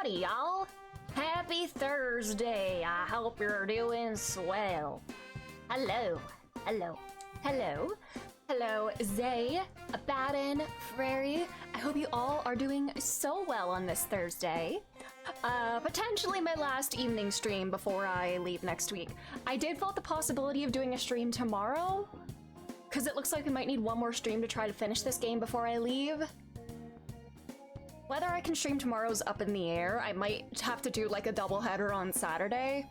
Howdy, y'all. Happy Thursday. I hope you're doing swell. Hello, hello, hello, hello, Zay, Abaddon, Frary. I hope you all are doing so well on this Thursday. Potentially my last evening stream before I leave next week. I did vote the possibility of doing a stream tomorrow, because it looks like we might need one more stream to try to finish this game before I leave. Whether I can stream tomorrow's up in the air. I might have to do like a doubleheader on Saturday.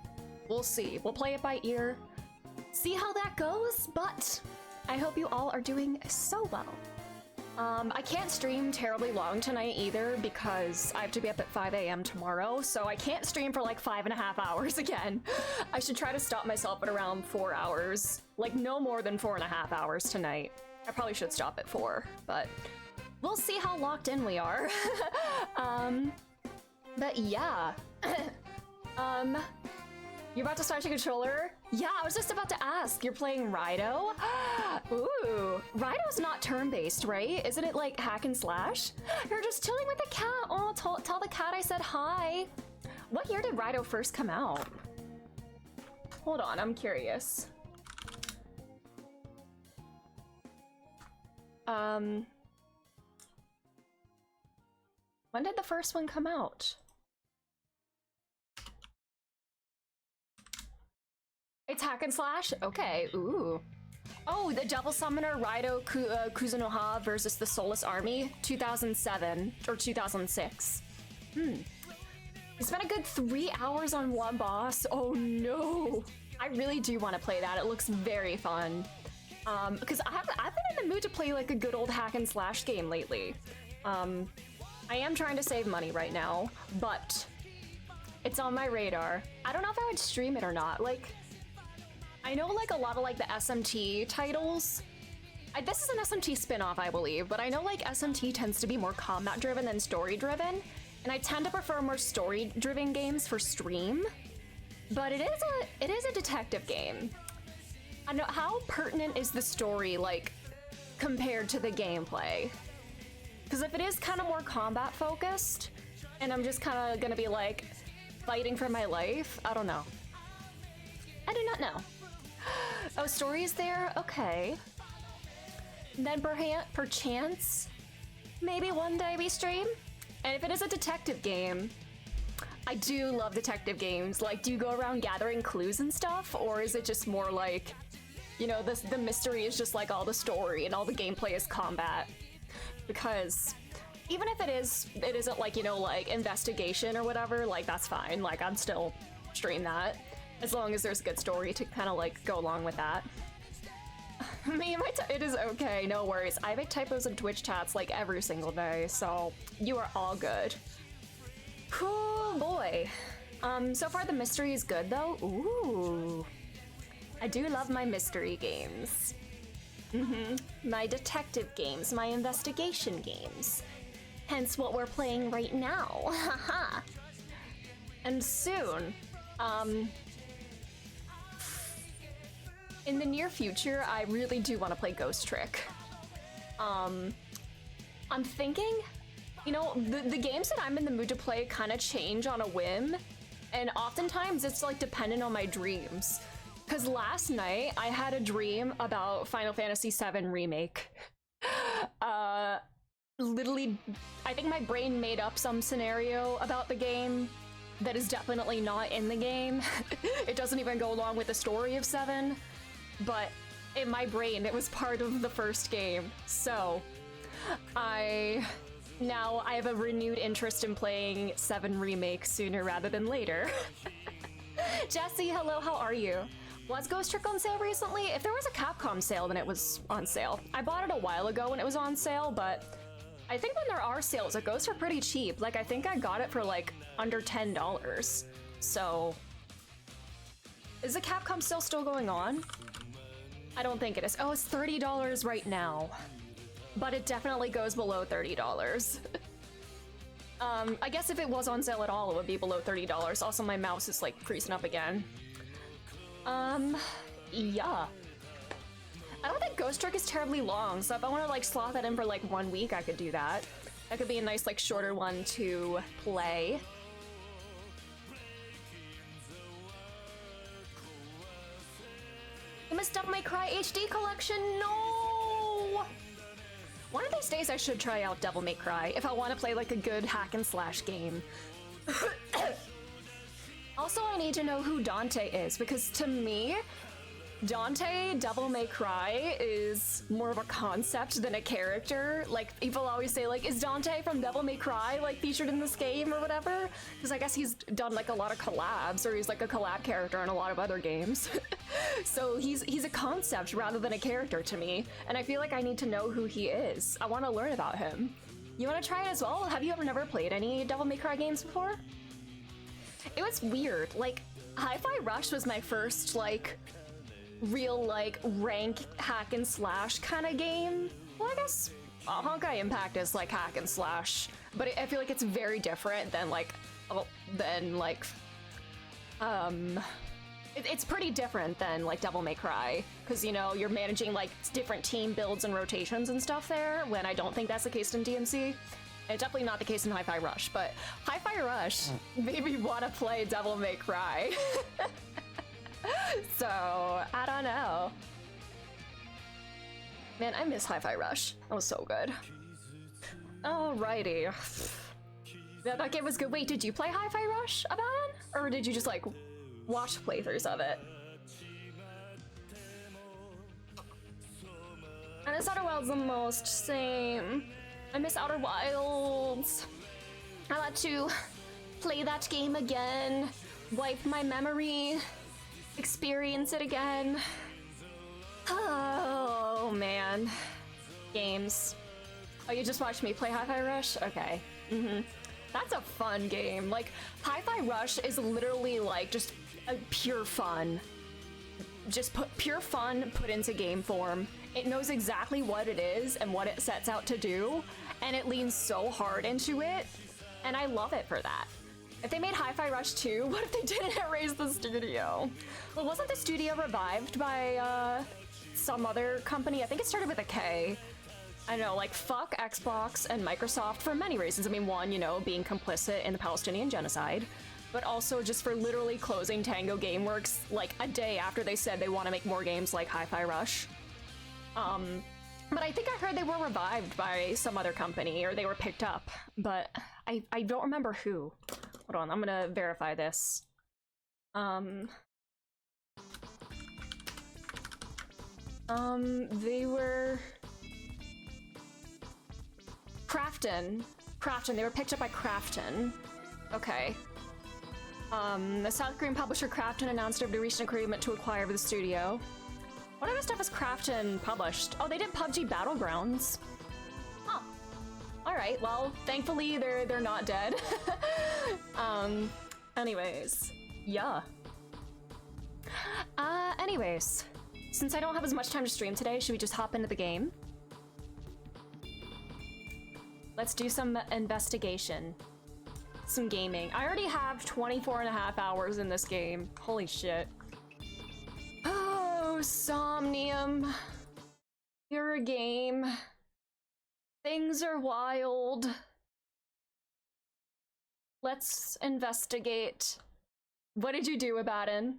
We'll see. We'll play it by ear. See how that goes, but I hope you all are doing so well. I can't stream terribly long tonight either because I have to be up at 5 a.m. tomorrow, so I can't stream for like 5.5 hours again. I should try to stop myself at around 4 hours. Like no more than 4.5 hours tonight. I probably should stop at 4, but we'll see how locked in we are. But yeah. You're about to start your controller? Yeah, I was just about to ask. You're playing Rido? Ooh, Rido's not turn-based, right? Isn't it like hack and slash? You're just chilling with the cat. Oh, tell the cat I said hi. What year did Rido first come out? Hold on, I'm curious. When did the first one come out? It's hack and slash? Okay, ooh. Oh, the Devil Summoner Rido Kuzunoha versus the Soulless Army, 2007 or 2006. We spent a good 3 hours on one boss. Oh no. I really do want to play that. It looks very fun. Because I've been in the mood to play like a good old hack and slash game lately. I am trying to save money right now, but it's on my radar. I don't know if I would stream it or not. Like, I know like a lot of like the SMT titles. This is an SMT spin-off, I believe, but I know like SMT tends to be more combat-driven than story-driven, and I tend to prefer more story-driven games for stream. But it is a detective game. I know how pertinent is the story like compared to the gameplay? Because if it is kind of more combat focused, and I'm just kind of gonna be like fighting for my life, I don't know. I do not know. Oh, story is there? Okay. Then perchance, maybe one day we stream? And if it is a detective game, I do love detective games. Like, do you go around gathering clues and stuff? Or is it just more like, you know, the mystery is just like all the story and all the gameplay is combat? Because even if it isn't like, you know, like investigation or whatever, like that's fine. Like I'd still stream that as long as there's a good story to kind of like go along with that. Me, it is okay, no worries. I make typos in Twitch chats like every single day, so you are all good. Cool boy. So far the mystery is good though. Ooh. I do love my mystery games. My detective games, my investigation games. Hence what we're playing right now. Haha. And soon, in the near future, I really do want to play Ghost Trick. I'm thinking, you know, the games that I'm in the mood to play kind of change on a whim, and oftentimes it's like dependent on my dreams. Because last night I had a dream about Final Fantasy VII Remake. Literally, I think my brain made up some scenario about the game that is definitely not in the game. It doesn't even go along with the story of 7, but in my brain it was part of the first game. So now I have a renewed interest in playing 7 Remake sooner rather than later. Jesse, hello, how are you? Was Ghost Trick on sale recently? If there was a Capcom sale, then it was on sale. I bought it a while ago when it was on sale, but I think when there are sales, it goes for pretty cheap. Like, I think I got it for like under $10. So, is the Capcom sale still going on? I don't think it is. Oh, it's $30 right now. But it definitely goes below $30. I guess if it was on sale at all, it would be below $30. Also, my mouse is like freezing up again. Yeah. I don't think Ghost Trick is terribly long, so if I want to like slot that in for like 1 week, I could do that. That could be a nice like shorter one to play. this Devil May Cry HD collection, no! One of these days I should try out Devil May Cry if I want to play like a good hack and slash game. Also, I need to know who Dante is, because to me, Dante, Devil May Cry, is more of a concept than a character. Like, people always say, like, is Dante from Devil May Cry, like, featured in this game or whatever? Because I guess he's done, like, a lot of collabs, or he's, like, a collab character in a lot of other games. So he's a concept rather than a character to me, and I feel like I need to know who he is. I want to learn about him. You want to try it as well? Have you ever never played any Devil May Cry games before? It was weird. Like, Hi-Fi Rush was my first, like, real, like, rank hack and slash kind of game. Well, I guess Honkai Impact is, like, hack and slash, but I feel like it's very different than, like, it's pretty different than, like, Devil May Cry, because, you know, you're managing, like, different team builds and rotations and stuff there, when I don't think that's the case in DMC. It's definitely not the case in Hi-Fi Rush, but Hi-Fi Rush made me want to play Devil May Cry. So, I don't know. Man, I miss Hi-Fi Rush. That was so good. Alrighty. That game was good. Wait, did you play Hi-Fi Rush, Abaddon? Or did you just, like, watch playthroughs of it? And this Outer Wilds the most, same. I miss Outer Wilds. I want to play that game again, wipe my memory, experience it again. Oh man. Games. Oh, you just watched me play Hi-Fi Rush? Okay. That's a fun game. Like, Hi-Fi Rush is literally like just a pure fun. Just pure fun put into game form. It knows exactly what it is and what it sets out to do, and it leans so hard into it, and I love it for that. If they made Hi-Fi Rush 2, what if they didn't erase the studio? Well, wasn't the studio revived by some other company? I think it started with a K. I know, like, fuck Xbox and Microsoft for many reasons. I mean, one, you know, being complicit in the Palestinian genocide, but also just for literally closing Tango Gameworks like a day after they said they want to make more games like Hi-Fi Rush. But I think I heard they were revived by some other company, or they were picked up, but I don't remember who. Hold on, I'm gonna verify this. They were... Krafton, they were picked up by Krafton. Okay. The South Korean publisher Krafton announced they reached an agreement to acquire the studio. What other stuff has Krafton published? Oh, they did PUBG Battlegrounds. Huh. Alright, well, thankfully they're not dead. Anyways. Yeah. Anyways. Since I don't have as much time to stream today, should we just hop into the game? Let's do some investigation. Some gaming. I already have 24.5 hours in this game. Holy shit. Oh, Somnium. You're a game. Things are wild. Let's investigate. What did you do, Abaddon?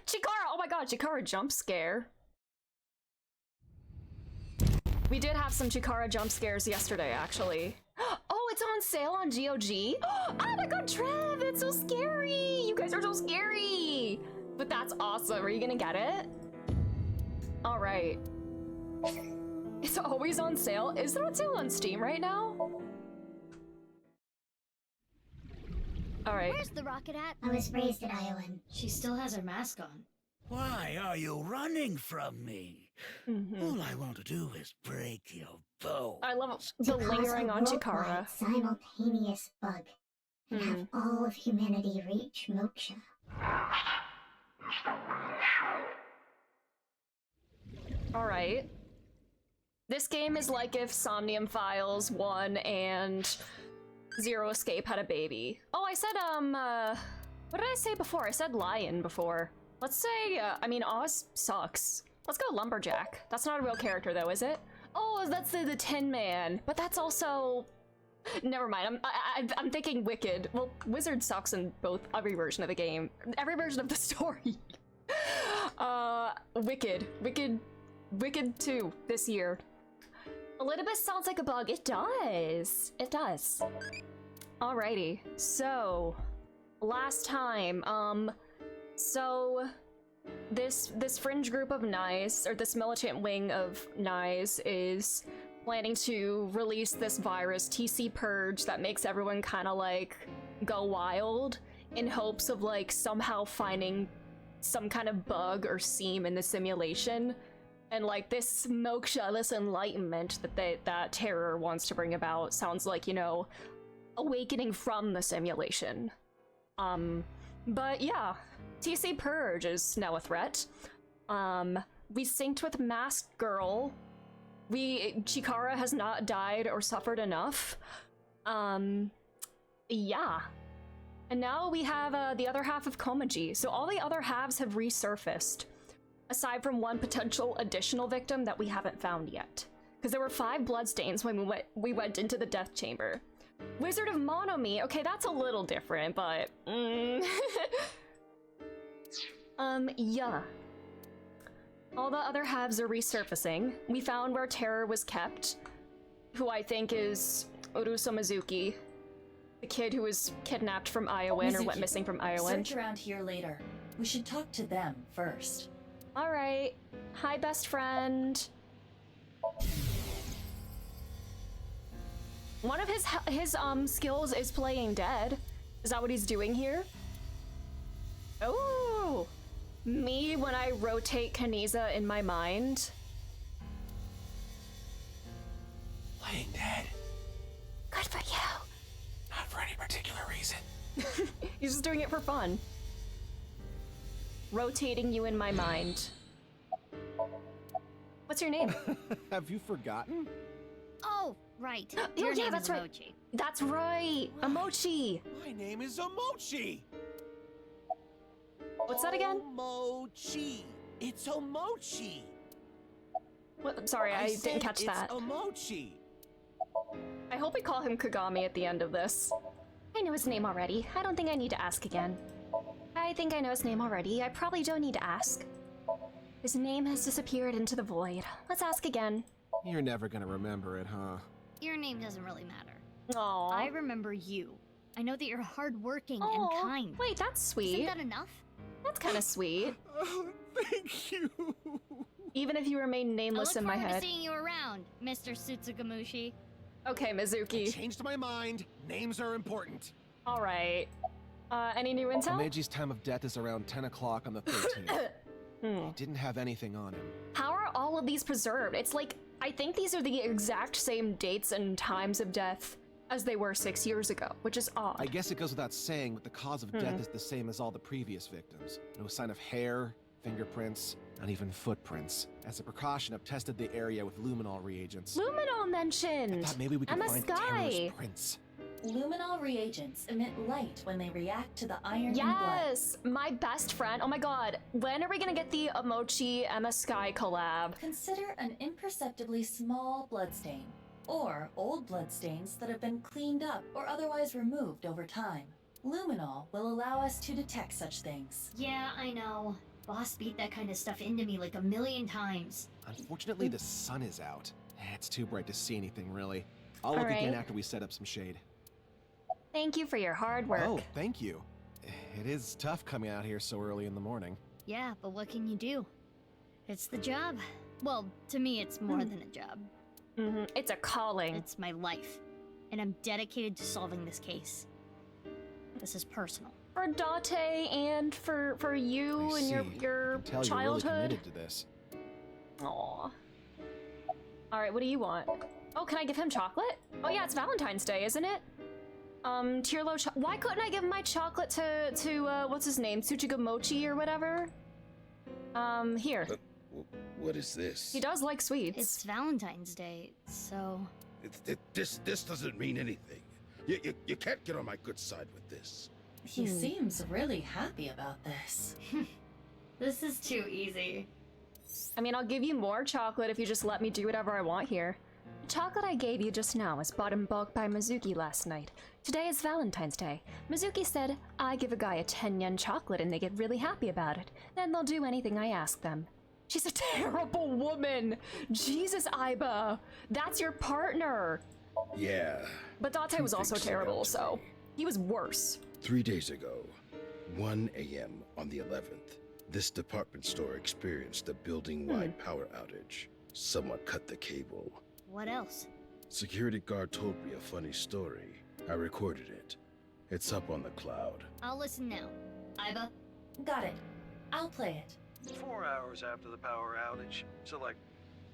Chikara! Oh my god, Chikara jump scare. We did have some Chikara jump scares yesterday, actually. Oh, it's on sale on GOG? Oh my god, Trev, it's so scary! You guys are so scary! But that's awesome. Are you gonna get it? Alright. It's always on sale? Is it on sale on Steam right now? Alright. Where's the rocket at? I was raised at Iowan. She still has her mask on. Why are you running from me? All I want to do is break your bones. I love the lingering on Chikara. Simultaneous bug. And have all of humanity reach moksha. Alright. This game is like if Somnium Files 1 and Zero Escape had a baby. Oh, I said, what did I say before? I said lion before. Let's say, I mean, Oz sucks. Let's go Lumberjack. That's not a real character though, is it? Oh, that's the Tin Man. But that's also... Never mind. I'm thinking Wicked. Well, Wizard sucks in every version of the game, every version of the story. Wicked 2 this year. Elidibus sounds like a bug. It does. It does. Alrighty. So, last time, so this fringe group of Nyes, or this militant wing of Nyes, is planning to release this virus, TC Purge, that makes everyone kind of like go wild in hopes of like somehow finding some kind of bug or seam in the simulation. And like this moksha, this enlightenment that Terror wants to bring about sounds like, you know, awakening from the simulation. But yeah, TC Purge is now a threat. We synced with Masked Girl. Chikara has not died or suffered enough. Yeah. And now we have the other half of Komaji. So all the other halves have resurfaced, aside from one potential additional victim that we haven't found yet. Because there were 5 bloodstains when we went into the death chamber. Wizard of Monomi, okay, that's a little different, but yeah. All the other halves are resurfacing. We found where Terror was kept, who I think is Urusa Mizuki, the kid who was kidnapped from Iowan or went missing from Iowan. Search around here later. We should talk to them first. All right. Hi, best friend. One of his skills is playing dead. Is that what he's doing here? Oh, me when I rotate Kaniza in my mind. Playing dead. Good for you. Not for any particular reason. He's just doing it for fun. Rotating you in my mind. What's your name? Have you forgotten? Oh, right. Oh, Your yeah, name that's is right. Mochi. That's right. Emochi. My name is Omochi. What's that again? Omochi. It's Omochi. What? I'm sorry, I didn't catch that. It's Omochi. I hope we call him Kagami at the end of this. I know his name already. I don't think I need to ask again. I think I know his name already. I probably don't need to ask. His name has disappeared into the void. Let's ask again. You're never gonna remember it, huh? Your name doesn't really matter. Aww. I remember you. I know that you're hardworking and Aw, kind. wait, that's sweet. Isn't that enough? That's kind of sweet. Oh, thank you. Even if you remain nameless in my I look forward head. to seeing you around, Mr. Sutsugamushi. Okay, I Mizuki. changed my mind. Names are important. All right. Any new intel? Meiji time of death is around 10 o'clock on the 13th. He didn't have anything on him. How are all of these preserved? It's like, I think these are the exact same dates and times of death as they were 6 years ago, which is odd. I guess it goes without saying, but the cause of death is the same as all the previous victims. No sign of hair, fingerprints, not even footprints. As a precaution, I've tested the area with luminol reagents. Luminol mentioned! I thought maybe we could Emma find Sky. Terror's prints. Luminol reagents emit light when they react to the iron in blood. Yes! My best friend. Oh my god. When are we gonna get the Emochi Emma Sky collab? Consider an imperceptibly small bloodstain, or old bloodstains that have been cleaned up or otherwise removed over time. Luminol will allow us to detect such things. Yeah, I know. Boss beat that kind of stuff into me like a million times. Unfortunately, the sun is out. It's too bright to see anything, really. I'll look Alright. again after we set up some shade. Thank you for your hard work. Oh, thank you. It is tough coming out here so early in the morning. Yeah, but what can you do? It's the job. Well, to me, it's more than a job. It's a calling. It's my life. And I'm dedicated to solving this case. This is personal. For Date and for you I and see. your I can tell you're really childhood. committed to this. Aww. Alright, what do you want? Oh, can I give him chocolate? Oh yeah, it's Valentine's Day, isn't it? Tierlo, why couldn't I give my chocolate to what's his name? Tsuchigamochi or whatever? Here. What is this? He does like sweets. It's Valentine's Day, so... This doesn't mean anything. You can't get on my good side with this. He seems really happy about this. This is too easy. I mean, I'll give you more chocolate if you just let me do whatever I want here. The chocolate I gave you just now was bought in bulk by Mizuki last night. Today is Valentine's Day. Mizuki said, I give a guy a 10 yen chocolate and they get really happy about it. Then they'll do anything I ask them. She's a terrible woman! Jesus, Aiba! That's your partner! Yeah. But Date was also terrible, so he was worse. 3 days ago, 1 a.m. on the 11th, this department store experienced a building-wide power outage. Someone cut the cable. What else? Security guard told me a funny story. I recorded it. It's up on the cloud. I'll listen now. Aiba? Got it. I'll play it. 4 hours after the power outage, so like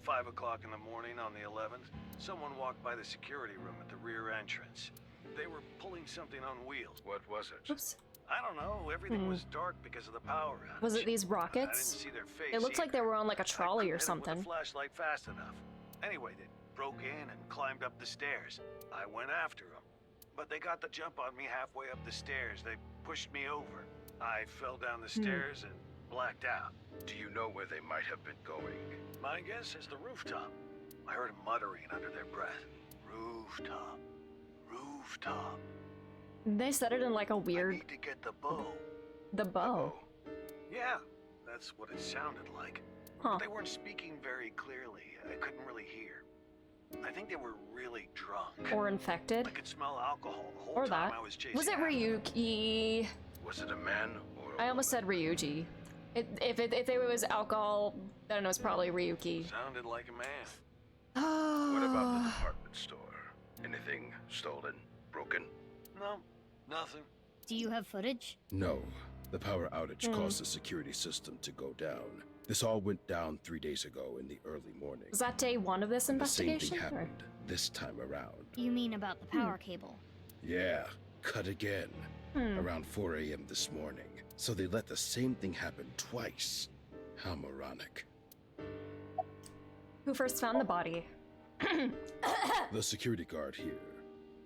5 o'clock in the morning on the 11th, someone walked by the security room at the rear entrance. They were pulling something on wheels. What was it? Oops. I don't know. Everything was dark because of the power outage. Was it these I didn't rockets? see their face. It looked like they were on like a trolley or I couldn't hit 'em something. with a flashlight fast enough. Anyway, they broke in and climbed up the stairs. I went after them, but they got the jump on me halfway up the stairs. They pushed me over. I fell down the stairs and blacked out. Do you know where they might have been going? My guess is the rooftop. I heard them muttering under their breath. Rooftop. Rooftop. They said it in like a I weird... need to get the bow. The bow. Yeah, that's what it sounded like. Huh. But they weren't speaking very clearly. I couldn't really hear. I think they were really drunk. Or infected. I could smell alcohol the whole Or time that. I was chasing Was it after them. Ryuki? Was it a man or a I almost said Ryuji. If it was alcohol, then it was probably Ryuki. Sounded like a man. What about the department store? Anything stolen? Broken? No, nothing. Do you have footage? No. The power outage caused the security system to go down. This all went down 3 days ago in the early morning. Was that day one of this The same investigation? thing or- happened this time around. You mean about the power cable? Yeah, cut again. Around 4 a.m. this morning. So they let the same thing happen twice. How moronic. Who first found the body? The security guard here.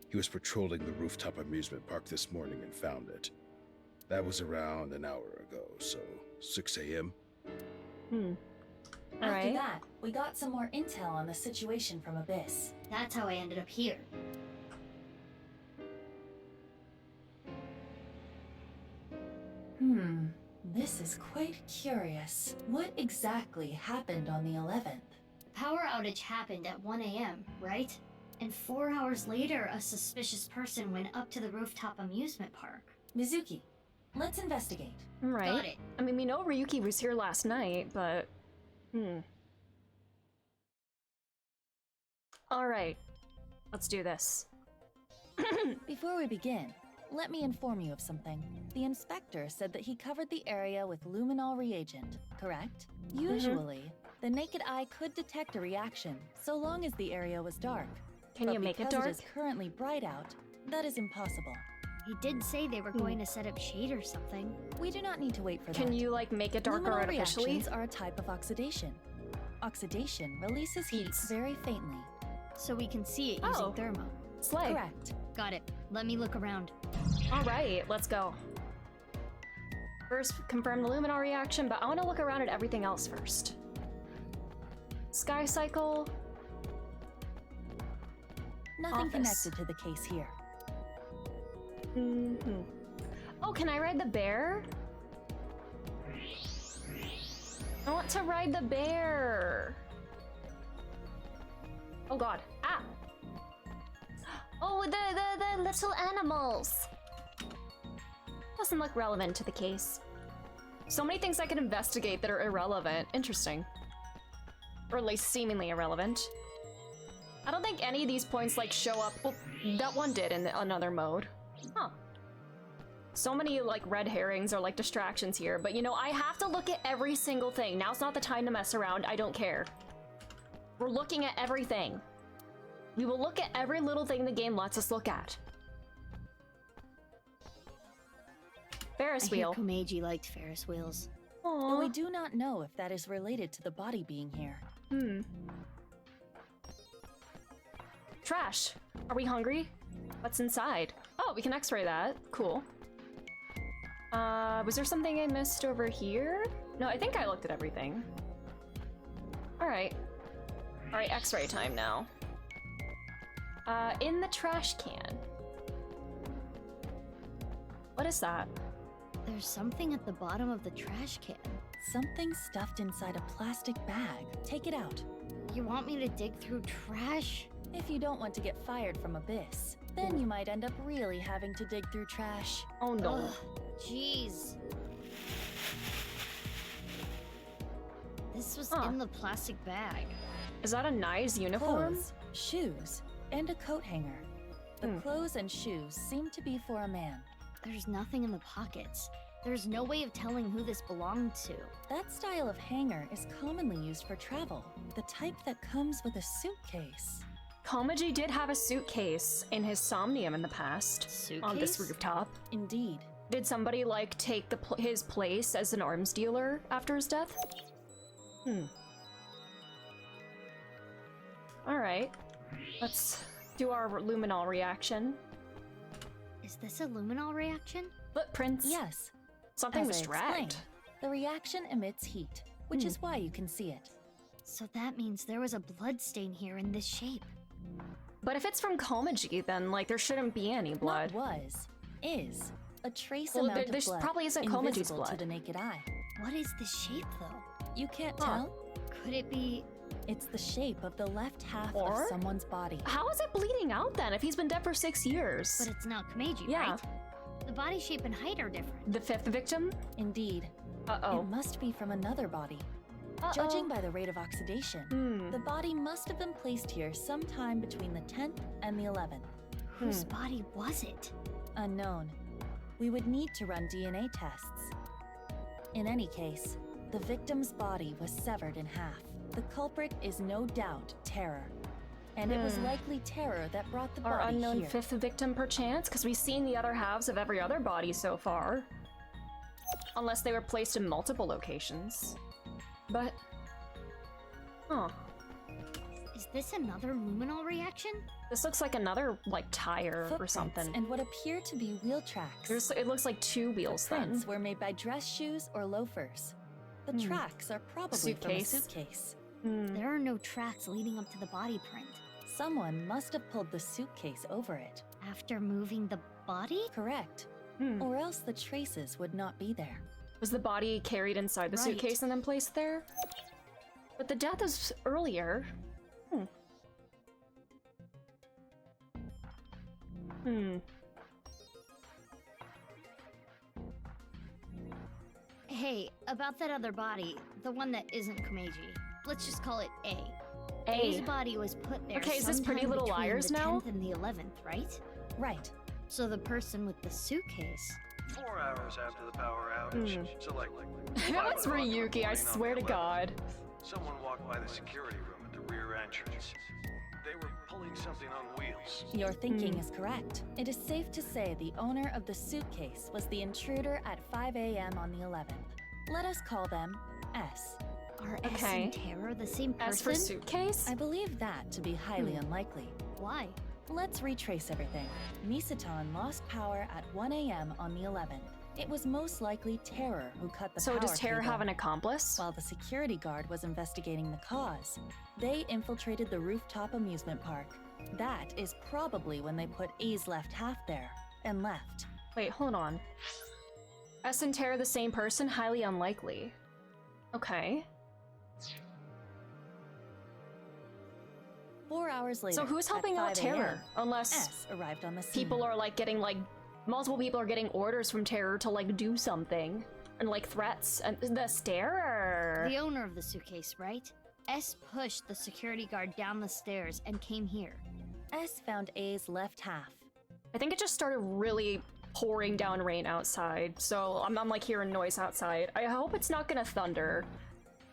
He was patrolling the rooftop amusement park this morning and found it. That was around an hour ago, so 6 a.m. After Alright. that, we got some more intel on the situation from Abyss. That's how I ended up here. This is quite curious. What exactly happened on the 11th? The power outage happened at 1 a.m., right? And 4 hours later, a suspicious person went up to the rooftop amusement park. Mizuki, let's investigate. Right. Got it. I mean, we know Ryuki was here last night, but... Alright. Let's do this. Before we begin, let me inform you of something. The inspector said that he covered the area with luminol reagent, correct? Usually, the naked eye could detect a reaction, so long as the area was dark. Can But you make it because dark? it is currently bright out, that is impossible. He did say they were going to set up shade or something. We do not need to wait for that. Can you, like, make it darker Luminol artificially? reactions are a type of oxidation. Oxidation releases heat Heats. very faintly. So we can see it using Oh. thermo. Slay. Correct. Got it. Let me look around. Alright, let's go. First, confirm the luminol reaction, but I want to look around at everything else first. Sky cycle. Nothing Office. connected to the case here. Oh, can I ride the bear? I want to ride the bear. Oh god. Ah! Oh, the little animals. Doesn't look relevant to the case. So many things I can investigate that are irrelevant. Interesting. Or at least seemingly irrelevant. I don't think any of these points like show up. Well, that one did in another mode. Huh. So many like red herrings or like distractions here, but you know, I have to look at every single thing. Now's not the time to mess around. I don't care. We're looking at everything. We will look at every little thing the game lets us look at. Ferris I hear wheel. Komeiji liked Ferris wheels. But we Aww. do not know if that is related to the body being here. Trash. Are we hungry? What's inside? Oh, we can x-ray that. Cool. Was there something I missed over here? No, I think I looked at everything. Alright. Alright, x-ray time now. In the trash can. What is that? There's something at the bottom of the trash can. Something stuffed inside a plastic bag. Take it out. You want me to dig through trash? If you don't want to get fired from Abyss, then you might end up really having to dig through trash. Oh no. Ugh, jeez. This was in the plastic bag. Is that a nice uniform? Clothes, shoes, and a coat hanger. The clothes and shoes seem to be for a man. There's nothing in the pockets. There's no way of telling who this belonged to. That style of hanger is commonly used for travel, the type that comes with a suitcase. Komaji did have a suitcase in his Somnium in the past. Suitcase? On this rooftop. Indeed. Did somebody, like, take his place as an arms dealer after his death? Alright. Let's do our luminol reaction. Is this a luminol reaction? Footprints. Yes. Something As was I dragged. explained, the reaction emits heat, which is why you can see it. So that means there was a blood stain here in this shape. But if it's from Komaji, then, like, there shouldn't be any blood. Not was. Is. A trace Well, amount there of blood. probably isn't Komaji's invisible blood. to the naked eye. What is this shape, though? You can't Huh. tell? Could it be... It's the shape of the left half Or- of someone's body. How is it bleeding out then if he's been dead for 6 years? But it's not Komeiji, Yeah. right? The body shape and height are different. The 5th victim? Indeed. Uh-oh. It must be from another body. Uh-oh. Judging by the rate of oxidation, the body must have been placed here sometime between the 10th and the 11th. Whose body was it? Unknown. We would need to run DNA tests. In any case, the victim's body was severed in half. The culprit is no doubt Terror. And it was likely Terror that brought the Our body unknown here. 5th victim, perchance? Because we've seen the other halves of every other body so far. Unless they were placed in multiple locations. But... Huh. Is this another luminol reaction? This looks like another, like, tire or Footprints something. and what appear to be wheel tracks. It looks like 2 wheels then. Prints were made by dress shoes or loafers. The tracks are probably Suitcase. from a suitcase. There are no tracks leading up to the body print. Someone must have pulled the suitcase over it. After moving the body? Correct. Or else the traces would not be there. Was the body carried inside the Right. suitcase and then placed there? But the death is earlier. Hey, about that other body, the one that isn't Komeiji. Let's just call it A. A. A's body was put there Okay, is this Pretty sometime Little between Liars the now? 10th and the 11th, right? Right. So the person with the suitcase... 4 hours after the power outage. So like That was Ryuki, I swear to God. Someone walked by the security room at the rear entrance. They were pulling something on wheels. Your thinking is correct. It is safe to say the owner of the suitcase was the intruder at 5 a.m. on the 11th. Let us call them S. Are S Okay. and Terror the same person? As for suitcase? I believe that to be highly unlikely. Why? Let's retrace everything. Misaton lost power at 1 a.m. on the 11th. It was most likely Terror who cut the power So does Terror cable. have an accomplice? While the security guard was investigating the cause, they infiltrated the rooftop amusement park. That is probably when they put A's left half there, and left. Wait, hold on. S and Terror the same person? Highly unlikely. Okay. 4 hours later, So who's at helping out 5 a.m., Terror? Unless S arrived on the scene. people are like getting like multiple people are getting orders from Terror to like do something. And like threats. And the Starer. The owner of the suitcase, right? S pushed the security guard down the stairs and came here. S found A's left half. I think it just started really pouring down rain outside, so I'm like hearing noise outside. I hope it's not gonna thunder.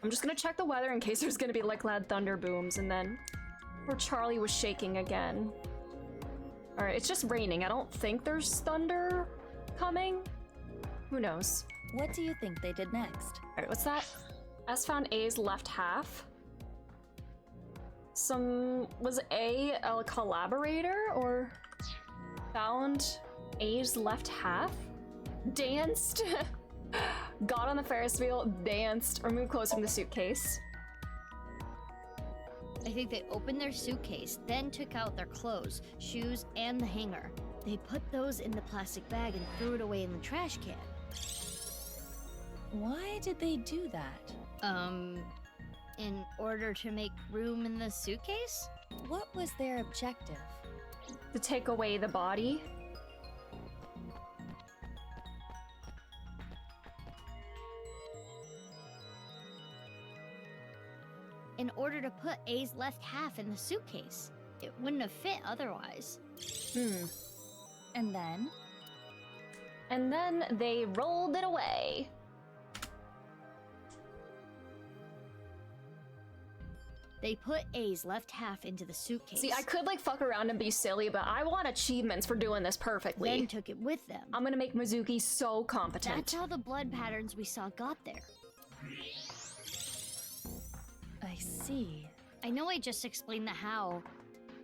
I'm just gonna check the weather in case there's gonna be like loud thunder booms, and then where Charlie was shaking again. Alright, it's just raining. I don't think there's thunder coming. Who knows? What do you think they did next? Alright, what's that? S found A's left half. Was A a collaborator, or found A's left half? Danced? Got on the Ferris wheel, danced, removed clothes from the suitcase. I think they opened their suitcase, then took out their clothes, shoes, and the hanger. They put those in the plastic bag and threw it away in the trash can. Why did they do that? In order to make room in the suitcase? What was their objective? To take away the body? In order to put A's left half in the suitcase. It wouldn't have fit otherwise. And then? And then they rolled it away. They put A's left half into the suitcase. See, I could like fuck around and be silly, but I want achievements for doing this perfectly. Then took it with them. I'm gonna make Mizuki so competent. That's how the blood patterns we saw got there. I see. I know I just explained the how,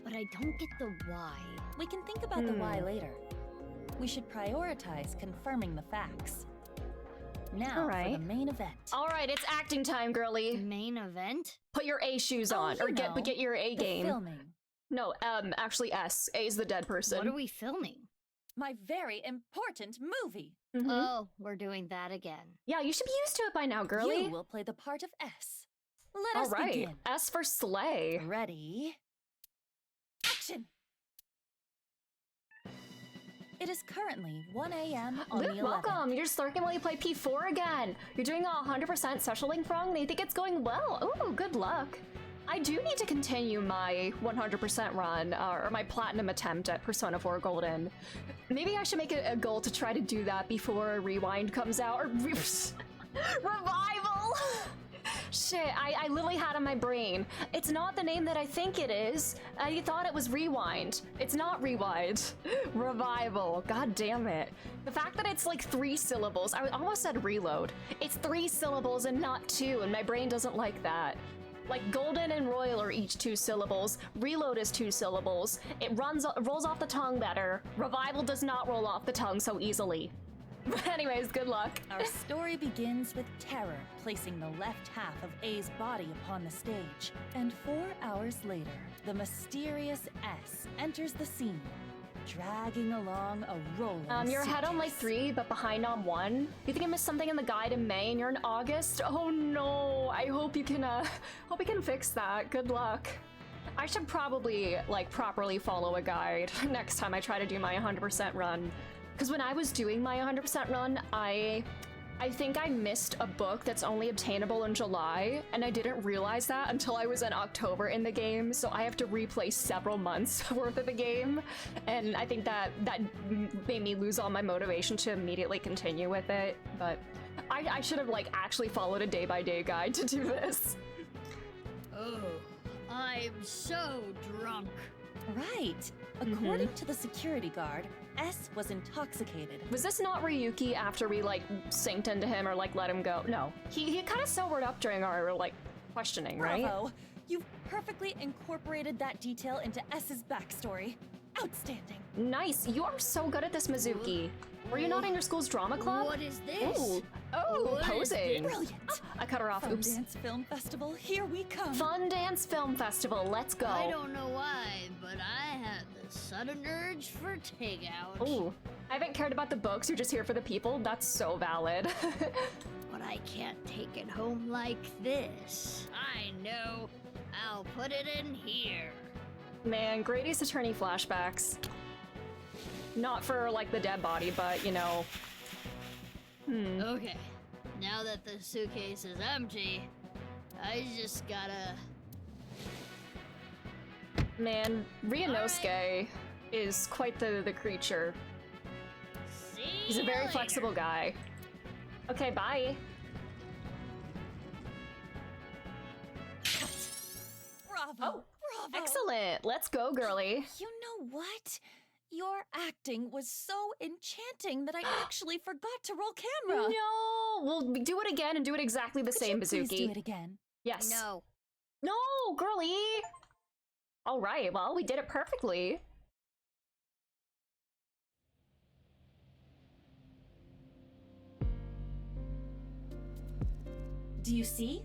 but I don't get the why. We can think about the why later. We should prioritize confirming the facts. Now for the main event. All right, it's acting time, girly. Main event? Put your A shoes on, or get your A game. Filming. No, actually S. A is the dead person. What are we filming? My very important movie. Oh, we're doing that again. Yeah, you should be used to it by now, girly. You will play the part of S. Let us begin. S for slay. Ready? Action! It is currently 1 a.m. on Luke, the 11th. welcome! You're just lurking while you play P4 again. You're doing 100% social link wrong and you think it's going well. Ooh, good luck. I do need to continue my 100% run, or my platinum attempt at Persona 4 Golden. Maybe I should make it a goal to try to do that before Rewind comes out, or Revival! Shit, I literally had in my brain. It's not the name that I think it is. I thought it was Rewind. It's not Rewind. Revival. God damn it. The fact that it's like 3 syllables, I almost said reload. It's 3 syllables and not 2, and my brain doesn't like that. Like Golden and Royal are each 2 syllables. Reload is 2 syllables. It rolls off the tongue better. Revival does not roll off the tongue so easily. But anyways, good luck. Our story begins with Terror placing the left half of A's body upon the stage. And 4 hours later, the mysterious S enters the scene, dragging along a rolling You're ahead on like 3, but behind on 1. You think I missed something in the guide in May and you're in August? Oh no, I hope you can, fix that. Good luck. I should probably, like, properly follow a guide next time I try to do my 100% run. Because when I was doing my 100% run, I think I missed a book that's only obtainable in July, and I didn't realize that until I was in October in the game, so I have to replay several months worth of the game, and I think that made me lose all my motivation to immediately continue with it, but I should have, like, actually followed a day-by-day guide to do this. Oh, I'm so drunk. Right. According to the security guard, S was intoxicated. Was this not Ryuki after we, like, synced into him or, like, let him go? No. He kind of sobered up during our, like, questioning, right? Bravo! You've perfectly incorporated that detail into S's backstory. Outstanding. Nice. You are so good at this, Mizuki. Were you not in your school's drama club? What is this? Ooh. Oh, posing. Brilliant. I cut her off. Fun Oops. Dance Film Festival, here we come. Fun Dance Film Festival. Let's go. I don't know why, but I had the sudden urge for takeout. Ooh. I haven't cared about the books. You're just here for the people. That's so valid. But I can't take it home like this. I know. I'll put it in here. Man, Grady's attorney flashbacks. Not for, like, the dead body, but, you know. Okay. Now that the suitcase is empty, I just gotta... Man, Ryunosuke is quite the creature. See He's a very you flexible later. guy. Okay, bye. Bravo! Oh, bravo! Excellent. Let's go, girly. You know what? Your acting was so enchanting that I actually forgot to roll camera. No, we'll do it again and do it exactly the same, Could you Mizuki. please do it again? Yes. No. No, girly. All right. Well, we did it perfectly. Do you see?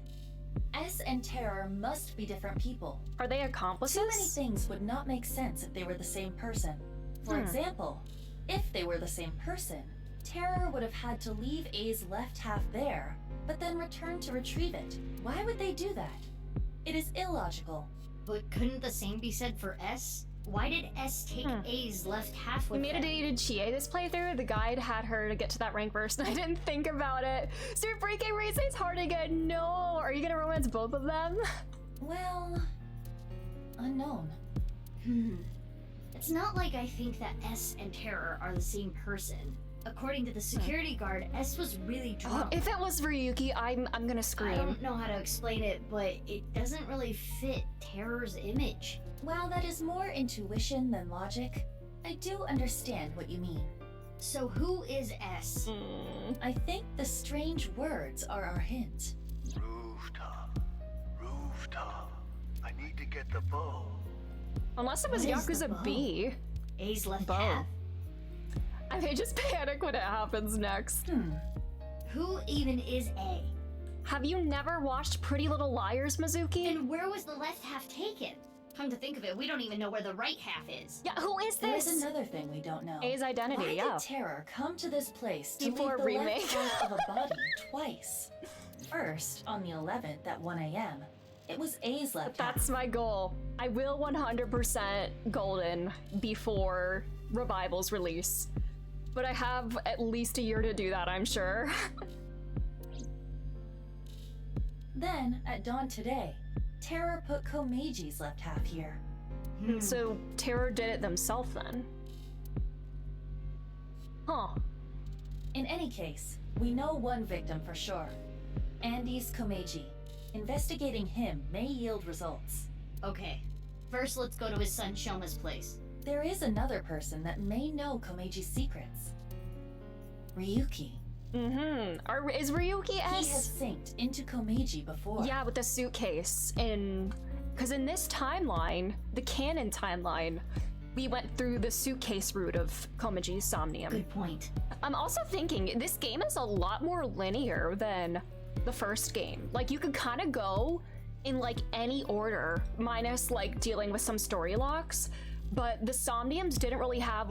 S and Terror must be different people. Are they accomplices? Too many things would not make sense if they were the same person. For example, if they were the same person, Terror would have had to leave A's left half there, but then return to retrieve it. Why would they do that? It is illogical. But couldn't the same be said for S? Why did S take A's left half We with made them? a dated Chie this playthrough. The guide had her to get to that rank first, and I didn't think about it. So you're breaking Raisin's heart again. No! Are you gonna romance both of them? Well, unknown. It's not like I think that S and Terror are the same person. According to the security guard, S was really drunk. If it was Ryuki, I'm gonna scream. I don't know how to explain it, but it doesn't really fit Terror's image. While that is more intuition than logic, I do understand what you mean. So who is S? I think the strange words are our hint. Rooftop. Rooftop. I need to get the bow. Unless it was What is the Yakuza bow? B. A's left Bow. half? I may just panic when it happens next. Who even is A? Have you never watched Pretty Little Liars, Mizuki? And where was the left half taken? Come to think of it, we don't even know where the right half is. Yeah, who is There is this? another thing we don't know. A's identity, Why yeah. did Terror come to this place to Before leave the remake. left half of a body twice? First, on the 11th at 1 a.m., it was A's left half. That's my goal. I will 100% golden before Revival's release. But I have at least a year to do that, I'm sure. Then, at dawn today, Terror put Komeji's left half here. So Terror did it themselves then. Huh. In any case, we know one victim for sure. Andy's Komeji. Investigating him may yield results. Okay, first let's go to his son Shoma's place. There is another person that may know Komeji's secrets. Ryuki. Is Ryuki He S? has synced into Komeji before. Yeah, with the suitcase. Because in this timeline, the canon timeline, we went through the suitcase route of Komeji's Somnium. Good point. I'm also thinking this game is a lot more linear than the first game. Like, you could kind of go in like any order, minus like dealing with some story locks. But the Somniums didn't really have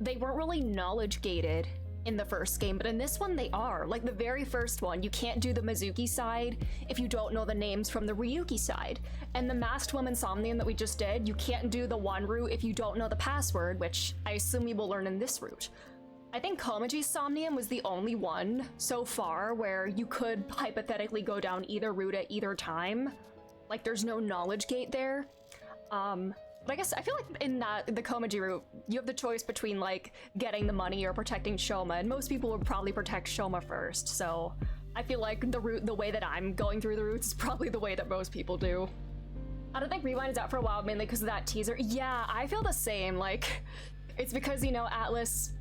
they weren't really knowledge gated in the first game, but in this one they are. Like the very first one, you can't do the Mizuki side if you don't know the names from the Ryuki side. And the Masked Woman Somnium that we just did, you can't do the one route if you don't know the password, which I assume we will learn in this route. I think Komeji's Somnium was the only one so far where you could hypothetically go down either route at either time. Like there's no knowledge gate there. But I guess I feel like in the Komeji route, you have the choice between like getting the money or protecting Shoma, and most people would probably protect Shoma first. So I feel like the way that I'm going through the routes is probably the way that most people do. I don't think Rewind is out for a while, mainly because of that teaser. Yeah, I feel the same. Like, it's because, you know, Atlas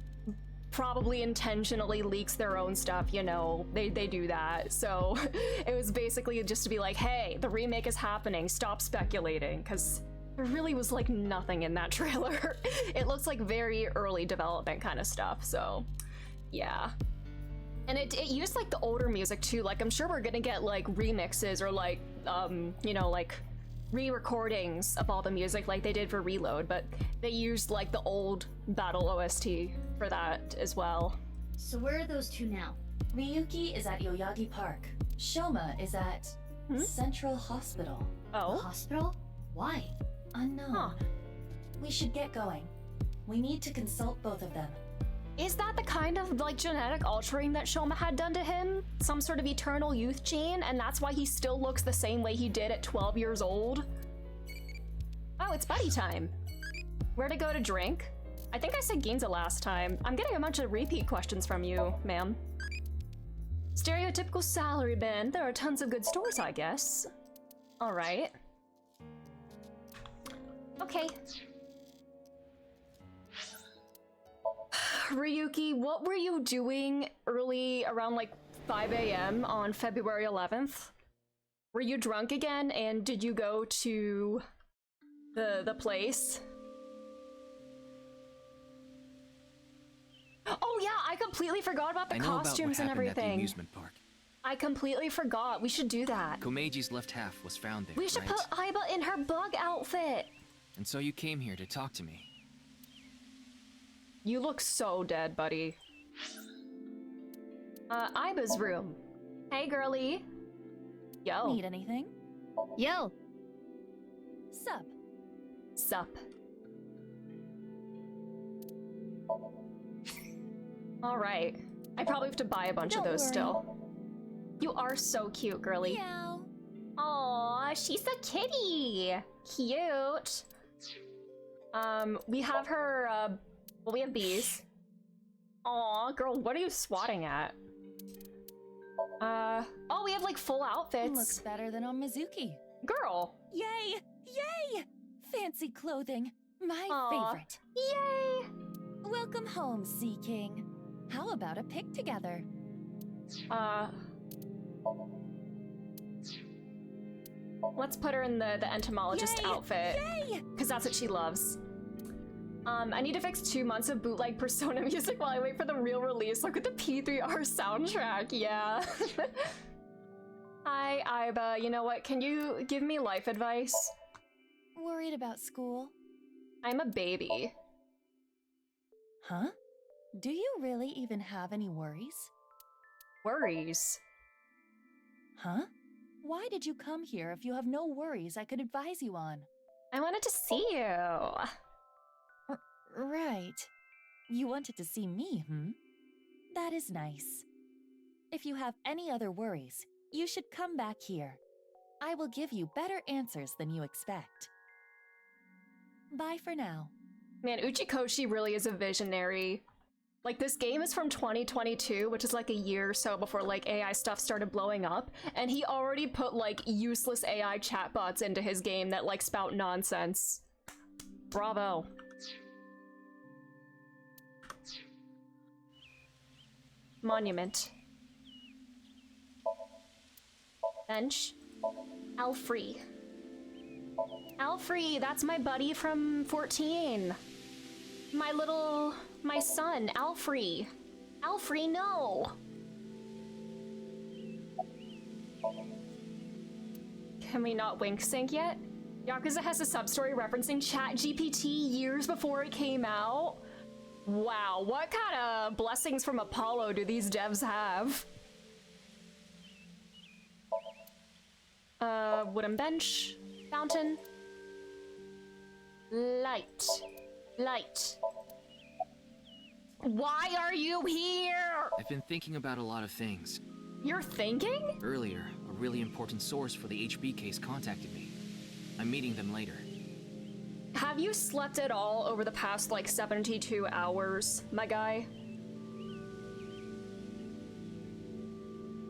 probably intentionally leaks their own stuff, you know, they do that. So it was basically just to be like, hey, the remake is happening, stop speculating, because there really was like nothing in that trailer. It looks like very early development kind of stuff, so yeah. And it used like the older music too. Like I'm sure we're gonna get like remixes or like you know, like re-recordings of all the music like they did for Reload, but they used like the old battle OST for that as well. So where are those two now? Ryuki is at Yoyagi Park. Shoma is at Central Hospital. Oh? Hospital? Why? Unknown. Huh. We should get going. We need to consult both of them. Is that the kind of like genetic altering that Shoma had done to him? Some sort of eternal youth gene, and that's why he still looks the same way he did at 12 years old? Oh, it's buddy time. Where to go to drink? I think I said Ginza last time. I'm getting a bunch of repeat questions from you, ma'am. Stereotypical salary band. There are tons of good stores, I guess. All right. Okay. Ryuki, what were you doing early around like 5 a.m. on February 11th? Were you drunk again, and did you go to the place? Oh yeah, I completely forgot about the costumes and At the everything. amusement park. I completely forgot. We should do that. Komeji's left half was found there, We should right? put Aiba in her bug outfit. And so you came here to talk to me. You look so dead, buddy. Aiba's room. Hey, girly. Yo. Need anything? Yo! Sup? Sup. Alright. I probably have to buy a bunch of those still. You are so cute, girly. Meow. Aw, she's a kitty. Cute. We have her, well, we have bees. Aw, girl, what are you swatting at? Oh, we have like full outfits. Looks better than on Mizuki. Girl. Yay! Yay! Fancy clothing. My Aw. favorite. Yay! Welcome home, Sea King. How about a pic together? Let's put her in the entomologist Yay! outfit. Yay! Because that's what she loves. I need to fix 2 months of bootleg Persona music while I wait for the real release. Look at the P3R soundtrack, yeah. Hi, Aiba. You know what? Can you give me life advice? Worried about school? I'm a baby. Huh? Do you really even have any worries? Worries? Huh? Why did you come here if you have no worries I could advise you on? I wanted to see you. Right. You wanted to see me, hmm? That is nice. If you have any other worries, you should come back here. I will give you better answers than you expect. Bye for now. Man, Uchikoshi really is a visionary. Like, this game is from 2022, which is like a year or so before like AI stuff started blowing up, and he already put like useless AI chatbots into his game that like spout nonsense. Bravo. Monument. Bench. Alfrey. Alfrey, that's my buddy from 14. My son, Alfrey. Alfrey, no! Can we not wink sync yet? Yakuza has a sub-story referencing ChatGPT years before it came out. Wow, what kind of blessings from Apollo do these devs have? Wooden bench. Fountain. Light. Light. Why are you here? I've been thinking about a lot of things. You're thinking? Earlier, a really important source for the HB case contacted me. I'm meeting them later. Have you slept at all over the past, like, 72 hours, my guy?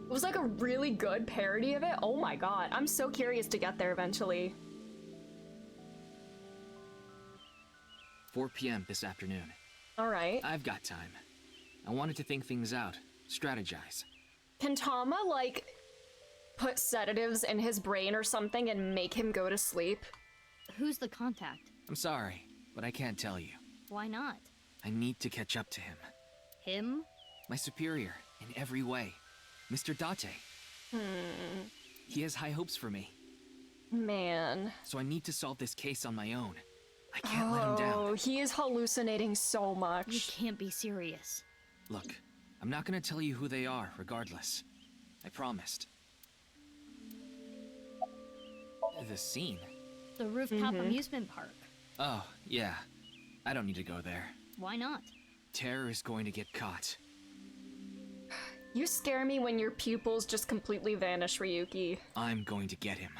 It was like a really good parody of it. Oh my god, I'm so curious to get there eventually. 4 p.m. this afternoon. Alright. I've got time. I wanted to think things out, strategize. Can Tama, like, put sedatives in his brain or something and make him go to sleep? Who's the contact? I'm sorry, but I can't tell you. Why not? I need to catch up to him. Him? My superior, in every way. Mr. Date. He has high hopes for me. Man. So I need to solve this case on my own. I can't let him down. Oh, he is hallucinating so much. You can't be serious. Look, I'm not gonna tell you who they are, regardless. I promised. The scene? The rooftop amusement park. Oh, yeah. I don't need to go there. Why not? Terror is going to get caught. You scare me when your pupils just completely vanish, Ryuki. I'm going to get him.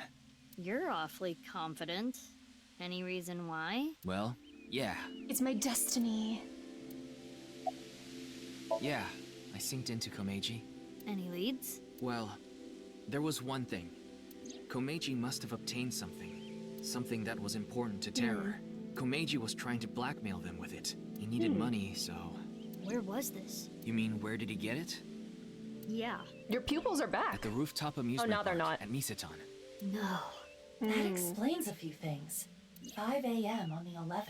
You're awfully confident. Any reason why? Well, yeah. It's my destiny. Yeah, I synced into Komeiji. Any leads? Well, there was one thing. Komeiji must have obtained something. Something that was important to Terror. Komeiji was trying to blackmail them with it. He needed money, so... Where was this? You mean, where did he get it? Yeah. Your pupils are back. At the rooftop amusement now they're park not. at Miseton. No. That explains a few things. 5 a.m. on the 11th.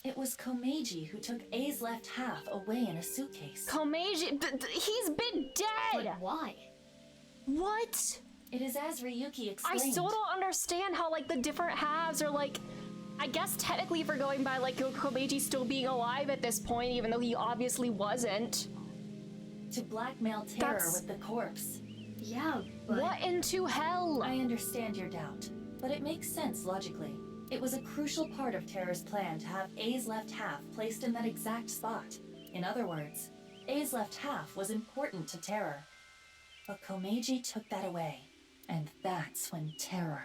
It was Komeiji who took A's left half away in a suitcase. Komeiji, he's been dead! But why? What? It is as Ryuki explained. I still don't understand how, like, the different halves are, like... I guess technically if we're going by, like, Komeiji still being alive at this point, even though he obviously wasn't. To blackmail Terror with the corpse. Yeah, but... What into hell? I understand your doubt, but it makes sense logically. It was a crucial part of Terror's plan to have A's left half placed in that exact spot. In other words, A's left half was important to Terror. But Komeiji took that away, and that's when Terror...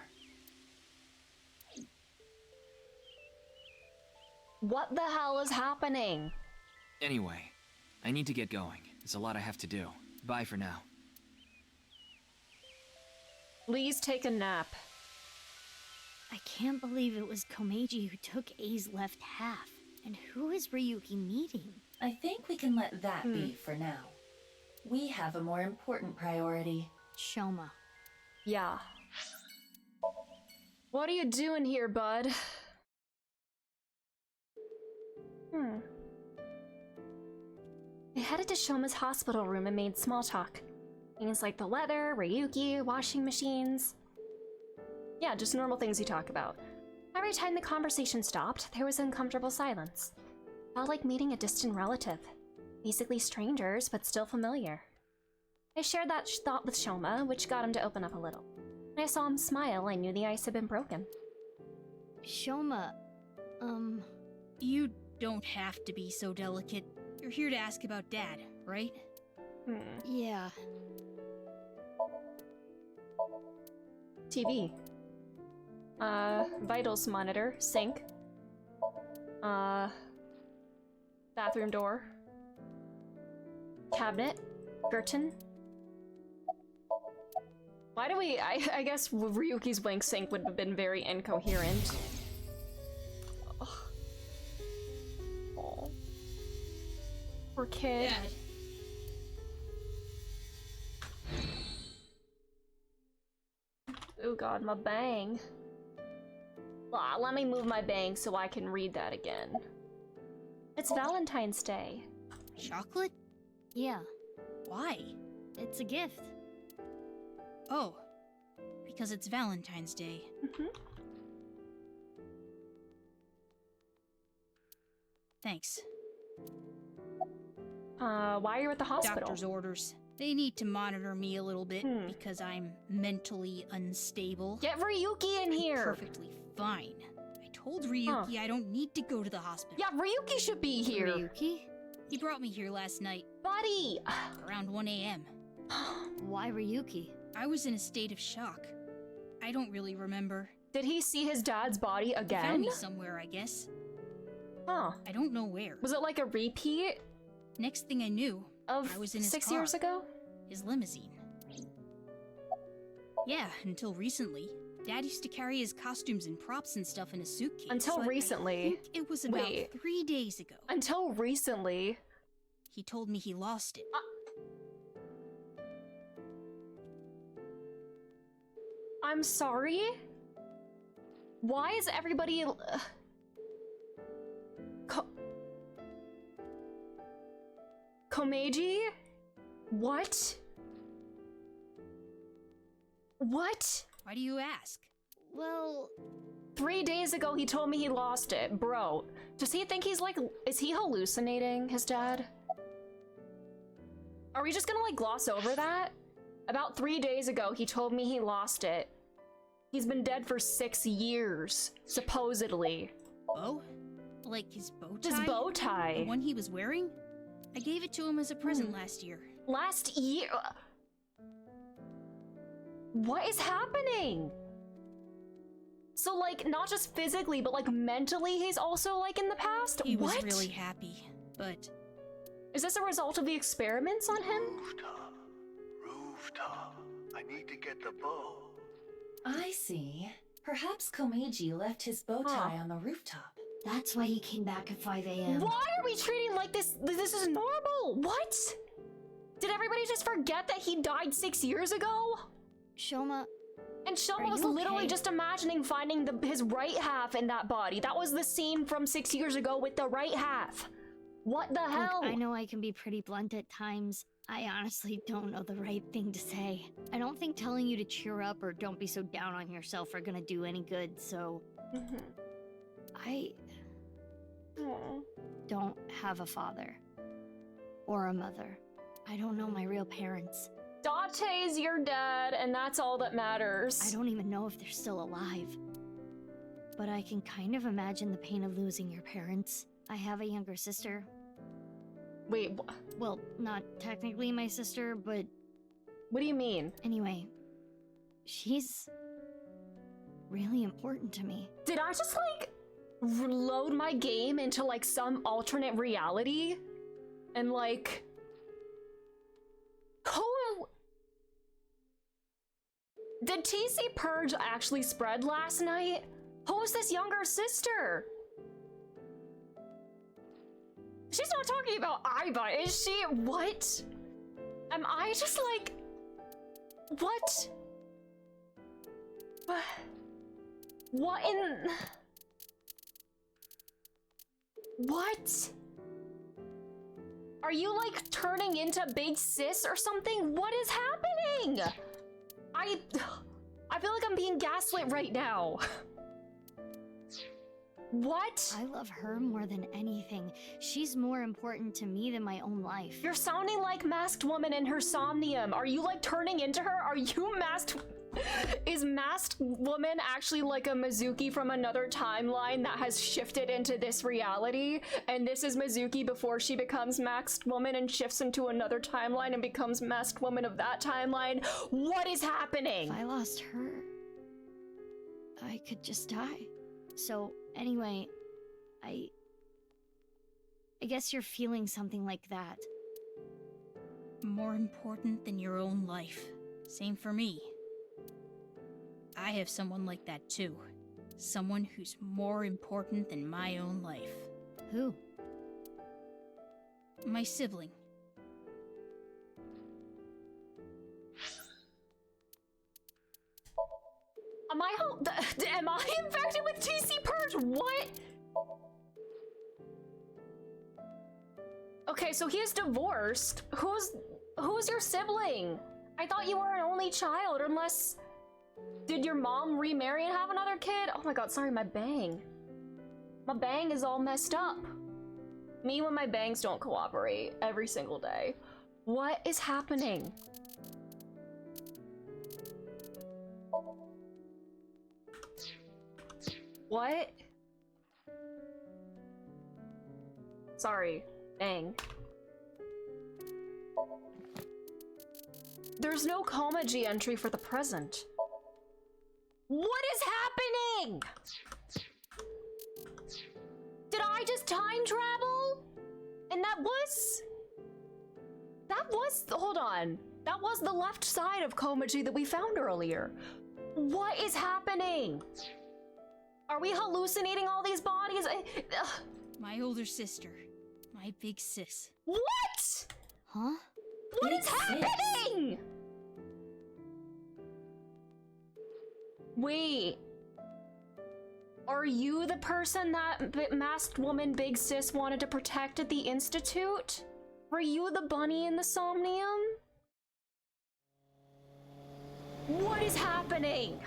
What the hell is happening? Anyway, I need to get going. There's a lot I have to do. Bye for now. Please take a nap. I can't believe it was Komeiji who took A's left half. And who is Ryuki meeting? I think we can let that be for now. We have a more important priority. Shoma. Yeah. What are you doing here, bud? I headed to Shoma's hospital room and made small talk. Things like the weather, Ryuki, washing machines. Yeah, just normal things you talk about. Every time the conversation stopped, there was uncomfortable silence. Felt like meeting a distant relative. Basically strangers, but still familiar. I shared that thought with Shoma, which got him to open up a little. When I saw him smile, I knew the ice had been broken. Shoma, you don't have to be so delicate. You're here to ask about Dad, right? Yeah. TV. Vitals monitor, sink. Bathroom door. Cabinet. Curtain. Why do we- I guess Ryuki's blank sink would have been very incoherent. Oh. Poor kid. Dad. Oh god, my bang. Let me move my bang so I can read that again. It's Valentine's Day. Chocolate? Yeah. Why? It's a gift. Oh. Because it's Valentine's Day. Thanks. Why are you at the hospital? Doctor's orders. They need to monitor me a little bit because I'm mentally unstable. Get Ryuki in here! Perfectly fine. I told Ryuki I don't need to go to the hospital. Yeah, Ryuki should be here! Ryuki? He brought me here last night. Buddy! Around 1 a.m. Why Ryuki? I was in a state of shock. I don't really remember. Did he see his dad's body He again? found me somewhere, I guess. Huh. I don't know where. Was it like a repeat? Next thing I knew, Of I was in his 6 car. years ago? His limousine. Yeah, until recently. Dad used to carry his costumes and props and stuff in a suitcase. Until but recently. I think it was about 3 days ago. Until recently. He told me he lost it. I'm sorry? Why is everybody... Komeiji? What? What? Why do you ask? Well... 3 days ago he told me he lost it. Bro, does he think he's like... Is he hallucinating, his dad? Are we just gonna like gloss over that? About 3 days ago he told me he lost it. He's been dead for 6 years, supposedly. Bow? Like his bow tie? His bow tie. The one he was wearing? I gave it to him as a present last year. Last year? What is happening? So like, not just physically, but like mentally he's also like in the past? He was What? really happy, but... Is this a result of the experiments on him? Rooftop. I need to get the bow. I see. Perhaps Komeiji left his bow tie on the rooftop. That's why he came back at 5 a.m. Why are we treating like this? This is normal. What? Did everybody just forget that he died 6 years ago? Shoma... And Shoma Are was you literally okay? just imagining finding his right half in that body. That was the scene from 6 years ago with the right half. What the hell? Look, I know I can be pretty blunt at times, I honestly don't know the right thing to say. I don't think telling you to cheer up or don't be so down on yourself are gonna do any good, so... I... don't have a father. Or a mother. I don't know my real parents. Date's your dad, and that's all that matters. I don't even know if they're still alive. But I can kind of imagine the pain of losing your parents. I have a younger sister. Wait, well, not technically my sister, but... What do you mean? Anyway, she's... really important to me. Did I just, like, load my game into, like, some alternate reality? And, like... Did TC Purge actually spread last night? Who's this younger sister? She's not talking about Aiba, is she? What? Am I just like... What? What in... What? Are you like turning into Big Sis or something? What is happening? I feel like I'm being gaslit right now. What? I love her more than anything. She's more important to me than my own life. You're sounding like Masked Woman in her Somnium. Are you like turning into her? Are you masked? Is Masked Woman actually like a Mizuki from another timeline that has shifted into this reality? And this is Mizuki before she becomes Masked Woman and shifts into another timeline and becomes Masked Woman of that timeline? What is happening? If I lost her, I could just die. So, anyway, I guess you're feeling something like that. More important than your own life. Same for me. I have someone like that too. Someone who's more important than my own life. Who? My sibling. Am I infected with TC Purge? What? Okay, so he's divorced. Who's your sibling? I thought you were an only child, unless... Did your mom remarry and have another kid? Oh my god, sorry, my bang. My bang is all messed up. Me when my bangs don't cooperate every single day. What is happening? What? Sorry, bang. There's no Komaji entry for the present. What is happening? Did I just time travel? And that was, hold on. That was the left side of Komaji that we found earlier. What is happening? Are we hallucinating all these bodies? My older sister. My big sis. What? Huh? What is happening? Wait. Are you the person that Masked Woman Big Sis wanted to protect at the Institute? Were you the bunny in the Somnium? What is happening?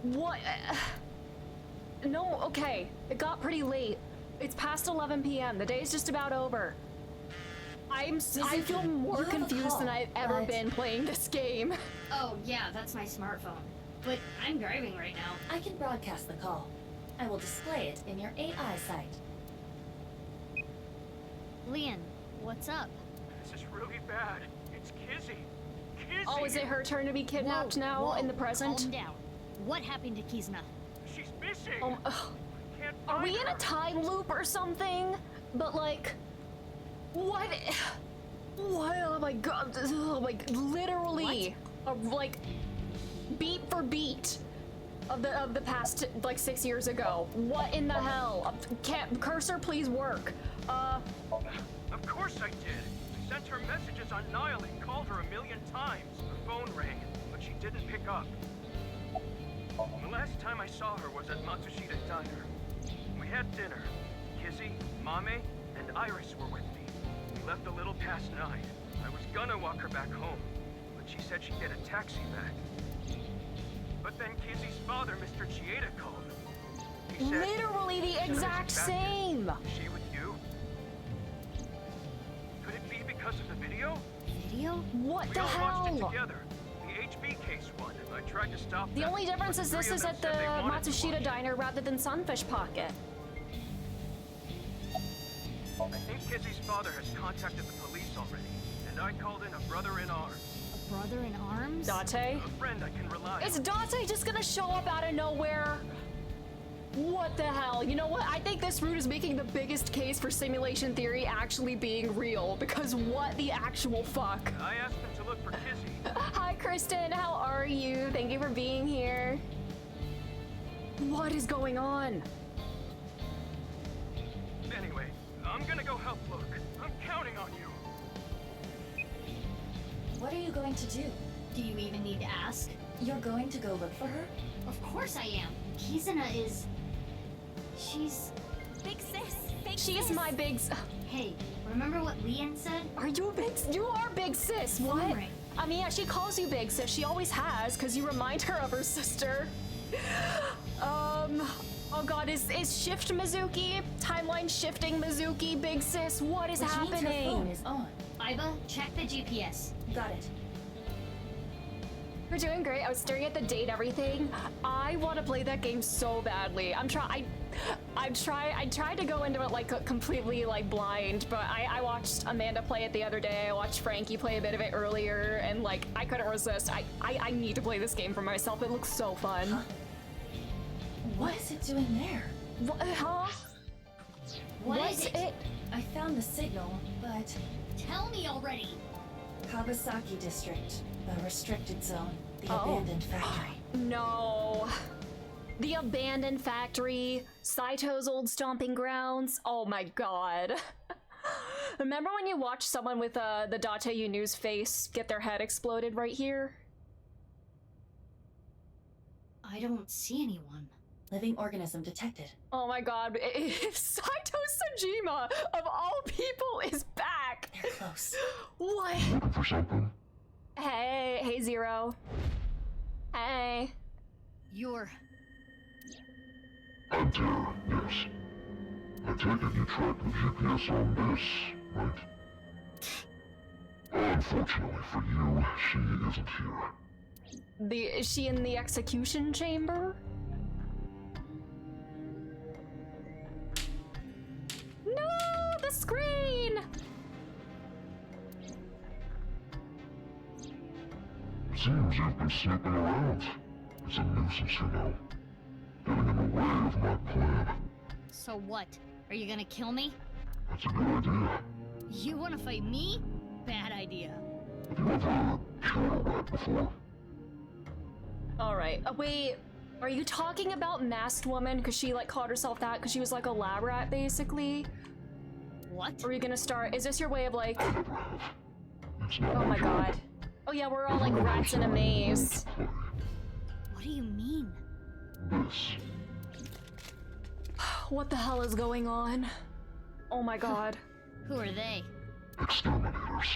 What? No, okay. It got pretty late. It's past 11 p.m. The day's just about over. I feel more confused than I've ever been playing this game. Oh, yeah, that's my smartphone. But I'm driving right now. I can broadcast the call. I will display it in your AI site. Leon, what's up? This is really bad. It's Kizzy. Kizzy! Oh, is it her turn to be kidnapped now in the present? Calm down. What happened to Kizna? She's missing! Are we in a time loop or something? But like... What? What? Oh my god. Oh my... Literally. Like... Beat for beat. Of the past, like, 6 years ago. What in the hell? Cursor, please work. Of course I did. I sent her messages on Nile and called her 1,000,000 times. Her phone rang, but she didn't pick up. The last time I saw her was at Matsushita Diner. We had dinner. Kizzy, Mame, and Iris were with me. We left a little past 9. I was gonna walk her back home, but she said she'd get a taxi back. But then Kizzy's father, Mr. Chieda, called. He said, literally the exact same. Is she with you? Could it be because of the video? Video? What We the all hell? watched it together. The HB case one. I tried to stop The them, only difference but is three this of is them at the said they wanted to Matsushita watch it. Diner rather than Sunfish Pocket. I think Kizzy's father has contacted the police already, and I called in a brother in arms. A brother in arms? Date? A friend I can rely Is on. Date just gonna show up out of nowhere? What the hell? You know what? I think this route is making the biggest case for simulation theory actually being real, because what the actual fuck? I asked him to look for Kizzy. Hi, Kristen. How are you? Thank you for being here. What is going on? Anyway, I'm gonna go help look. I'm counting on you. What are you going to do? Do you even need to ask? You're going to go look for her? Of course I am. Kizuna is... She's... Big sis! Big She is sis. my big... Hey, remember what Leanne said? Are you big... You are big sis. What? Alright. I mean, yeah, she calls you big sis. She always has, because you remind her of her sister. Oh god, is Shift Mizuki? Timeline shifting Mizuki, big sis? What is Which means her phone happening? is on. Iba, check the GPS. Got it. You're doing great. I was staring at the date, everything. I want to play that game so badly. I tried to go into it like completely like blind, but I watched Amanda play it the other day. I watched Frankie play a bit of it earlier, and like I couldn't resist. I need to play this game for myself. It looks so fun. Huh? What is it doing there? What? Huh? What is it? I found the signal, but Tell me already! Kawasaki District, the restricted zone, the Oh. abandoned factory. No. The abandoned factory, Saito's old stomping grounds. Oh my god. Remember when you watched someone with the Date Yunu's face get their head exploded right here? I don't see anyone. Living organism detected. Oh my god, if Saito Sejima, of all people, is back! They're close. What? Looking for something? Hey Zero. Hey. You're... I'm Tara, yes. I take it you tracked the GPS on this, right? Unfortunately for you, she isn't here. Is she in the execution chamber? No, the screen! Seems you've been snooping around. It's a nuisance, you know. Getting in the way of my plan. So what? Are you gonna kill me? That's a good idea. You wanna fight me? Bad idea. Have you ever killed a rat before? Alright, wait, are you talking about Masked Woman? Because she like called herself that because she was like a lab rat, basically? What? Are you gonna start? Is this your way of like... I never have. It's not Oh my job. god. Oh yeah, we're all like rats in a maze. What do you mean? This. What the hell is going on? Oh my god. Who are they? Exterminators.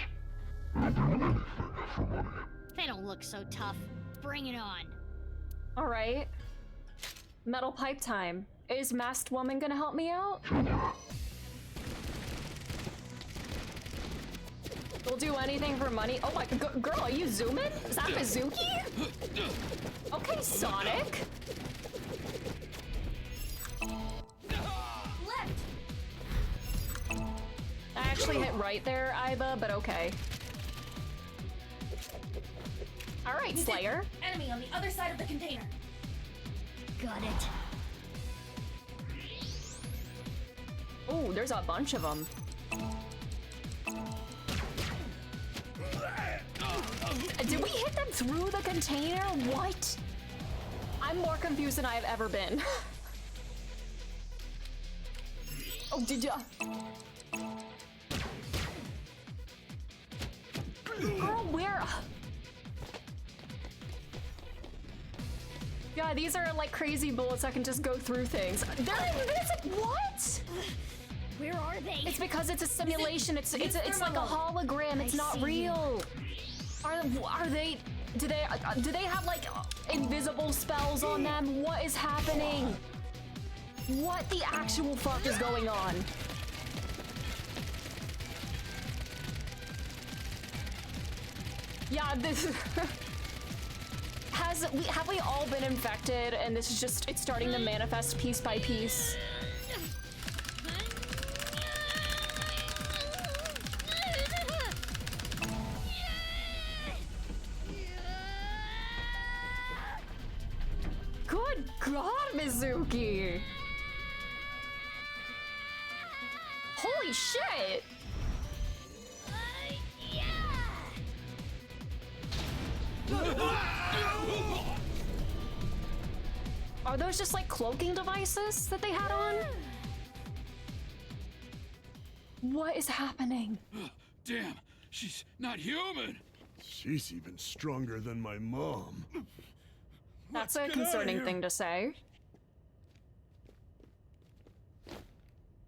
They'll do anything for money. They don't look so tough. Bring it on. Alright. Metal pipe time. Is Masked Woman gonna help me out? Kill her. We'll do anything for money. Oh my girl, are you zooming? Is that Mizuki? Okay, Sonic. Left! I actually hit right there, Iba, but okay. Alright, Slayer. Enemy on the other side of the container. Got it. Oh, there's a bunch of them. Did we hit them through the container? What? I'm more confused than I have ever been. Oh, did ya? Girl, where? Yeah, these are like crazy bullets that can just go through things. What? Where are they? It's because it's a simulation. It's like a hologram. It's not real. Are they? Do they have like invisible spells on them? What is happening? What the actual fuck is going on? Yeah, this have we all been infected and this is just it's starting to manifest piece by piece? Good God, Mizuki! Holy shit! Are those just like cloaking devices that they had on? What is happening? Damn, she's not human. She's even stronger than my mom. That's a concerning thing to say.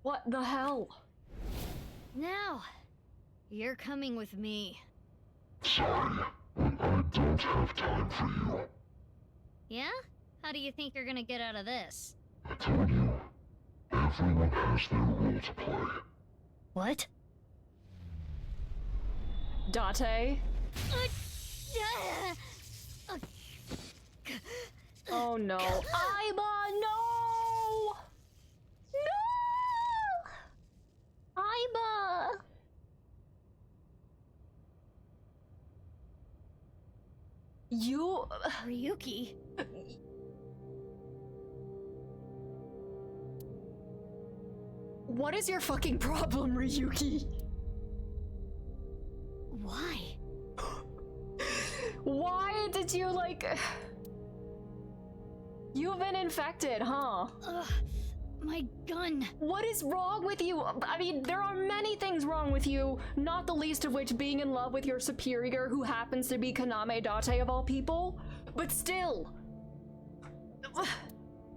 What the hell? Now, you're coming with me. Sorry, but I don't have time for you. Yeah? How do you think you're gonna get out of this? I told you, everyone has their role to play. What? Date? Oh no. Aiba, no! No! Aiba! You... Ryuki? What is your fucking problem, Ryuki? Why? Why did you, like... You've been infected, huh? My gun. What is wrong with you? I mean, there are many things wrong with you, not the least of which being in love with your superior who happens to be Kaname Date of all people. But still...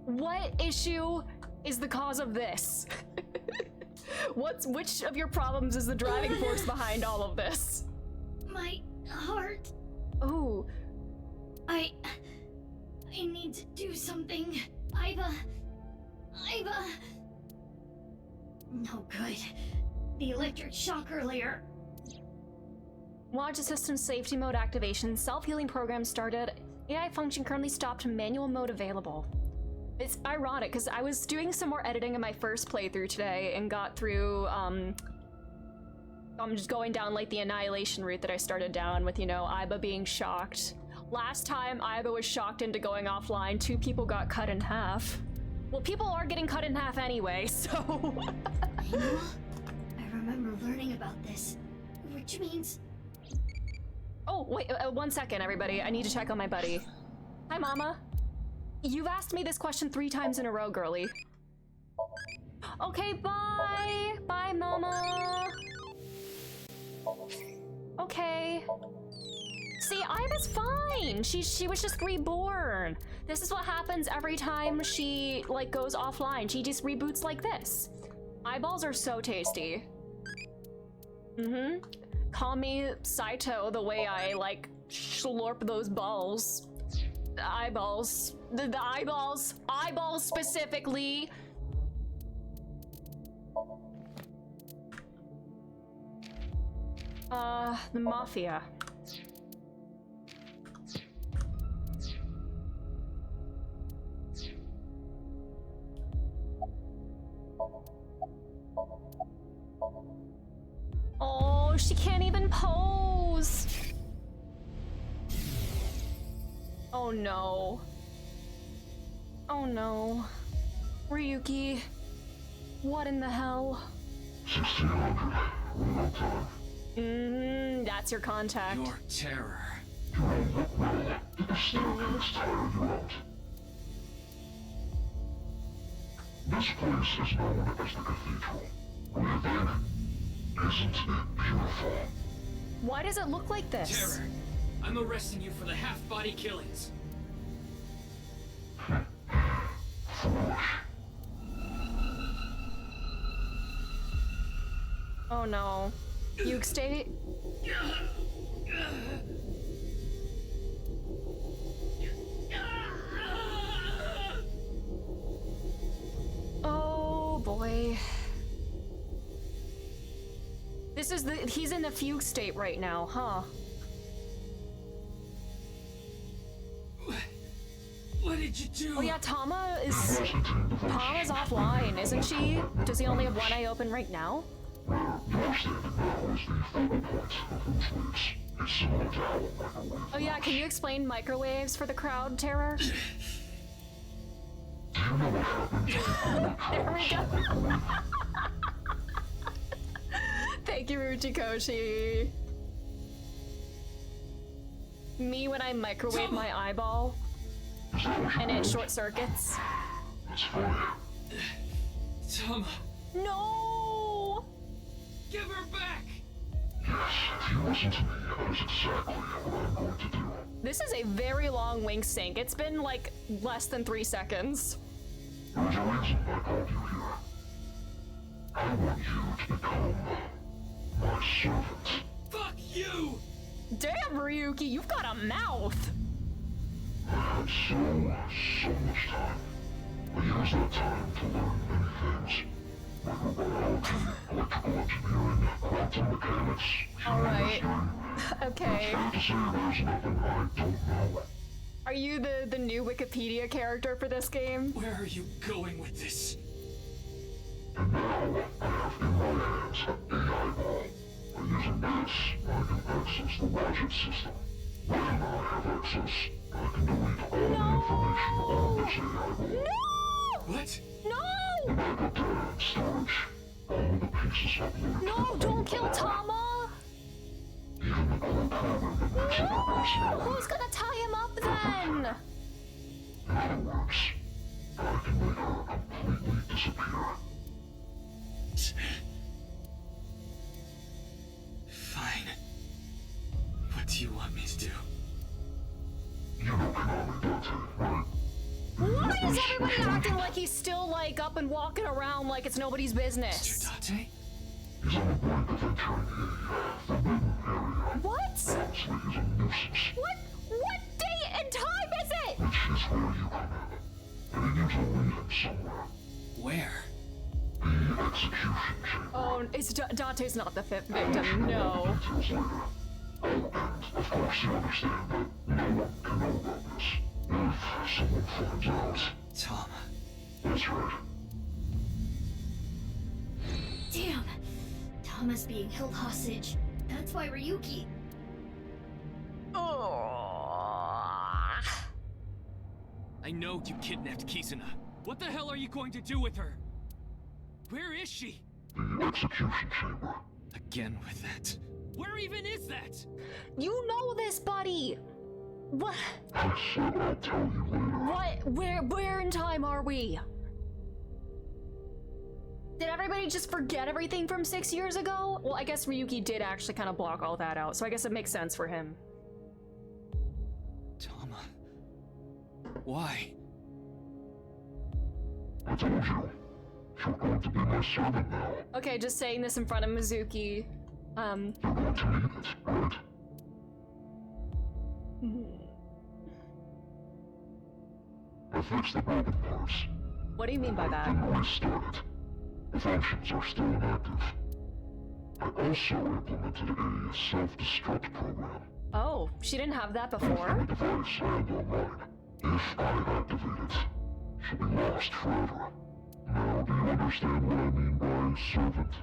What issue is the cause of this? Which of your problems is the driving force behind all of this? My heart. Oh. I need to do something. Aiba. No good. The electric shock earlier. Launch system safety mode activation. Self-healing program started. AI function currently stopped. Manual mode available. It's ironic because I was doing some more editing in my first playthrough today and got through, I'm just going down like the annihilation route that I started down with, you know, Aiba being shocked. Last time Aiba was shocked into going offline, 2 people got cut in half. Well, people are getting cut in half anyway, so... I remember learning about this, which means... Oh, wait, 1 second, everybody. I need to check on my buddy. Hi, Mama. You've asked me this question 3 times in a row, girly. Okay, bye! Bye, Mama! Okay. See, Aiba's fine! She was just reborn. This is what happens every time she, like, goes offline. She just reboots like this. Eyeballs are so tasty. Call me Saito the way I, like, slurp those balls. The eyeballs. The eyeballs. Eyeballs specifically. The Mafia. Oh, she can't even pose. Oh no. Oh no. Ryuki. What in the hell? 1600. Real time. That's your contact. Your terror. You won't look well. The staircase tired you out. This place is known as the Cathedral. What do you think? Isn't it beautiful? Why does it look like this? Terror. I'm arresting you for the half-body killings. Oh no. Fugue state? Oh boy. He's in the fugue state right now, huh? What did you do? Oh yeah, Tama's offline, isn't she? Does he only have one eye open right now? Oh yeah, can you explain microwaves for the crowd, Terror? There we go. Thank you, Uchikoshi. Me when I microwave my eyeball and it short circuits. Tama. No! Give her back! Yes, if you listen to me, that is exactly what I'm going to do. This is a very long wink sync. It's been like less than 3 seconds. There's a reason I called you here. I want you to become my servant. Fuck you! Damn, Ryuki, you've got a mouth! I had so much time. I used that time to learn many things. Microbiology, electrical engineering, quantum mechanics, Alright. Okay. It's fair to say there's nothing I don't know. Are you the new Wikipedia character for this game? Where are you going with this? And now, I have in my hands an AI ball. By using this, I can access the logic system. When I have access, I can delete all the information on this AI ball. No! What? No! The backup data and storage, all the pieces uploaded. No, don't kill Tama! Even the core program that makes up her personality. Who's gonna tie him up then? In other words, I can make her completely disappear. Fine. What do you want me to do? You know Konami Dante, right? Why is everybody acting like he's still like up and walking around like it's nobody's business? Mr. Dante? He's on the brink of entering a forbidden area. What? Honestly, he's a nuisance. What date and time is it? Which is where you come in. And he needs to lead him somewhere. Where? The execution chamber. Oh, it's Dante's not the fifth victim, no. Details later. Oh, and of course you understand that no one can know about this. If someone finds out. Tom. That's right. Damn! Tama's being held hostage. That's why Ryuki. I know you kidnapped Kizuna. What the hell are you going to do with her? Where is she? The execution chamber. Again with that. Where even is that? You know this, buddy! What? I said I'll tell you later. What? Where in time are we? Did everybody just forget everything from 6 years ago? Well, I guess Ryuki did actually kind of block all that out, so I guess it makes sense for him. Tama. Why? I told you. You're going to be my servant now. Okay, just saying this in front of Mizuki. You're going to need it, right? I fixed the broken parts. What do you mean by that? Didn't restart it. The functions are still inactive. I also implemented a self-destruct program. Oh, she didn't have that before? Any device and online. If I activate it, she'll be lost forever. Now, do you understand what I mean by servant?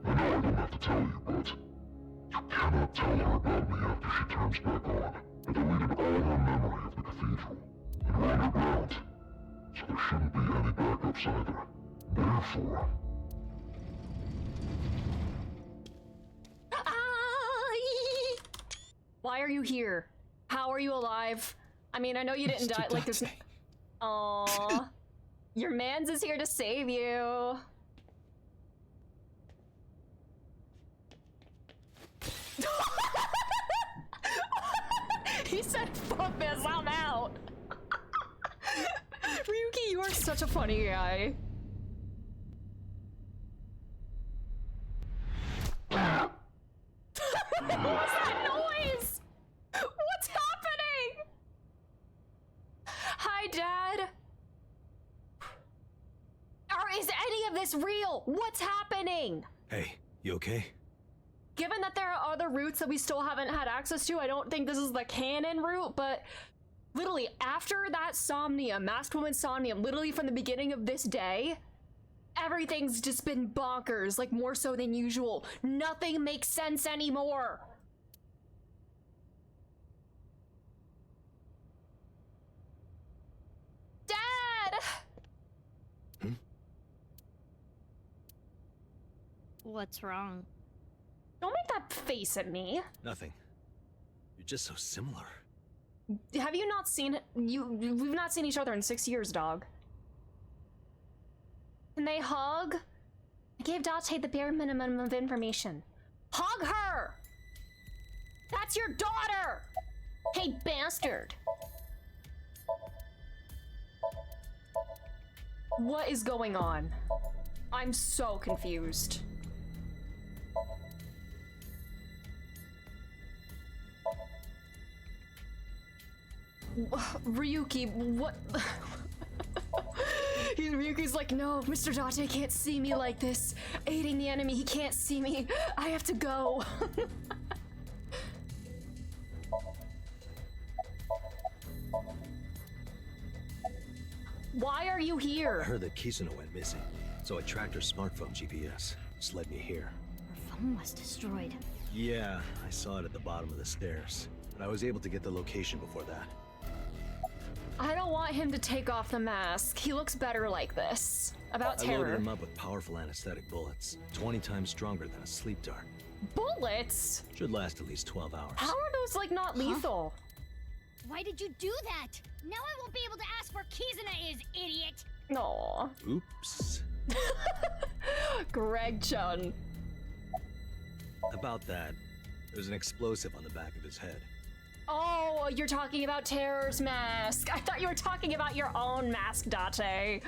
I know I don't have to tell you, but you cannot tell her about me after she turns back on. I deleted all her memory of the cathedral, and we're underground, so there shouldn't be any backups either. Therefore... Why are you here? How are you alive? I mean, I know you didn't die. Like, there's. Aww. Your mans is here to save you. He said, fuck this, I'm out. Ryuki, you are such a funny guy. this real? What's happening? Hey, you okay? Given that there are other routes that we still haven't had access to, I don't think this is the canon route, but literally after that Somnium, Masked Woman Somnium, literally from the beginning of this day, everything's just been bonkers, like more so than usual. Nothing makes sense anymore. Dad! What's wrong? Don't make that face at me. Nothing. You're just so similar. Have you not seen we've not seen each other in 6 years, dog. Can they hug? I gave Date the bare minimum of information. Hug her! That's your daughter! Hey, bastard! What is going on? I'm so confused. Ryuki, what? Ryuki's like, no, Mr. Date can't see me like this. Aiding the enemy, he can't see me. I have to go. Why are you here? I heard that Kisuna went missing, so I tracked her smartphone GPS. Just led me here. Her phone was destroyed. Yeah, I saw it at the bottom of the stairs, but I was able to get the location before that. I don't want him to take off the mask. He looks better like this. About I terror. loaded him up with powerful anesthetic bullets, 20 times stronger than a sleep dart. Bullets? Should last at least 12 hours. How are those, like, not lethal? Why did you do that? Now I won't be able to ask where Kizuna is, idiot! Aww. Oops. Greg-chan. About that, there's an explosive on the back of his head. Oh, you're talking about Terror's mask. I thought you were talking about your own mask, Date.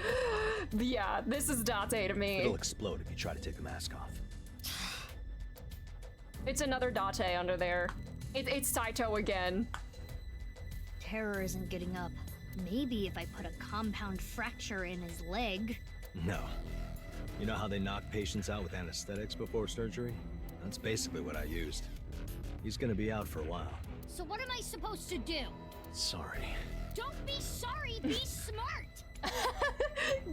Yeah, this is Date to me. It'll explode if you try to take the mask off. It's another Date under there. It's Saito again. Terror isn't getting up. Maybe if I put a compound fracture in his leg. No. You know how they knock patients out with anesthetics before surgery? That's basically what I used. He's gonna be out for a while. So what am I supposed to do? Sorry. Don't be sorry, be smart!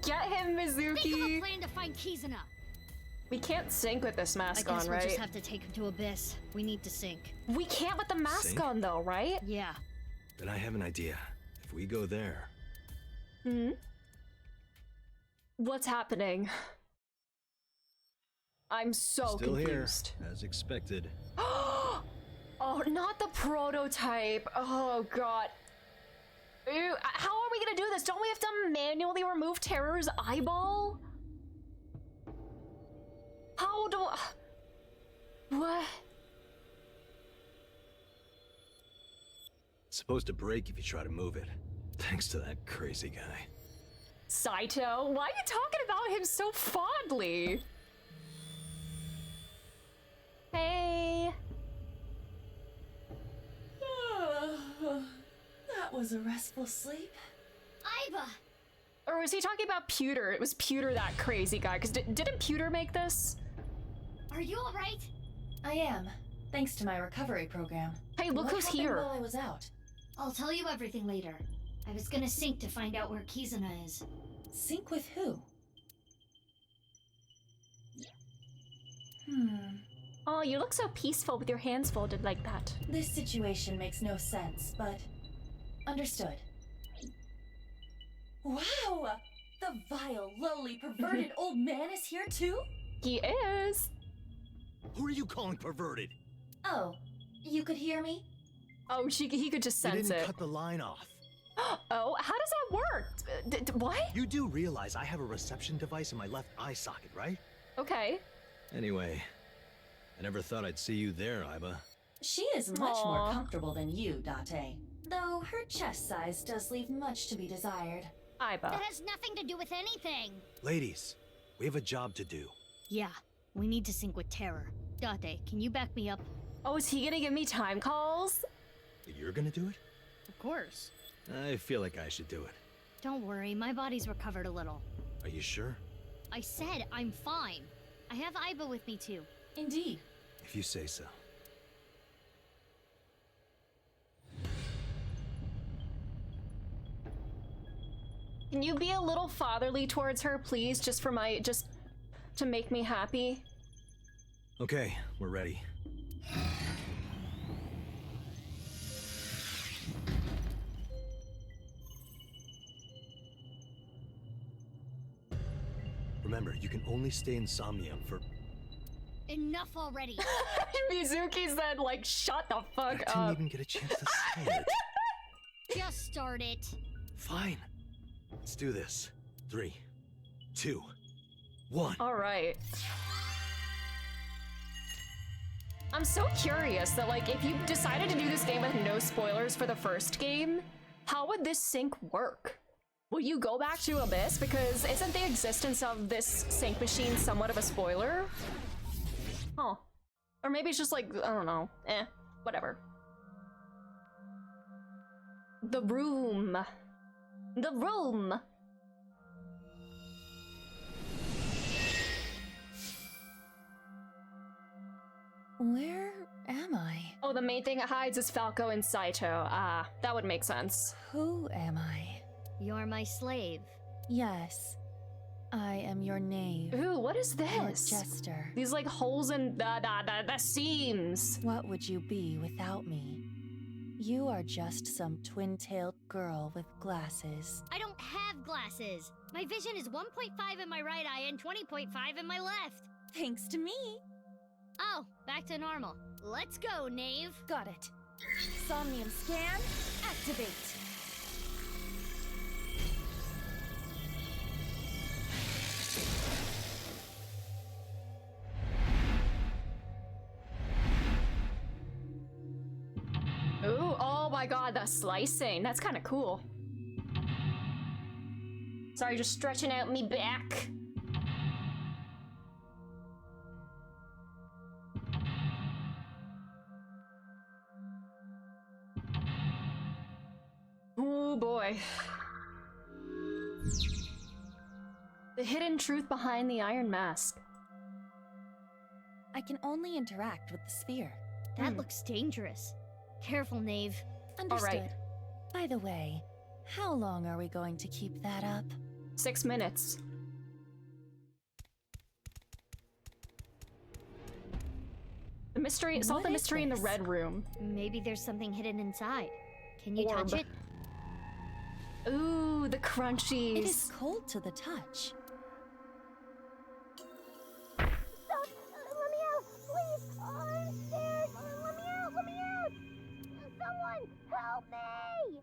Get him, Mizuki! Think of a plan to find Kizuna! We can't sync with this mask on, I guess right? we'll just have to take him to Abyss. We need to sync. We can't with the mask Sync? on, though, right? Yeah. Then I have an idea. If we go there... Hmm? What's happening? I'm so Still confused. Here, as expected. Oh, not the prototype. Oh, God. Ew, how are we gonna do this? Don't we have to manually remove Terror's eyeball? How do... What? It's supposed to break if you try to move it. Thanks to that crazy guy. Saito, why are you talking about him so fondly? Hey. That was a restful sleep. Iva! Or was he talking about Pewter? It was Pewter, that crazy guy. Because didn't Pewter make this? Are you alright? I am, thanks to my recovery program. Hey, look What who's happened here. while I was out? I'll tell you everything later. I was gonna sync to find out where Kizuna is. Sync with who? Oh, you look so peaceful with your hands folded like that. This situation makes no sense, but understood. Wow! The vile, lowly, perverted old man is here too? He is. Who are you calling perverted? Oh, you could hear me? Oh, he could just You sense didn't it. cut the line off. Oh, how does that work? What? You do realize I have a reception device in my left eye socket, right? Okay. Anyway, I never thought I'd see you there, Iba. She is much more Aw. comfortable than you, Date. Though her chest size does leave much to be desired. Iba. That has nothing to do with anything. Ladies, we have a job to do. Yeah, we need to sync with Terror. Date, can you back me up? Oh, is he gonna give me time calls? You're gonna do it? Of course. I feel like I should do it. Don't worry, my body's recovered a little. Are you sure? I said I'm fine. I have Aiba with me too. Indeed. If you say so. Can you be a little fatherly towards her, please? Just to make me happy? Okay, we're ready. Remember, you can only stay in Somnium for... Enough already. Mizuki said, like, shut the fuck up. I didn't even get a chance to say it. Just start it. Fine. Let's do this. 3, 2, 1. All right. I'm so curious that, like, if you decided to do this game with no spoilers for the first game, how would this sync work? Will you go back to Abyss? Because isn't the existence of this sync machine somewhat of a spoiler? Huh. Or maybe it's just like, I don't know. Whatever. The room. The room! Where am I? Oh, the main thing it hides is Falco and Saito. Ah, that would make sense. Who am I? You're my slave. Yes. I am your knave. Ooh, what is this? Your jester. These like holes in the seams. What would you be without me? You are just some twin-tailed girl with glasses. I don't have glasses. My vision is 1.5 in my right eye and 20.5 in my left. Thanks to me. Oh, back to normal. Let's go, knave. Got it. Somnium scan, activate. Ooh, oh my god, the slicing. That's kind of cool. Sorry, just stretching out me back. Oh boy. The hidden truth behind the Iron Mask. I can only interact with the sphere. That looks dangerous. Careful, knave. Understood. All right. By the way, how long are we going to keep that up? 6 minutes. The mystery, solve the mystery in the red room. Maybe there's something hidden inside. Can you Orb. touch it? Ooh, the crunchies. It is cold to the touch. Stop! Let me out! Please! I'm scared! Let me out! Let me out! Someone help me!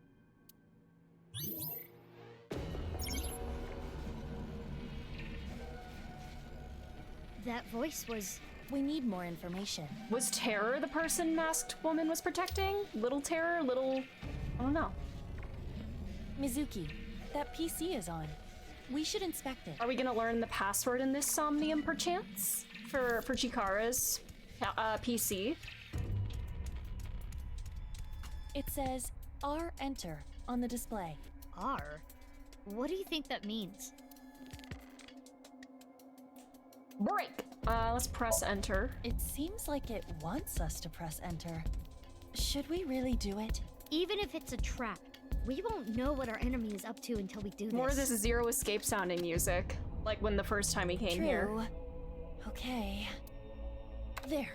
That voice was... We need more information. Was Terror the person masked woman was protecting? Little Terror? Little... I don't know. Mizuki, that PC is on. We should inspect it. Are we gonna learn the password in this Somnium perchance? For Chikara's PC? It says R enter on the display. R? What do you think that means? Break! Let's press enter. It seems like it wants us to press enter. Should we really do it? Even if it's a trap, we won't know what our enemy is up to until we do this. More of this Zero Escape sounding music. Like when the first time he came here. True. Okay. There.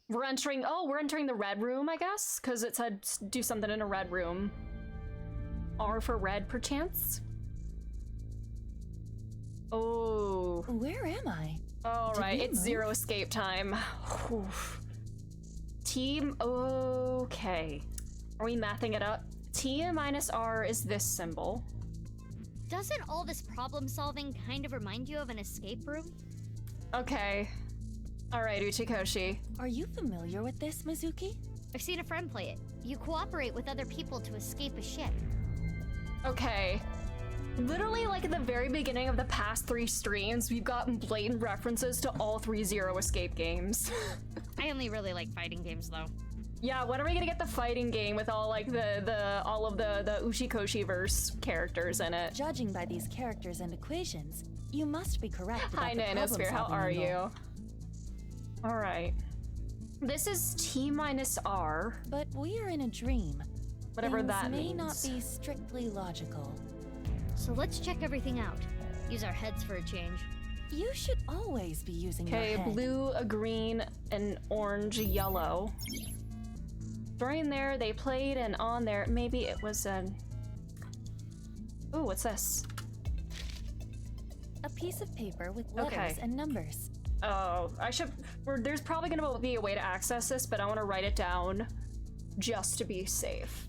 We're entering the red room, I guess? Because it said do something in a red room. R for red, perchance? Oh. Where am I? All Did right, we it's move? Zero Escape time. Team, okay. Are we mathing it up? T minus R is this symbol. Doesn't all this problem solving kind of remind you of an escape room? Okay. All right, Uchikoshi. Are you familiar with this, Mizuki? I've seen a friend play it. You cooperate with other people to escape a ship. Okay. Literally, like at the very beginning of the past 3 streams, we've gotten blatant references to all 3 Zero Escape games. I only really like fighting games, though. Yeah, when are we gonna get the fighting game with all like all of the Ushikoshi verse characters in it? Judging by these characters and equations, you must be correct about Hi, the Nanosphere, how problem-solving are angle. you? Alright. This is T minus R. But we are in a dream. Whatever Things that may means. not be strictly logical. So let's check everything out. Use our heads for a change. You should always be using your Okay, head. blue, a green, an orange, yellow. During there, they played, and on there, maybe it was an... Ooh, what's this? A piece of paper with letters Okay. and numbers. Oh, I should... There's probably gonna be a way to access this, but I want to write it down just to be safe.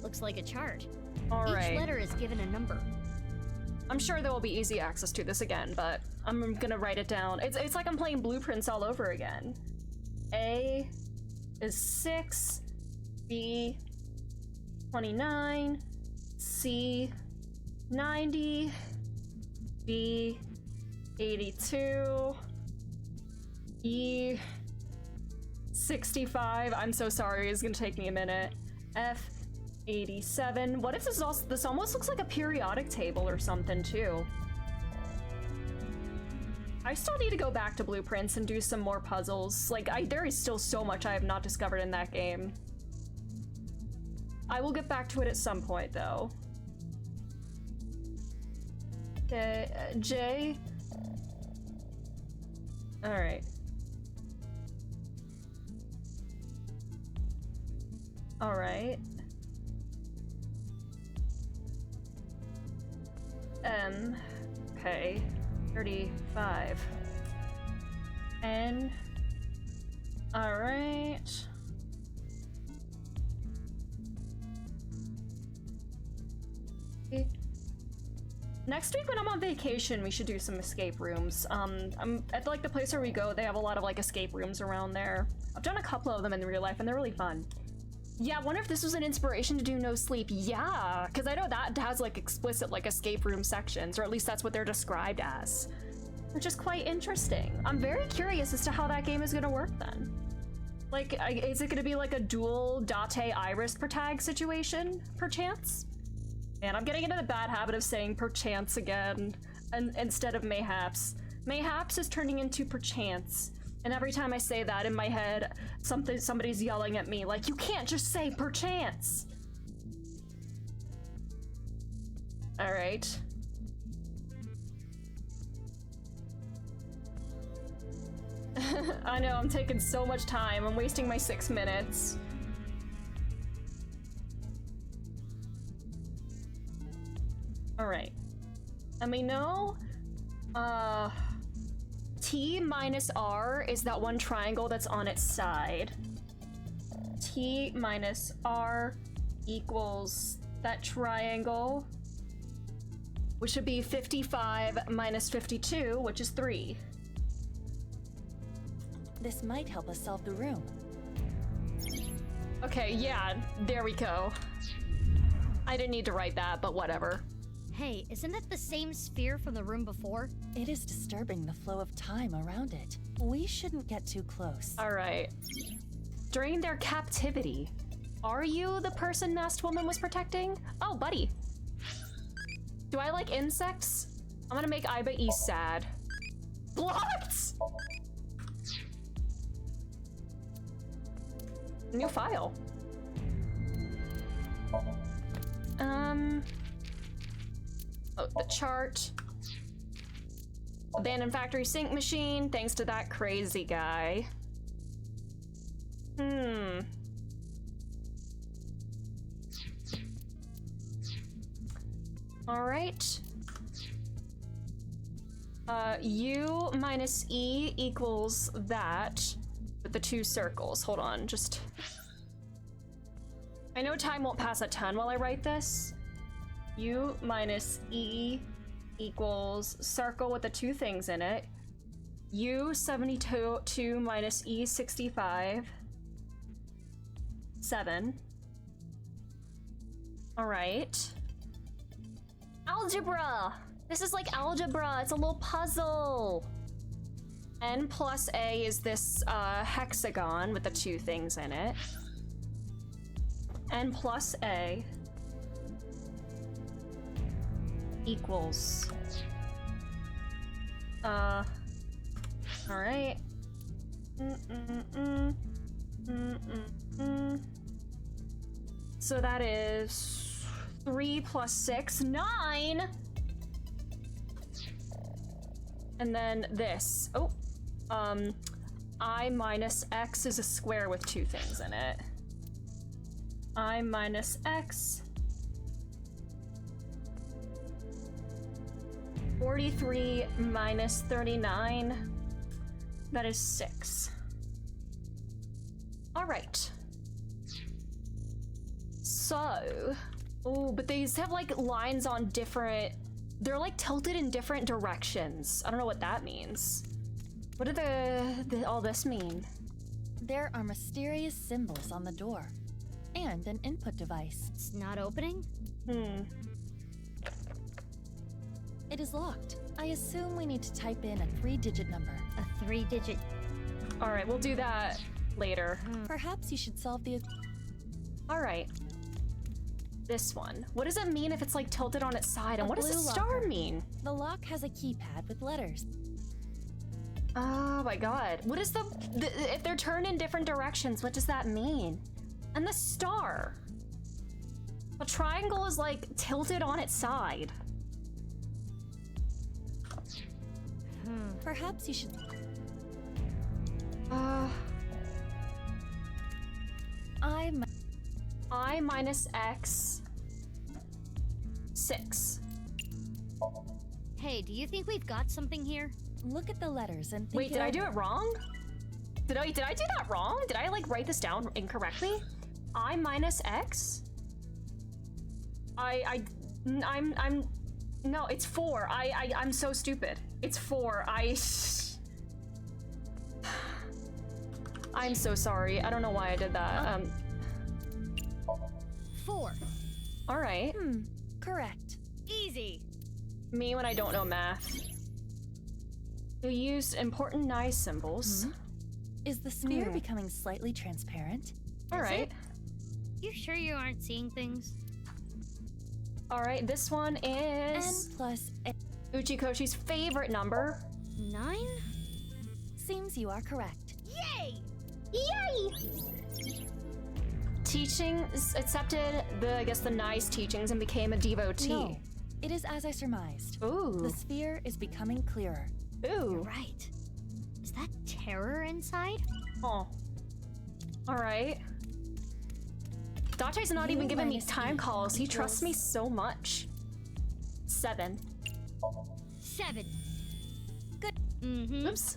Looks like a chart. All right. Each letter is given a number. I'm sure there will be easy access to this again, but I'm gonna write it down. It's like I'm playing Blueprints all over again. A is 6, B 29, C 90, D 82, E 65. I'm so sorry, it's gonna take me a minute. F 87. What if this also, this almost looks like a periodic table or something too? I still need to go back to Blueprints and do some more puzzles. Like, there is still so much I have not discovered in that game. I will get back to it at some point, though. J. All right. All right. M. Okay. 35. N. All right. Next week when I'm on vacation, we should do some escape rooms. I'm at like the place where we go, they have a lot of like escape rooms around there. I've done a couple of them in real life and they're really fun. Yeah, I wonder if this was an inspiration to do No Sleep. Yeah, because I know that has like explicit like escape room sections, or at least that's what they're described as, which is quite interesting. I'm very curious as to how that game is going to work then. Like, is it going to be like a dual Date Iris protag situation, perchance? Man, I'm getting into the bad habit of saying perchance again, and instead of mayhaps. Mayhaps is turning into perchance. And every time I say that in my head, somebody's yelling at me like, you can't just say perchance. All right. I know, I'm taking so much time. I'm wasting my 6 minutes. All right. And we know, T minus R is that one triangle that's on its side. T minus R equals that triangle, which would be 55 minus 52, which is 3. This might help us solve the room. Okay, yeah, there we go. I didn't need to write that, but whatever. Hey, isn't that the same sphere from the room before? It is disturbing the flow of time around it. We shouldn't get too close. All right. During their captivity, are you the person Masked Woman was protecting? Oh, buddy. Do I like insects? I'm gonna make Iba E sad. Blocked! New file. Oh, the chart. Abandoned factory sink machine, thanks to that crazy guy. All right. U minus E equals that with the 2 circles. Hold on, just... I know time won't pass a ton while I write this. U minus E equals circle with the 2 things in it. U 72 minus E 65. 7. All right. Algebra! This is like algebra, it's a little puzzle. N plus A is this hexagon with the two things in it. N plus A equals... Alright. So that is 3 plus 6, 9! And then this. Oh. I minus x is a square with two things in it. I minus x. 43 minus 39. That is 6. Alright. So... Oh, but these have like lines on different... They're like tilted in different directions. I don't know what that means. What do all this mean? There are mysterious symbols on the door. And an input device. It's not opening? It is locked. I assume we need to type in a 3-digit number. A 3-digit... Alright, we'll do that later. Perhaps you should solve the... Alright. This one. What does it mean if it's like tilted on its side? And what does the blue star locker. mean? The lock has a keypad with letters. Oh my god. What is the if they're turned in different directions, what does that mean? And the star. A triangle is like tilted on its side. Perhaps you should... I minus x 6. Hey, do you think we've got something here? Look at the letters and think... Wait, did I do it wrong? Did I do that wrong? Did I like write this down incorrectly? I minus x? I'm no, it's 4. I'm so stupid. It's 4. I'm so sorry. I don't know why I did that. 4. All right. Correct. Easy. Me when I don't know math. You used important nice symbols. Is the sphere becoming slightly transparent? All right. You sure you aren't seeing things? All right, this one is... N plus A. Uchikoshi's favorite number. 9? Seems you are correct. Yay! Yay! Teachings accepted the nice teachings and became a devotee. No, it is as I surmised. Ooh. The sphere is becoming clearer. Ooh. You're right. Is that terror inside? Oh. All right. Date's not even giving me time calls. He trusts me so much. 7. 7. Good. Oops.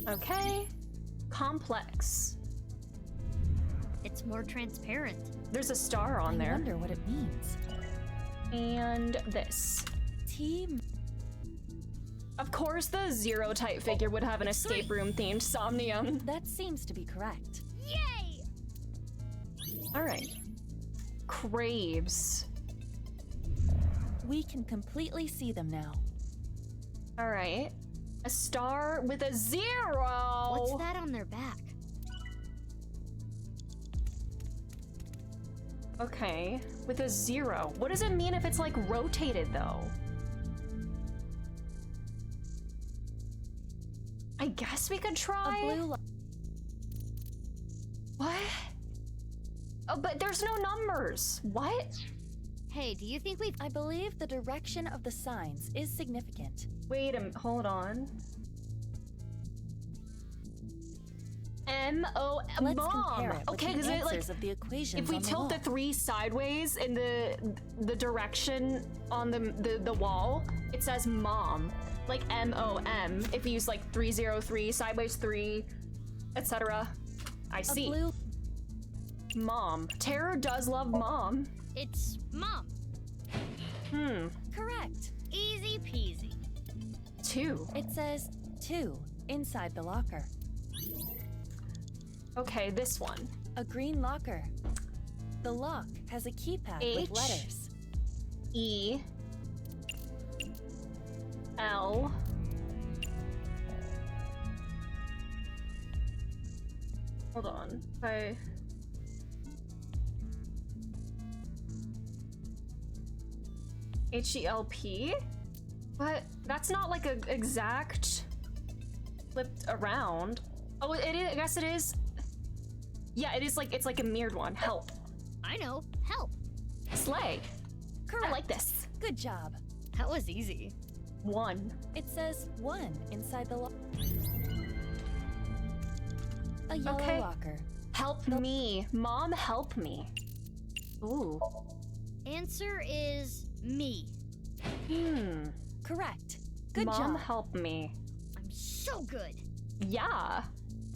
Okay. Complex. It's more transparent. There's a star on there. I wonder what it means. And this. T. Of course, the 0 type figure would have an escape room themed Somnium. That seems to be correct. Yay! All right. Craves. We can completely see them now. All right. A star with a 0. What's that on their back? Okay, with a 0. What does it mean if it's like rotated though? I guess we could try. A blue What? Oh, but there's no numbers. What? Hey, do you think I believe the direction of the signs is significant. Wait a minute, hold on. M-O, Let's mom. compare it with Okay, the because answers of the equations if we on the tilt the wall. 3 sideways in the direction on the wall, it says mom, like M-O-M. If you use like 303, sideways 3, etc. I see. Blue. Mom. Terror does love mom. It's mom. Correct. Easy peasy. 2. It says 2 inside the locker. Okay, this one. A green locker. The lock has a keypad H. with letters. E. L. Hold on. HELP? But that's not like a exact flipped around. Oh, it is. I guess it is. Yeah, it is like it's like a mirrored one. Help. I know. Help. Slay. Correct. I like this. Good job. That was easy. 1. It says 1 inside the a yellow Okay. locker. Help me. Mom, help me. Ooh. Answer is me. Correct. Good Mom, job. help me. I'm so good. Yeah.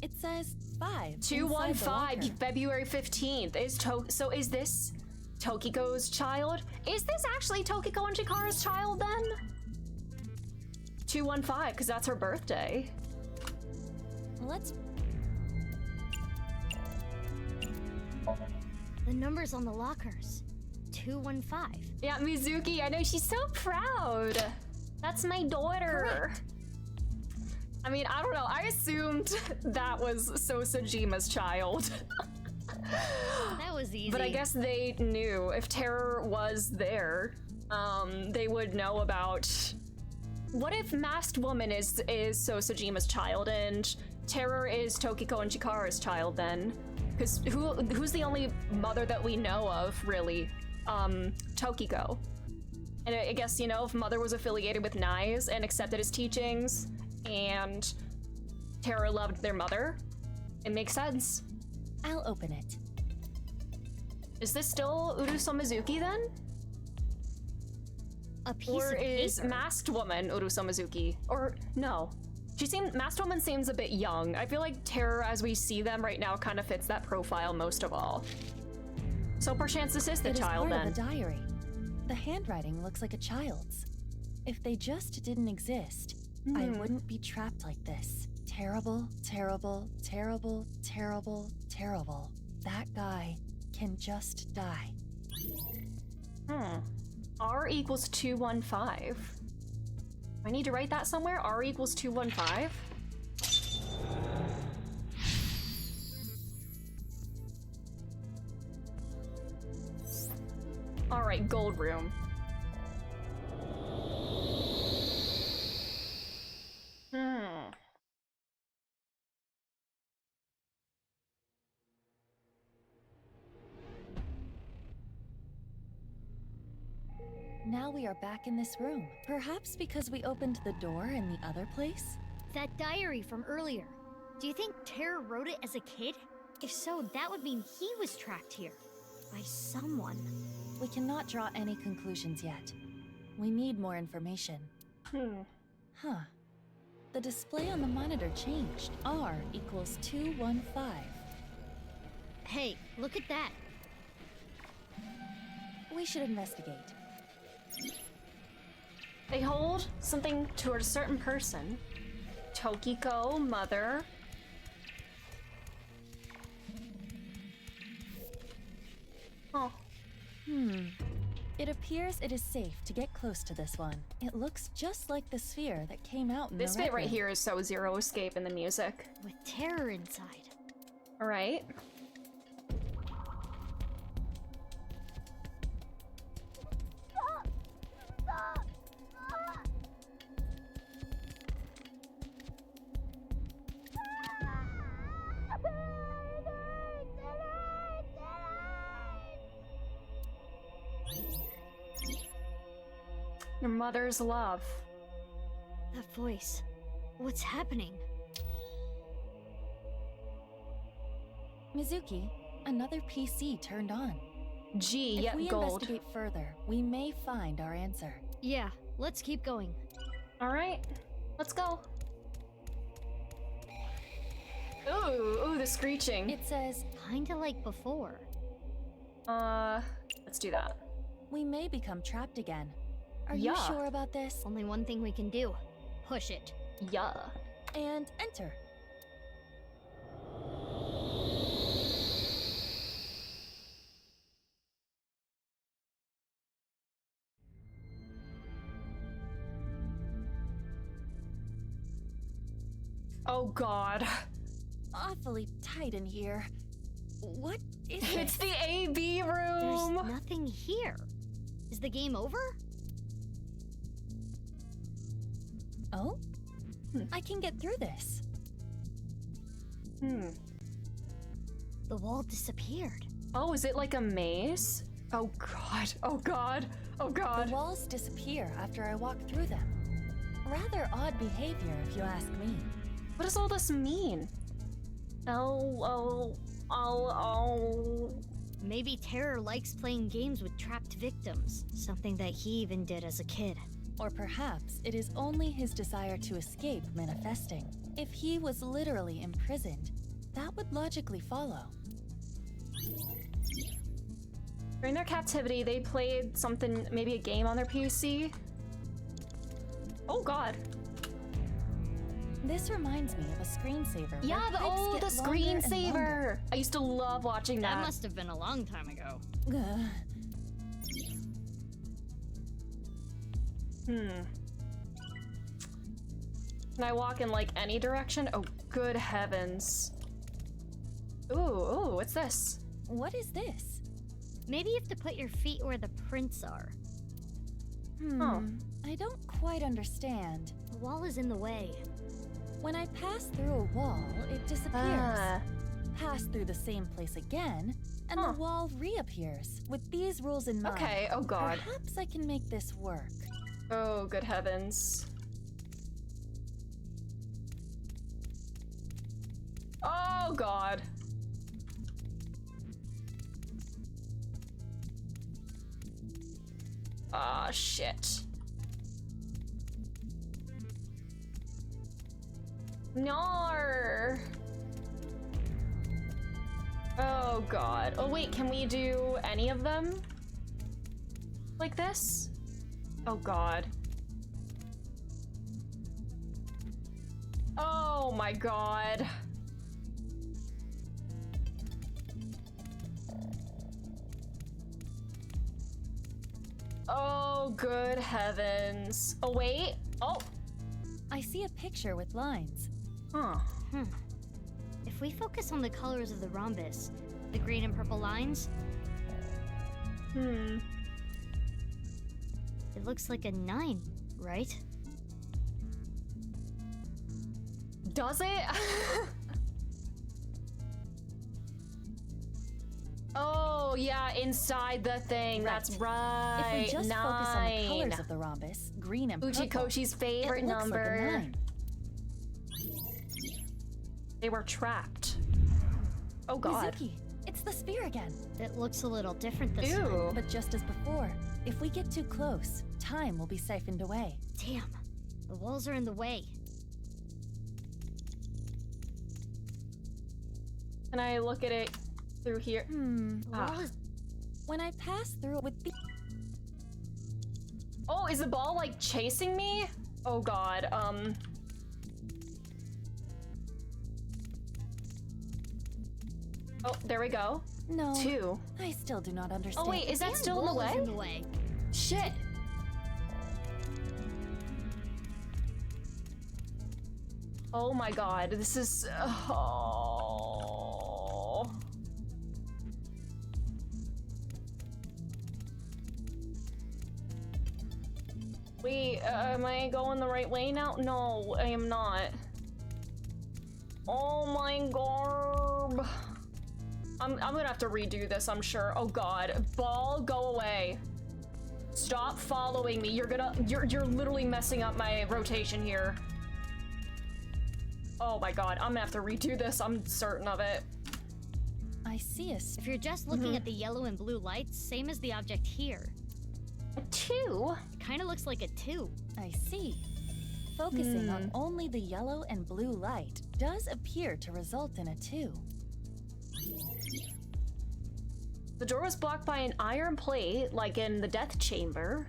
It says 5. 215, February 15th. So is this Tokiko's child? Is this actually Tokiko and Chikara's child then? 215, because that's her birthday. Let's. The numbers on the lockers. 215. Yeah, Mizuki, I know, she's so proud. That's my daughter. Correct. I mean, I don't know. I assumed that was Sosajima's child. That was easy. But I guess they knew if Terror was there, they would know about. What if Masked Woman is Sosajima's child and Terror is Tokiko and Chikara's child then? Because who's the only mother that we know of, really? Tokiko. And I guess, you know, if Mother was affiliated with Nai's and accepted his teachings, and Terror loved their mother, it makes sense. I'll open it. Is this still Uruso Mizuki then? A piece Or of is paper. Masked Woman Uruso Mizuki? Or no. Masked Woman seems a bit young. I feel like Terror as we see them right now kind of fits that profile most of all. So perchance this is the It child is part then. of a diary. The handwriting looks like a child's. If they just didn't exist, I wouldn't be trapped like this. Terrible, terrible, terrible, terrible, terrible. That guy can just die. R equals 215. I need to write that somewhere? R equals 215? Alright, gold room. Now we are back in this room. Perhaps because we opened the door in the other place? That diary from earlier. Do you think Terror wrote it as a kid? If so, that would mean he was trapped here. By someone. We cannot draw any conclusions yet. We need more information. Huh. The display on the monitor changed. R equals 215. Hey, look at that. We should investigate. They hold something toward a certain person. Tokiko, Mother. Oh. It appears it is safe to get close to this one. It looks just like the sphere that came out in This the bit Red right Room. here is so Zero Escape in the music. With Terror inside. Alright. Your mother's love. That voice. What's happening? Mizuki, another PC turned on. G, If yep, we gold. investigate further, we may find our answer. Yeah, let's keep going. Alright, let's go. Ooh, the screeching. It says, Kinda like before. Let's do that. we may become trapped again. Are Yeah. you sure about this? Only one thing we can do. Push it. Yeah. And enter. Oh god. awfully tight in here. What is it? It's the AB room! There's nothing here. Is the game over? Oh? I can get through this. The wall disappeared. Oh, is it like a maze? Oh god, oh god, oh god. The walls disappear after I walk through them. Rather odd behavior, if you ask me. What does all this mean? Oh. Maybe Terror likes playing games with trapped victims, something that he even did as a kid. Or perhaps it is only his desire to escape manifesting. If he was literally imprisoned, that would logically follow. During their captivity, they played something, maybe a game on their PC. Oh god. This reminds me of a screensaver. Yeah, the screensaver! I used to love watching that. That must have been a long time ago. Can I walk in like any direction? Oh, good heavens. Ooh, what's this? What is this? Maybe you have to put your feet where the prints are. I don't quite understand. The wall is in the way. When I pass through a wall, it disappears. Pass through the same place again, and the wall reappears. With these rules in mind, okay, oh god. Perhaps I can make this work. Oh, good heavens. Oh god. Ah, shit. No. Oh god. Oh wait, can we do any of them? Like this? Oh god. Oh my god. Oh, good heavens. Oh, wait. Oh. I see a picture with lines. If we focus on the colors of the rhombus, the green and purple lines, it looks like a 9, right? Does it? Oh, yeah, inside the thing. Right. That's right. If we just focus on the colors of the rhombus, green and purple, Uchikoshi's favorite it looks number. Like a 9. They were trapped. Oh god. Mizuki, it's the spear again. It looks a little different this time. But just as before, if we get too close, time will be siphoned away. Damn, the walls are in the way. Can I look at it through here? When I pass through it with the... Oh, is the ball like chasing me? Oh god, Oh, there we go. No. 2. I still do not understand. Oh wait, is that still in the way? In the way. Shit. Oh my god, this is... Oh. Wait, am I going the right way now? No, I am not. Oh my god. I'm gonna have to redo this, I'm sure. Oh god. Ball, go away. Stop following me. You're literally messing up my rotation here. Oh my god, I'm gonna have to redo this, I'm certain of it. I see us. If you're just looking at the yellow and blue lights, same as the object here. A 2? It kinda looks like a 2. I see. Focusing on only the yellow and blue light does appear to result in a 2. The door was blocked by an iron plate, like in the death chamber.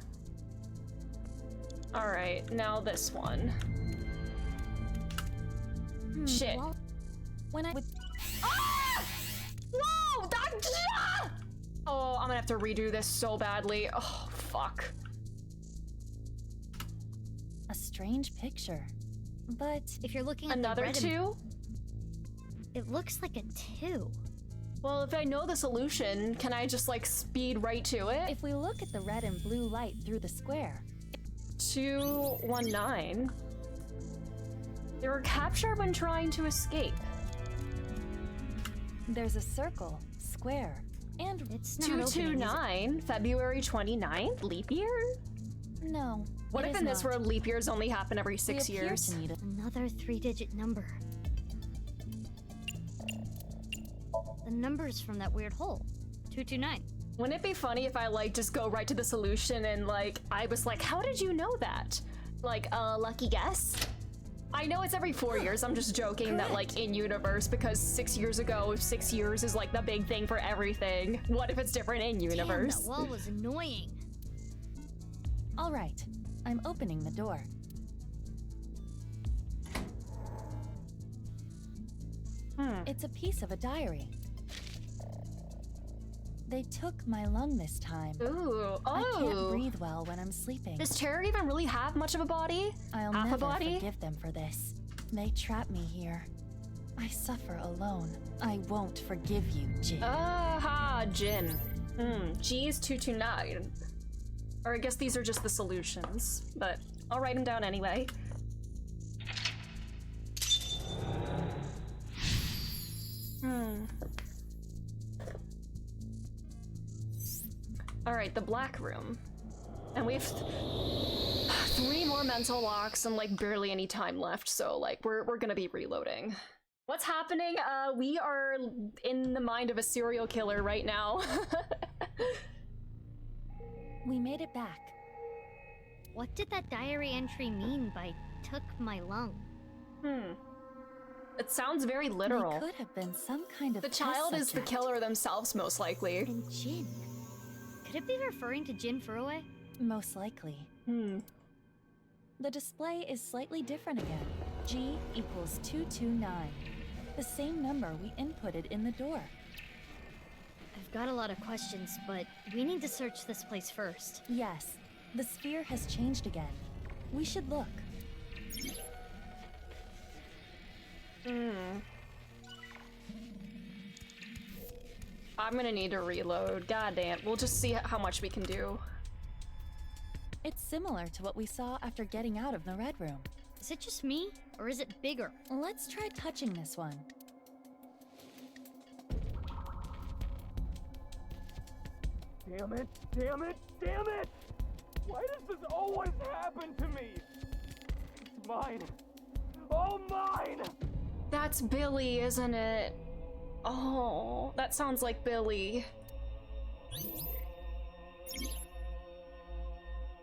Alright, now this one. Shit. Well, when I... Ah! Whoa! Oh, I'm gonna have to redo this so badly. Oh, fuck. A strange picture. But if you're looking at another 2? It looks like a 2. Well, if I know the solution, can I just like speed right to it? If we look at the red and blue light through the square. 219. They were captured when trying to escape. There's a circle, square, and it's not 229, February 29th, leap year? No. What if in this world leap years only happen every 6 years? Another 3-digit number. The numbers from that weird hole. 229. Wouldn't it be funny if I like just go right to the solution and like I was like, how did you know that? Like, lucky guess? I know it's every 4 years. I'm just joking that like in universe, because 6 years ago, 6 years is like the big thing for everything. What if it's different in universe? Damn, that wall was annoying. All right, I'm opening the door. It's a piece of a diary. They took my lung this time. Ooh, I can't breathe well when I'm sleeping. Does Terror even really have much of a body? I'll Half never a body? forgive them for this. They trap me here. I suffer alone. I won't forgive you, Jin. Aha, Jin. G is 229. Or I guess these are just the solutions, but I'll write them down anyway. Alright, the black room. And we have 3 more mental locks and like barely any time left, so like we're gonna be reloading. What's happening? We are in the mind of a serial killer right now. We made it back. What did that diary entry mean by took my lung? It sounds very literal. They could have been some kind of The child is the killer themselves, most likely. And Jin. Could it be referring to Jin Furue? Most likely. The display is slightly different again. G equals 229. The same number we inputted in the door. I've got a lot of questions, but we need to search this place first. Yes. The sphere has changed again. We should look. I'm gonna need to reload. Goddamn. We'll just see how much we can do. It's similar to what we saw after getting out of the red room. Is it just me, or is it bigger? Let's try touching this one. Damn it! Damn it! Damn it! Why does this always happen to me? It's mine. All mine! That's Billy, isn't it? Oh, that sounds like Billy.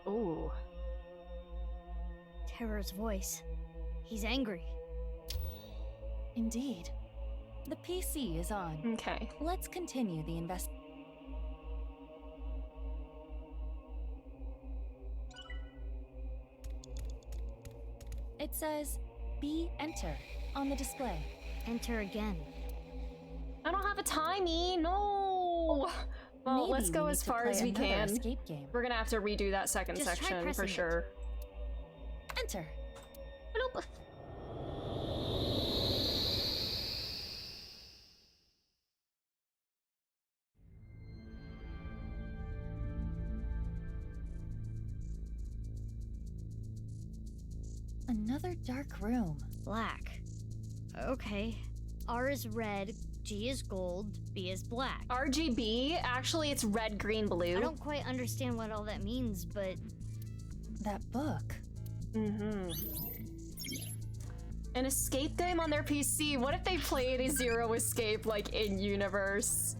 Ooh. Terror's voice. He's angry. Indeed. The PC is on. Okay. Let's continue the invest. It says, "B enter" on the display. Enter again. I don't have a timey, no! Well, Maybe let's go we as need to far play as we another can. escape game. We're gonna have to redo that second Just try section for pressing it. sure. Enter. Nope. Another dark room. Black. Okay. R is red, G is gold, B is black. RGB, actually it's red, green, blue. I don't quite understand what all that means, but... That book. An escape game on their PC. What if they played a Zero Escape like in universe?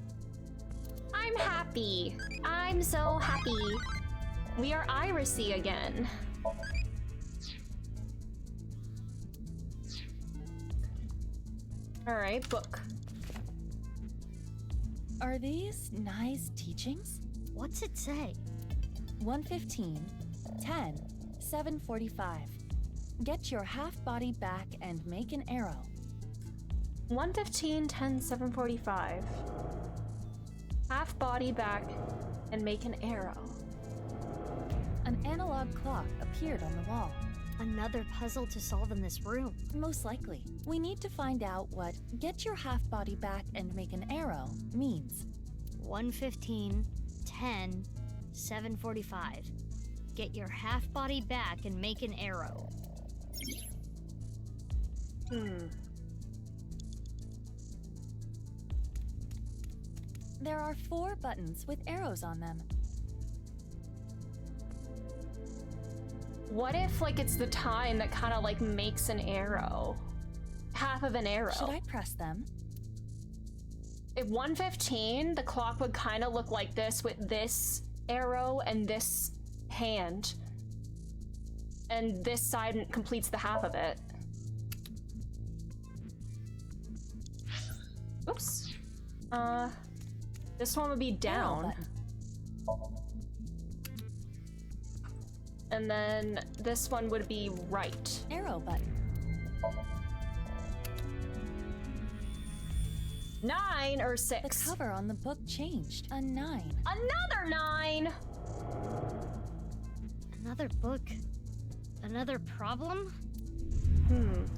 I'm happy. I'm so happy. We are Irisy again. Alright, book. Are these nice teachings? What's it say? 115, 10, 745. Get your half body back and make an arrow. 115, 10, 745. Half body back and make an arrow. An analog clock appeared on the wall. Another puzzle to solve in this room. Most likely. We need to find out what get your half body back and make an arrow means. 1:15, 10, 7:45. Get your half body back and make an arrow. There are 4 buttons with arrows on them. What if, like, it's the time that kind of, like, makes an arrow? Half of an arrow. Should I press them? At 1:15, the clock would kind of look like this with this arrow and this hand. And this side completes the half of it. Oops. This one would be down. And then this one would be right. Arrow button. 9 or 6? The cover on the book changed. A 9. Another 9! Another book? Another problem?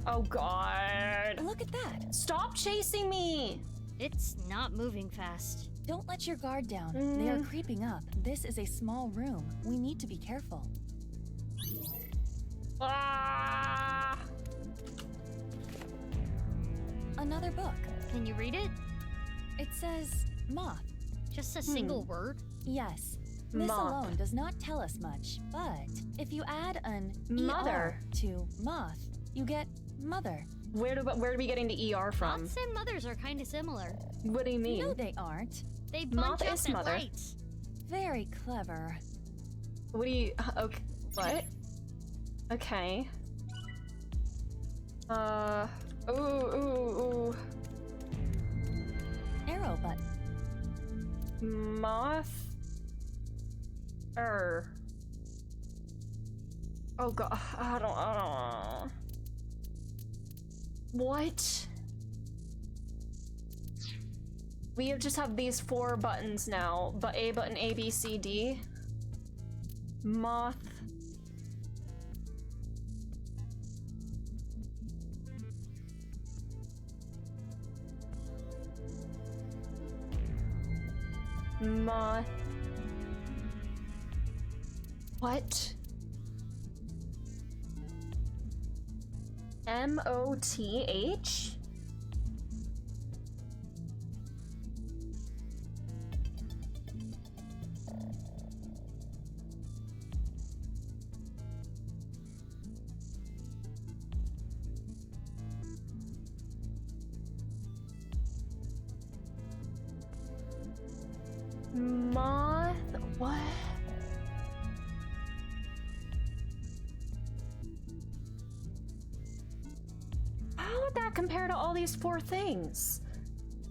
Oh god. Look at that. Stop chasing me! It's not moving fast. Don't let your guard down. They are creeping up. This is a small room. We need to be careful. Ah! Another book. Can you read it? It says moth. Just a single word? Yes. This Moth. alone does not tell us much, but if you add an Mother ER to moth, you get mother. Where are we getting the ER from? Moths and mothers are kind of similar. What do you mean? No, they aren't. They Moth bunch up is at mother. lights. Very clever. What do you... Okay, what? Okay. Ooh. Arrow button. Moth? Oh god, I don't. What? We just have these 4 buttons now, but A button, A, B, C, D. Moth. Moth. What? M-O-T-H? Moth? What? How would that compare to all these 4 things?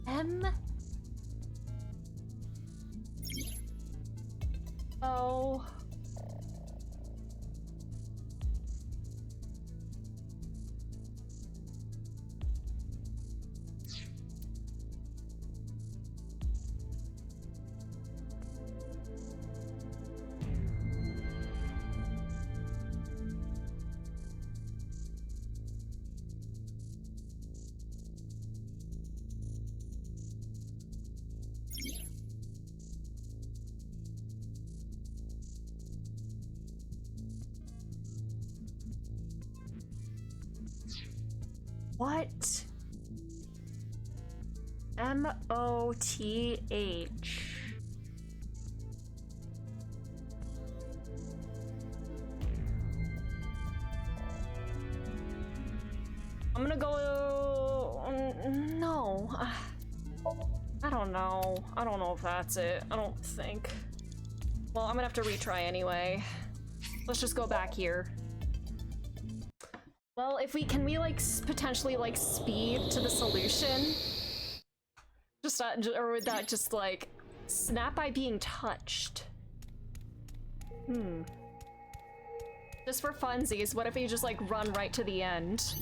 M O What? M-O-T-H. I'm gonna go... No. I don't know. I don't know if that's it. I don't think. Well, I'm gonna have to retry anyway. Let's just go back here. Well, if we can we like potentially like speed to the solution? Just or would that just like snap by being touched? Just for funsies, what if you just like run right to the end?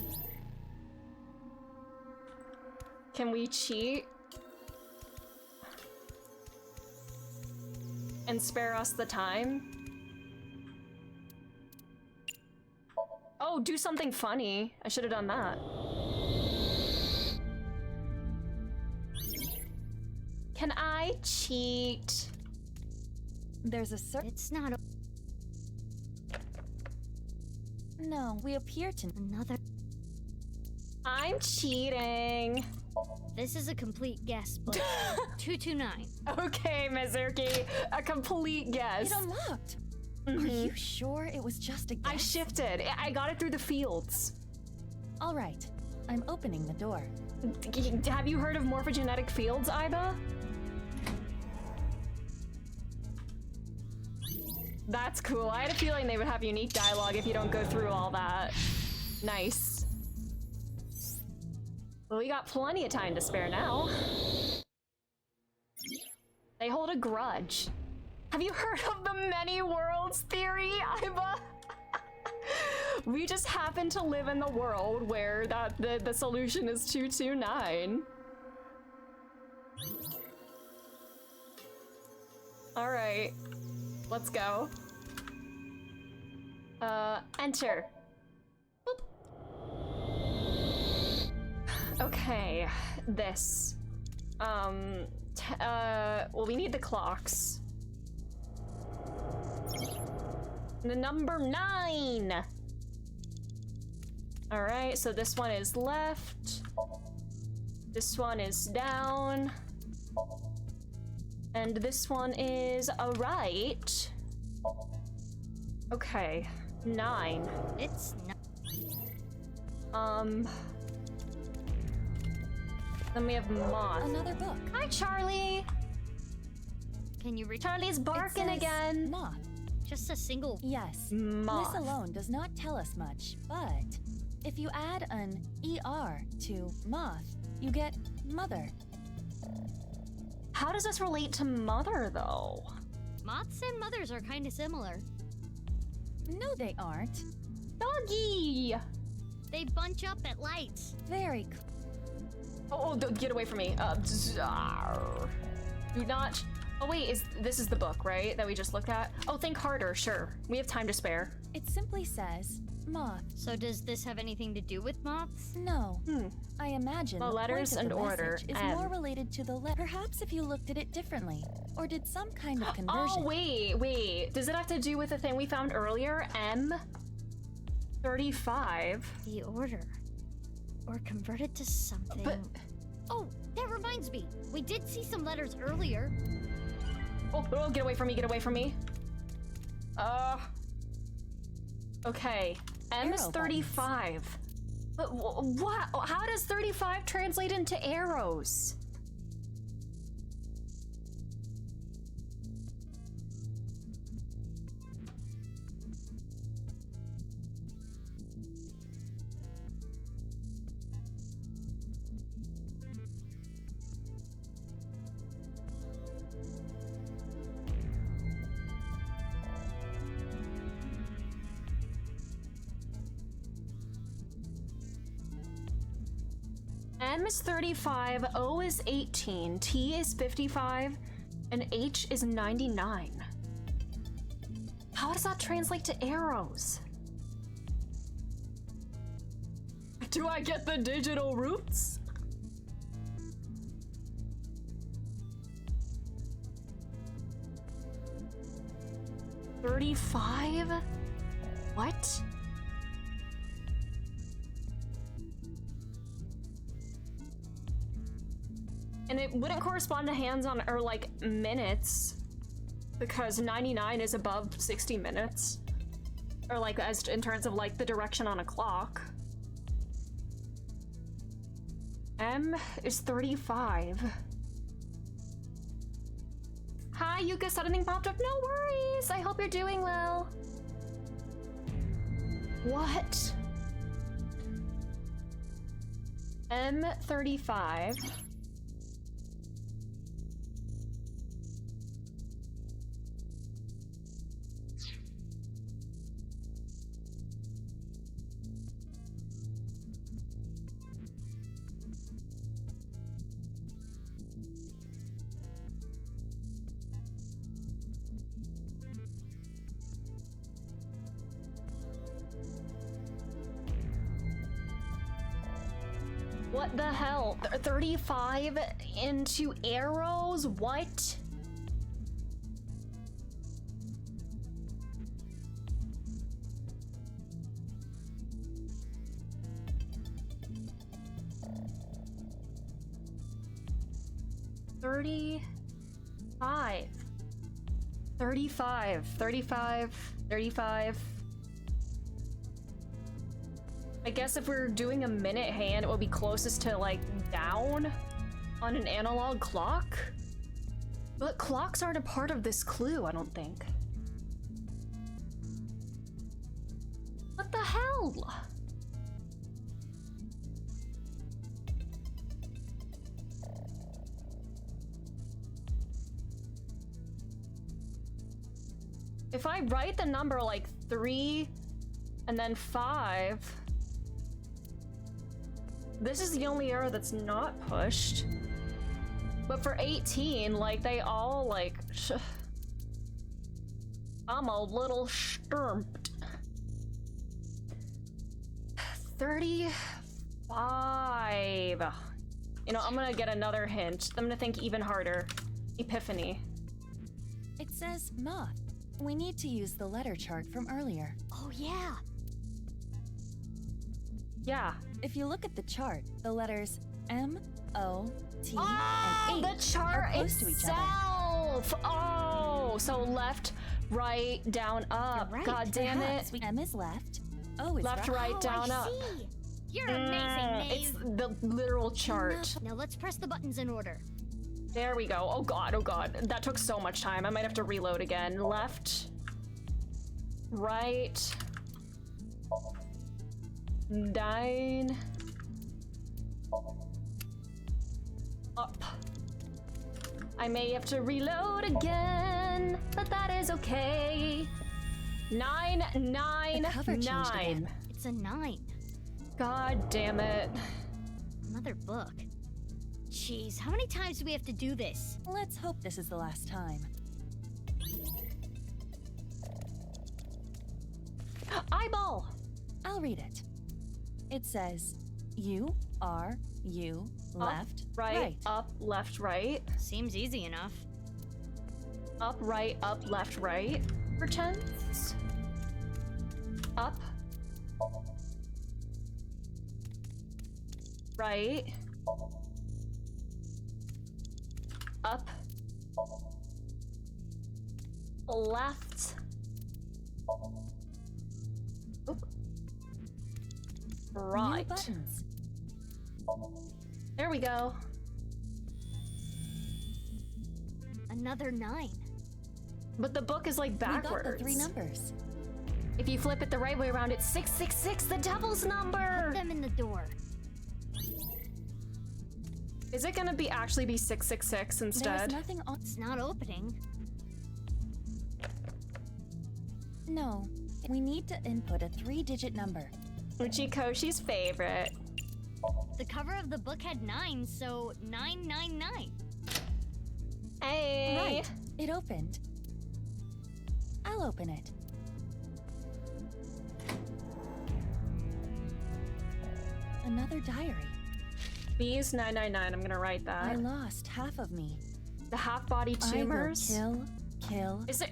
Can we cheat? And spare us the time? Oh, do something funny. I should have done that. Can I cheat? There's a certain. It's not a. No, we appear to. Another. I'm cheating. This is a complete guess, but 229. Okay, Mizuki, a complete guess. It unlocked. Are you sure it was just a guess? I shifted. I got it through the fields. All right, I'm opening the door. Have you heard of morphogenetic fields, Aiba? That's cool. I had a feeling they would have unique dialogue if you don't go through all that. Nice. Well, we got plenty of time to spare now. They hold a grudge. Have you heard of the many worlds theory, Aiba? We just happen to live in the world where the solution is 229. All right, let's go. Enter. Boop. Okay, this. Well, we need the clocks. The number 9. All right, so this one is left. This one is down. And this one is a right. Okay, 9. It's not. Then we have moth. Another book. Hi, Charlie. Can you read? Charlie's barking again. Moth. Just a single. Yes. Moth. This alone does not tell us much, but if you add an ER to moth, you get mother. How does this relate to mother, though? Moths and mothers are kind of similar. No, they aren't. Doggy! They bunch up at lights. Very cool. Oh, get away from me. Do not. Oh wait, this is the book, right? That we just looked at? Oh, think harder, sure. We have time to spare. It simply says moth. So does this have anything to do with moths? No. I imagine the letters point of and the order message is M. more related to the letter. Perhaps if you looked at it differently, or did some kind of conversion. Oh wait. Does it have to do with the thing we found earlier? M35. The order. Or converted to something. But oh, that reminds me. We did see some letters earlier. Oh, get away from me, get away from me. Okay. M is 35. But what? How does 35 translate into arrows? M is 35, O is 18, T is 55, and H is 99. How does that translate to arrows? Do I get the digital roots? $35? What? And it wouldn't correspond to hands on, or like minutes, because 99 is above 60 minutes. Or like as in terms of like the direction on a clock. M is 35. Hi, Yuka, something popped up. No worries, I hope you're doing well. What? M35. What the hell? 35 into arrows? What? $35. 35. I guess if we're doing a minute hand, it will be closest to like down on an analog clock. But clocks aren't a part of this clue, I don't think. What the hell? If I write the number like 3 and then 5, this is the only arrow that's not pushed. But for 18, like they all like, I'm a little stumped. 35. You know, I'm gonna get another hint. I'm gonna think even harder. Epiphany. It says moth. We need to use the letter chart from earlier. Oh, yeah. Yeah. If you look at the chart, the letters M, O, T, oh, and H the chart are close to each other. itself. Oh, so left, right, down, up. Right. God damn it. M is left. O is Left, right, down, up. See. You're amazing, Nave. It's the literal chart. Now let's press the buttons in order. There we go. Oh god, oh god. That took so much time. I might have to reload again. Left, right, down, up. I may have to reload again, but that is okay. 9, 9, The cover changed 9. again. It's a 9. God damn it. Another book. Jeez, how many times do we have to do this? Let's hope this is the last time. Eyeball! I'll read it. It says, U, R, U, left, right, up, left, right. Seems easy enough. Up, left, right. Perchance. Up. Right. Up. Left. Oop. Right. New buttons. There we go. Another 9. But the book is like backwards. We got the 3 numbers. If you flip it the right way around, it's 666, the devil's number. Put them in the door. Is it gonna be actually be 666 instead? There's nothing on. It's not opening. No, we need to input a 3-digit number. Uchikoshi's favorite. The cover of the book had 9, so 999. Hey. Right, it opened. I'll open it. Another diary. B's 999. I'm gonna write that. I lost half of me. The half-body tumors. I will kill. Is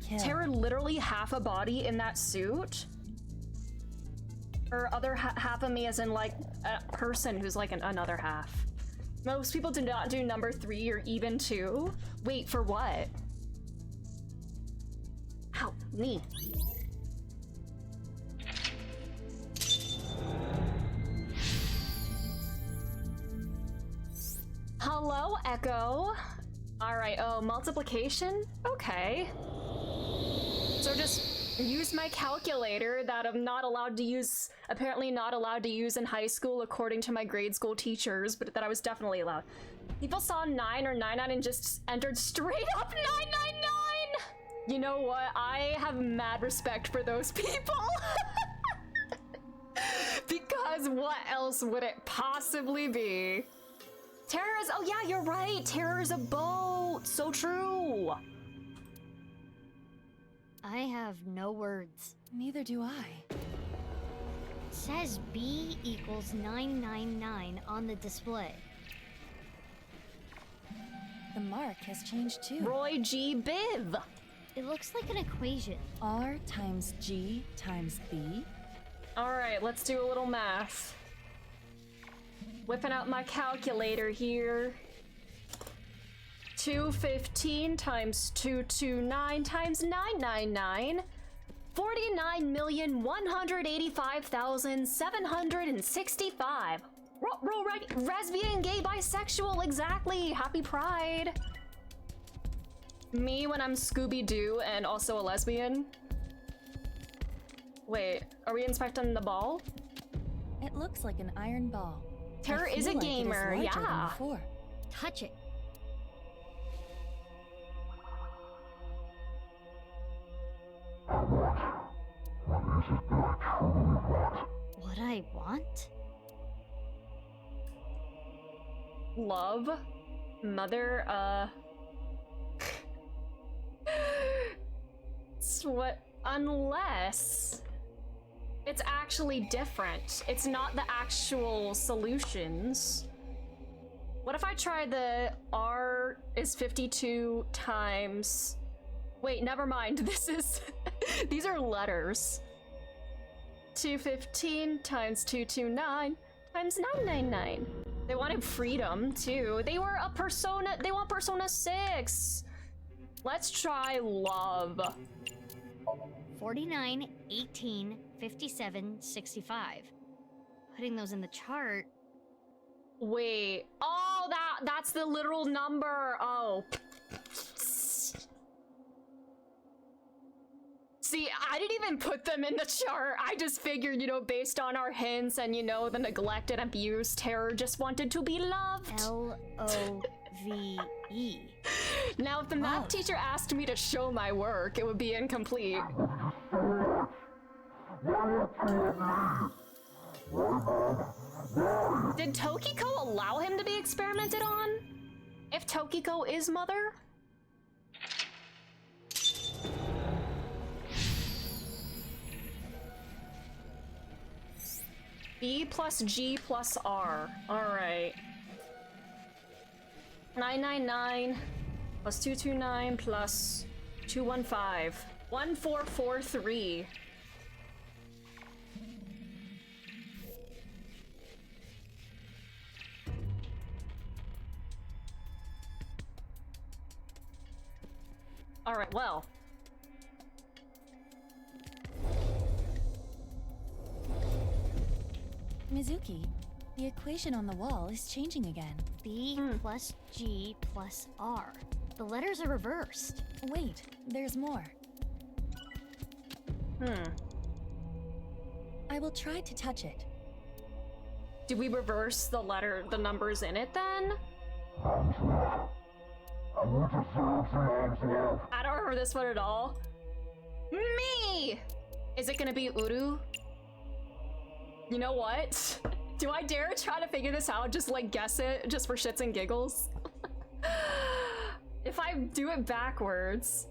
kill. Tara literally half a body in that suit? Or other half of me as in like a person who's like another half? Most people do not do number 3 or even 2. Wait, for what? Ow, knee. Hello, Echo. All right, oh, multiplication? Okay. So just use my calculator that I'm not allowed to use, apparently not allowed to use in high school according to my grade school teachers, but that I was definitely allowed. People saw 9 or 99 and just entered straight up 999! You know what? I have mad respect for those people. Because what else would it possibly be? Terror's, oh yeah, you're right. Terror's a boat. So true. I have no words. Neither do I. says B equals 999 on the display. The mark has changed too. Roy G. Biv. It looks like an equation. R times G times B. Alright, let's do a little math. Whipping out my calculator here. 215 times 229 times 999. 49,185,765. Lesbian, gay, bisexual, exactly. Happy Pride. Me when I'm Scooby-Doo and also a lesbian. Wait, are we inspecting the ball? It looks like an iron ball. Terror is a gamer, yeah. Touch it. What I want? Love? Mother, what? Unless it's actually different. It's not the actual solutions. What if I try the R is 52 times... Wait, never mind. This is... These are letters. 215 times 229 times 999. They wanted freedom, too. They were a Persona... They want Persona 6. Let's try love. 49, 18, 57, 65. Putting those in the chart. Wait. Oh, that's the literal number. Oh. See, I didn't even put them in the chart. I just figured, you know, based on our hints and, you know, the neglect and abuse, Terror just wanted to be loved. L-O-V-E. Now, if the math teacher asked me to show my work, it would be incomplete. Did Tokiko allow him to be experimented on? If Tokiko is mother? B plus G plus R. Alright. 999 plus 229 plus 215. 1443. Alright, well. Mizuki, the equation on the wall is changing again. B plus G plus R. The letters are reversed. Wait, there's more. I will try to touch it. Did we reverse the numbers in it then? I don't remember this one at all. Me! Is it gonna be Uru? You know what? Do I dare try to figure this out? Just like guess it, just for shits and giggles? If I do it backwards,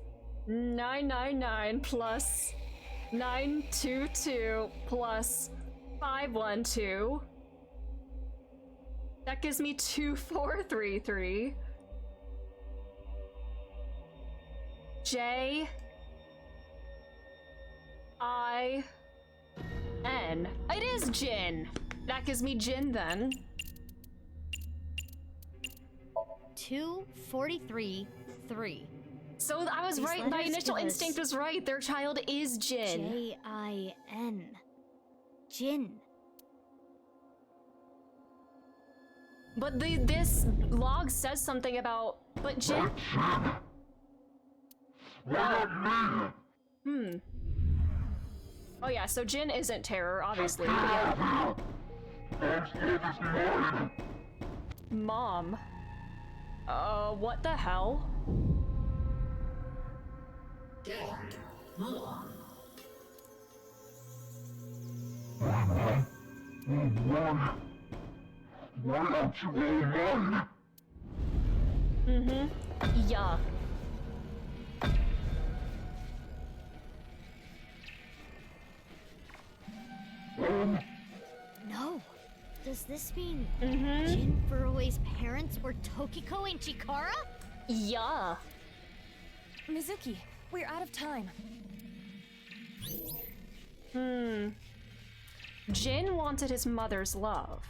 999 plus 922 plus 512. That gives me 2433. J I N. It is Jin. That gives me Jin then. 243 3. So I was right. My initial instinct was right. Their child is Jin. J-I-N. Jin. But this log says something about. But Jin. Oh yeah, so Jin isn't Terror, obviously. Yeah. Mom. What the hell? Why aren't you all mine? Yeah. Does this mean Jin Furue's parents were Tokiko and Chikara? Yeah. Mizuki, we're out of time. Jin wanted his mother's love.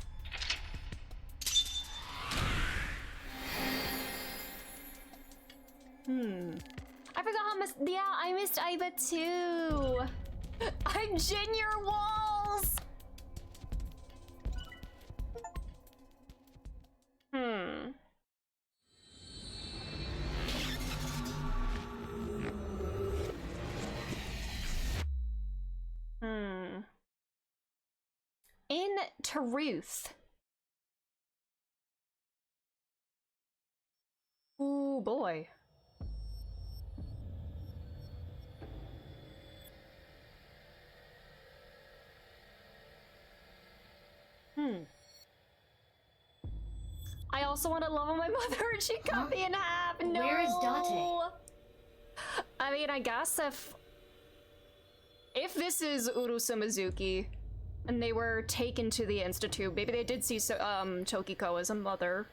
I forgot how much. Yeah, I missed Aiba too. I'm Jin your walls. In truth. Ooh boy. I also want to love my mother and she cut me in half. No. Where is Date? I mean, I guess if this is Urusa Mizuki and they were taken to the institute, maybe they did see Tokiko as a mother.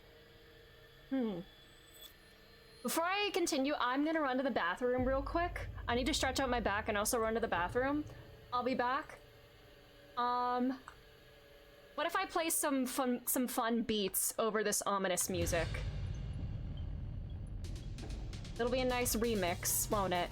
Before I continue, I'm gonna run to the bathroom real quick. I need to stretch out my back and also run to the bathroom. I'll be back. What if I play some fun beats over this ominous music? It'll be a nice remix, won't it?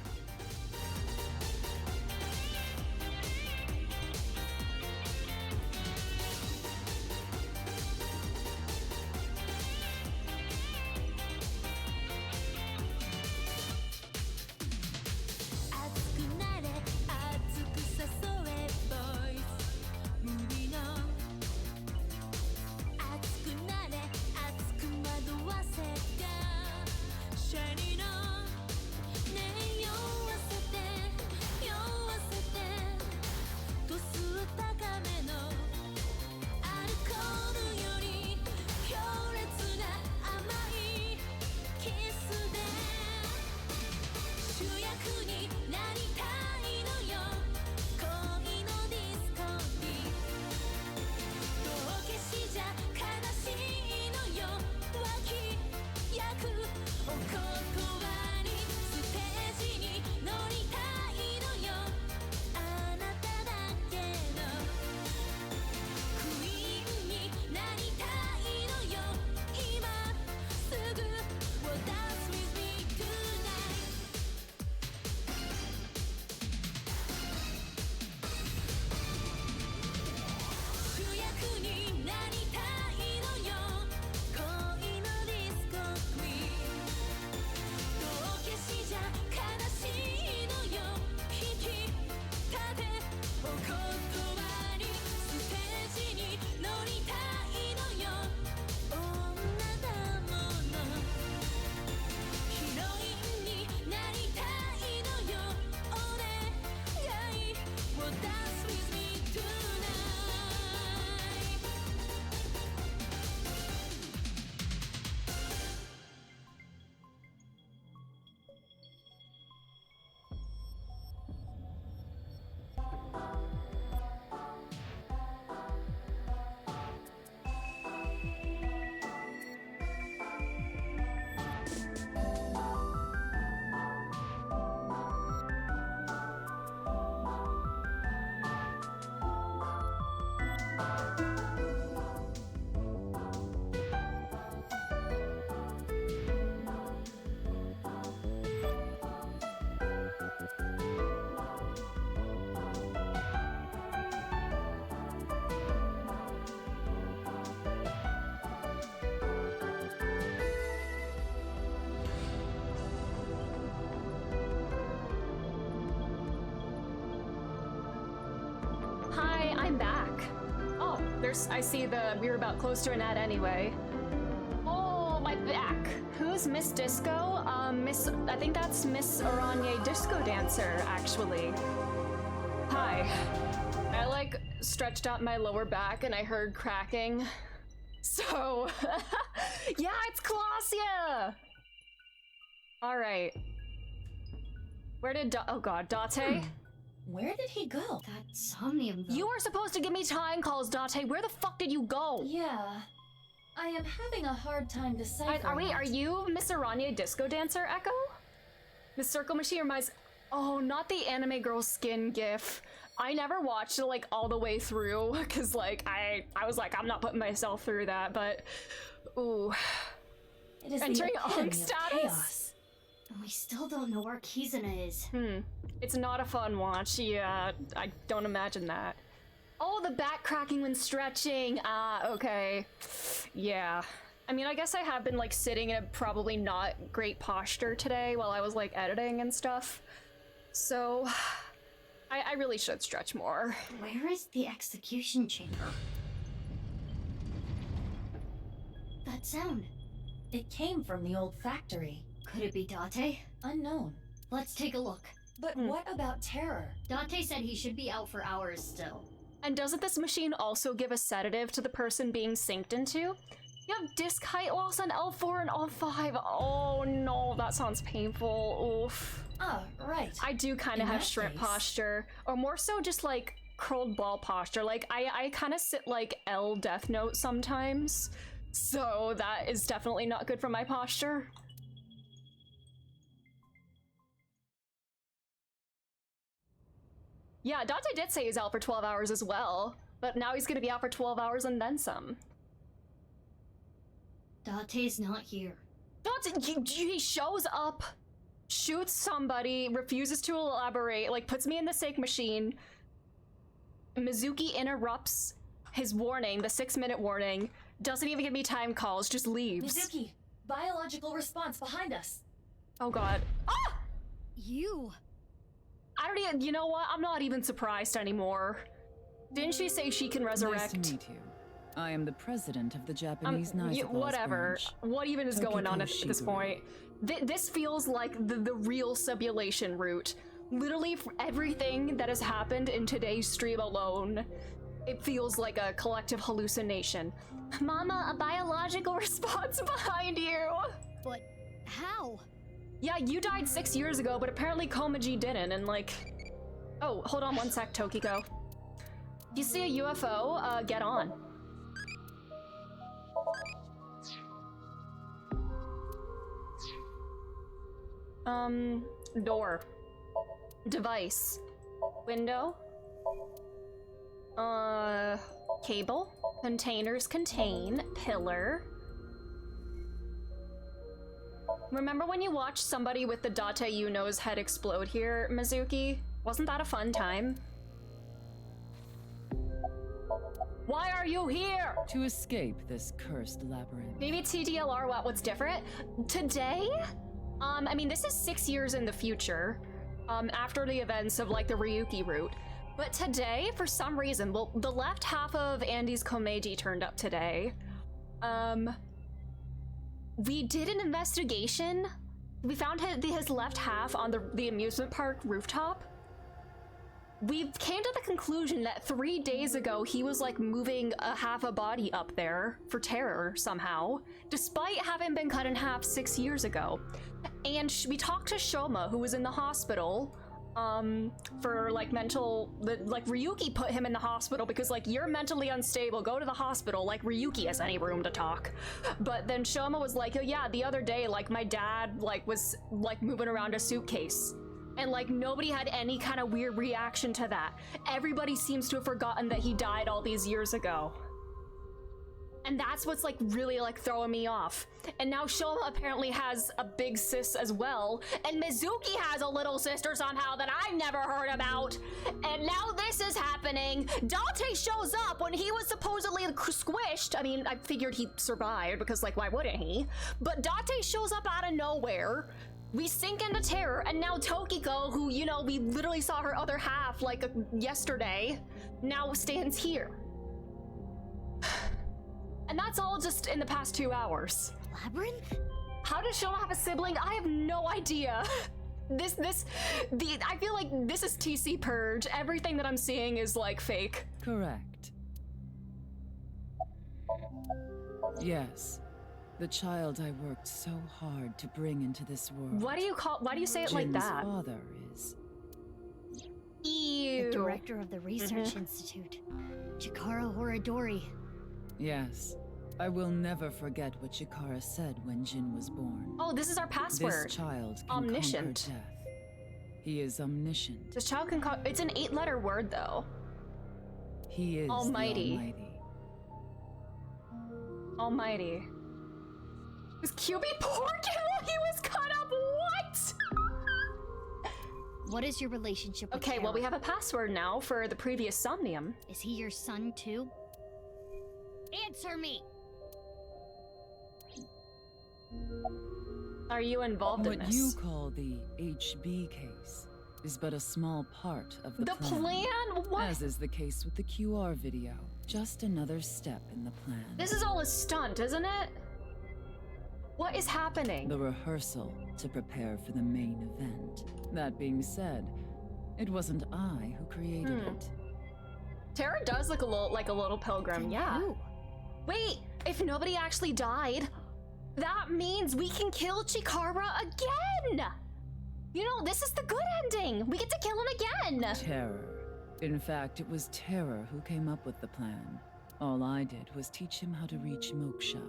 I'm back. Oh, I see we were about close to an ad anyway. Oh, my back. Who's Miss Disco? I think that's Miss Aranye Disco Dancer, actually. Hi. I, stretched out my lower back and I heard cracking. So, yeah, it's Colossia! Alright. Where did oh god, Date? Where did he go? That Somnium, though. You were supposed to give me time calls, Date. Where the fuck did you go? Yeah. I am having a hard time deciphering. Are you Miss Aranya Disco Dancer, Echo? The circle machine reminds... Oh, not the anime girl skin gif. I never watched it, like, all the way through, because, like, I was like, I'm not putting myself through that, but... Ooh. It is entering the Unk epitome of status? chaos. And we still don't know where Kizuna is. It's not a fun watch. Yeah, I don't imagine that. Oh, the back cracking when stretching. Ah, okay. Yeah. I mean, I guess I have been, like, sitting in a probably not great posture today while I was, like, editing and stuff. So, I really should stretch more. Where is the execution chamber? That sound. It came from the old factory. Could it be Date? Unknown. Let's take a look. But what about Terror? Date said he should be out for hours still. And doesn't this machine also give a sedative to the person being synced into? You have disc height loss on L4 and L5. Oh no, that sounds painful. Oof. Ah, right. I do kind of have shrimp posture, or more so just like curled ball posture. Like I kind of sit like L Death Note sometimes, so that is definitely not good for my posture. Yeah, Dante did say he's out for 12 hours as well, but now he's gonna be out for 12 hours and then some. Date's not here. Dante, he shows up, shoots somebody, refuses to elaborate, like puts me in the sync machine. Mizuki interrupts his warning, the 6-minute warning, doesn't even give me time calls, just leaves. Mizuki, biological response behind us. Oh god. Ah! You! I don't even, you know what? I'm not even surprised anymore. Didn't she say she can resurrect? Nice to meet you. I am the president of the Japanese Knights of whatever. What even is going on at this point? This feels like the real simulation route. Literally, for everything that has happened in today's stream alone, it feels like a collective hallucination. Mama, a biological response behind you! But how? Yeah, you died 6 years ago, but apparently Komaji didn't, and like... Oh, hold on one sec, Tokiko. If you see a UFO, get on. Door. Device. Window. Cable. Containers contain. Pillar. Remember when you watched somebody with the Date Yuno's head explode here, Mizuki? Wasn't that a fun time? Why are you here? To escape this cursed labyrinth. Maybe TDLR, what's different? Today? I mean, this is 6 years in the future, after the events of, like, the Ryuki route. But today, for some reason, well, the left half of Andy's Komeiji turned up today. We did an investigation. We found his left half on the amusement park rooftop. We came to the conclusion that 3 days ago he was like moving a half a body up there for terror somehow, despite having been cut in half 6 years ago. And we talked to Shoma, who was in the hospital, for like like Ryuki put him in the hospital because like, you're mentally unstable, go to the hospital, like Ryuki has any room to talk. But then Shoma was like, oh yeah, the other day, like my dad like was like moving around a suitcase. And like nobody had any kind of weird reaction to that. Everybody seems to have forgotten that he died all these years ago. And that's what's like really like throwing me off. And now Shoma apparently has a big sis as well. And Mizuki has a little sister somehow that I've never heard about. And now this is happening. Date shows up when he was supposedly squished. I mean, I figured he survived because like, why wouldn't he? But Date shows up out of nowhere. We sink into terror, and now Tokiko, who, you know, we literally saw her other half like yesterday, now stands here. And that's all just in the past 2 hours. Labyrinth? How does Shoma have a sibling? I have no idea. I feel like this is TC Purge. Everything that I'm seeing is like fake. Correct. Yes. The child I worked so hard to bring into this world. Why do you say it like that? Jin's father is... you. The director of the Research Institute, Chikara Horadori. Yes. I will never forget what Chikara said when Jin was born. Oh, this is our password. This child can Omniscient. conquer death. He is omniscient. This child can it's an 8-letter word, though. He is Almighty. the Almighty. Almighty. Was QB poor while he was cut up? What? What is your relationship with Okay, well, Terra? we have a password now for the previous Somnium. Is he your son, too? Answer me! Are you involved in What this? you call the HB case is but a small part of the plan? What? As is the case with the QR video. Just another step in the plan. This is all a stunt, isn't it? What is happening? The rehearsal to prepare for the main event. That being said, it wasn't I who created it. Terra does look like a little pilgrim, Then yeah. who? Wait, if nobody actually died, that means we can kill Chikara again! You know, this is the good ending! We get to kill him again! Terror. In fact, it was Terror who came up with the plan. All I did was teach him how to reach moksha.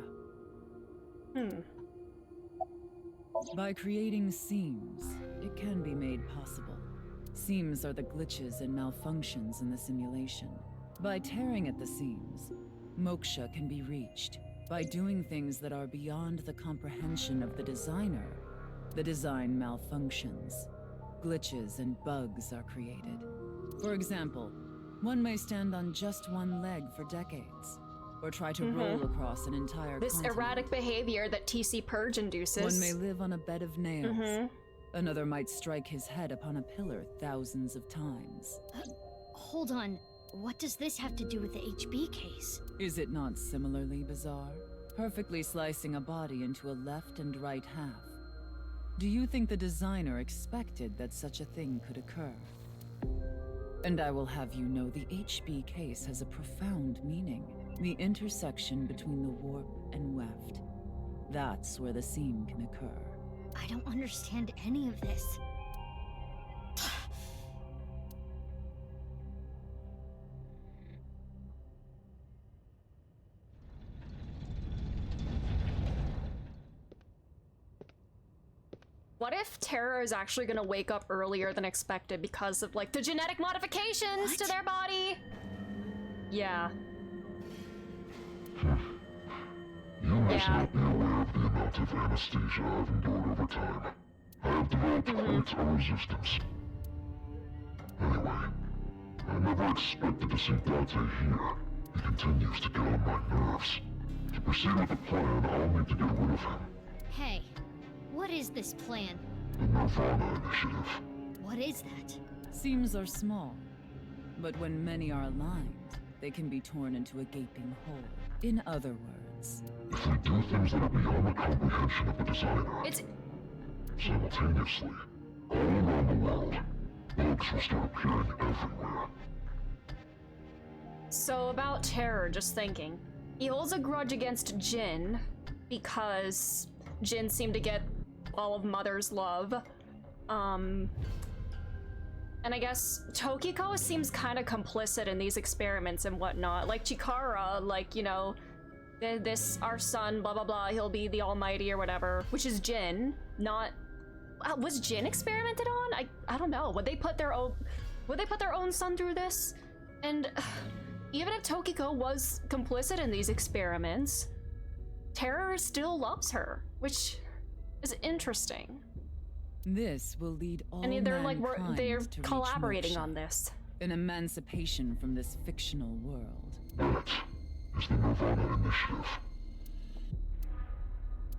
By creating seams, it can be made possible. Seams are the glitches and malfunctions in the simulation. By tearing at the seams, moksha can be reached. By doing things that are beyond the comprehension of the designer, the design malfunctions. Glitches and bugs are created. For example, one may stand on just one leg for decades, or try to roll across an entire This continent. erratic behavior that TC Purge induces. One may live on a bed of nails. Another might strike his head upon a pillar thousands of times. Hold on. What does this have to do with the HB case? Is it not similarly bizarre? Perfectly slicing a body into a left and right half. Do you think the designer expected that such a thing could occur? And I will have you know the HB case has a profound meaning. The intersection between the warp and weft. That's where the seam can occur. I don't understand any of this. What if Terra is actually gonna wake up earlier than expected because of, like, the genetic modifications to their body? Yeah. You must not be aware of the amount of anesthesia I've endured over time. I have developed quite a resistance. Anyway, I never expected to see Dante here. He continues to get on my nerves. To proceed with the plan, I'll need to get rid of him. Hey, what is this plan? The nirvanA initiative. What is that? Seams are small, but when many are aligned, they can be torn into a gaping hole. In other words, if we do things that are beyond the comprehension of the designer, simultaneously, all around the world, bugs will start appearing everywhere. So about Terror, just thinking. He holds a grudge against Jin because Jin seemed to get all of Mother's love. And I guess Tokiko seems kind of complicit in these experiments and whatnot. Like Chikara, like, you know, this, our son, blah, blah, blah, he'll be the almighty or whatever, which is Jin, not... was Jin experimented on? I don't know. Would they put their own son through this? And even if Tokiko was complicit in these experiments, Terror still loves her, which is interesting. this will lead all And they're like, mankind they're to reach collaborating moksha, on this. an emancipation from this fictional world. That is the nirvanA initiative.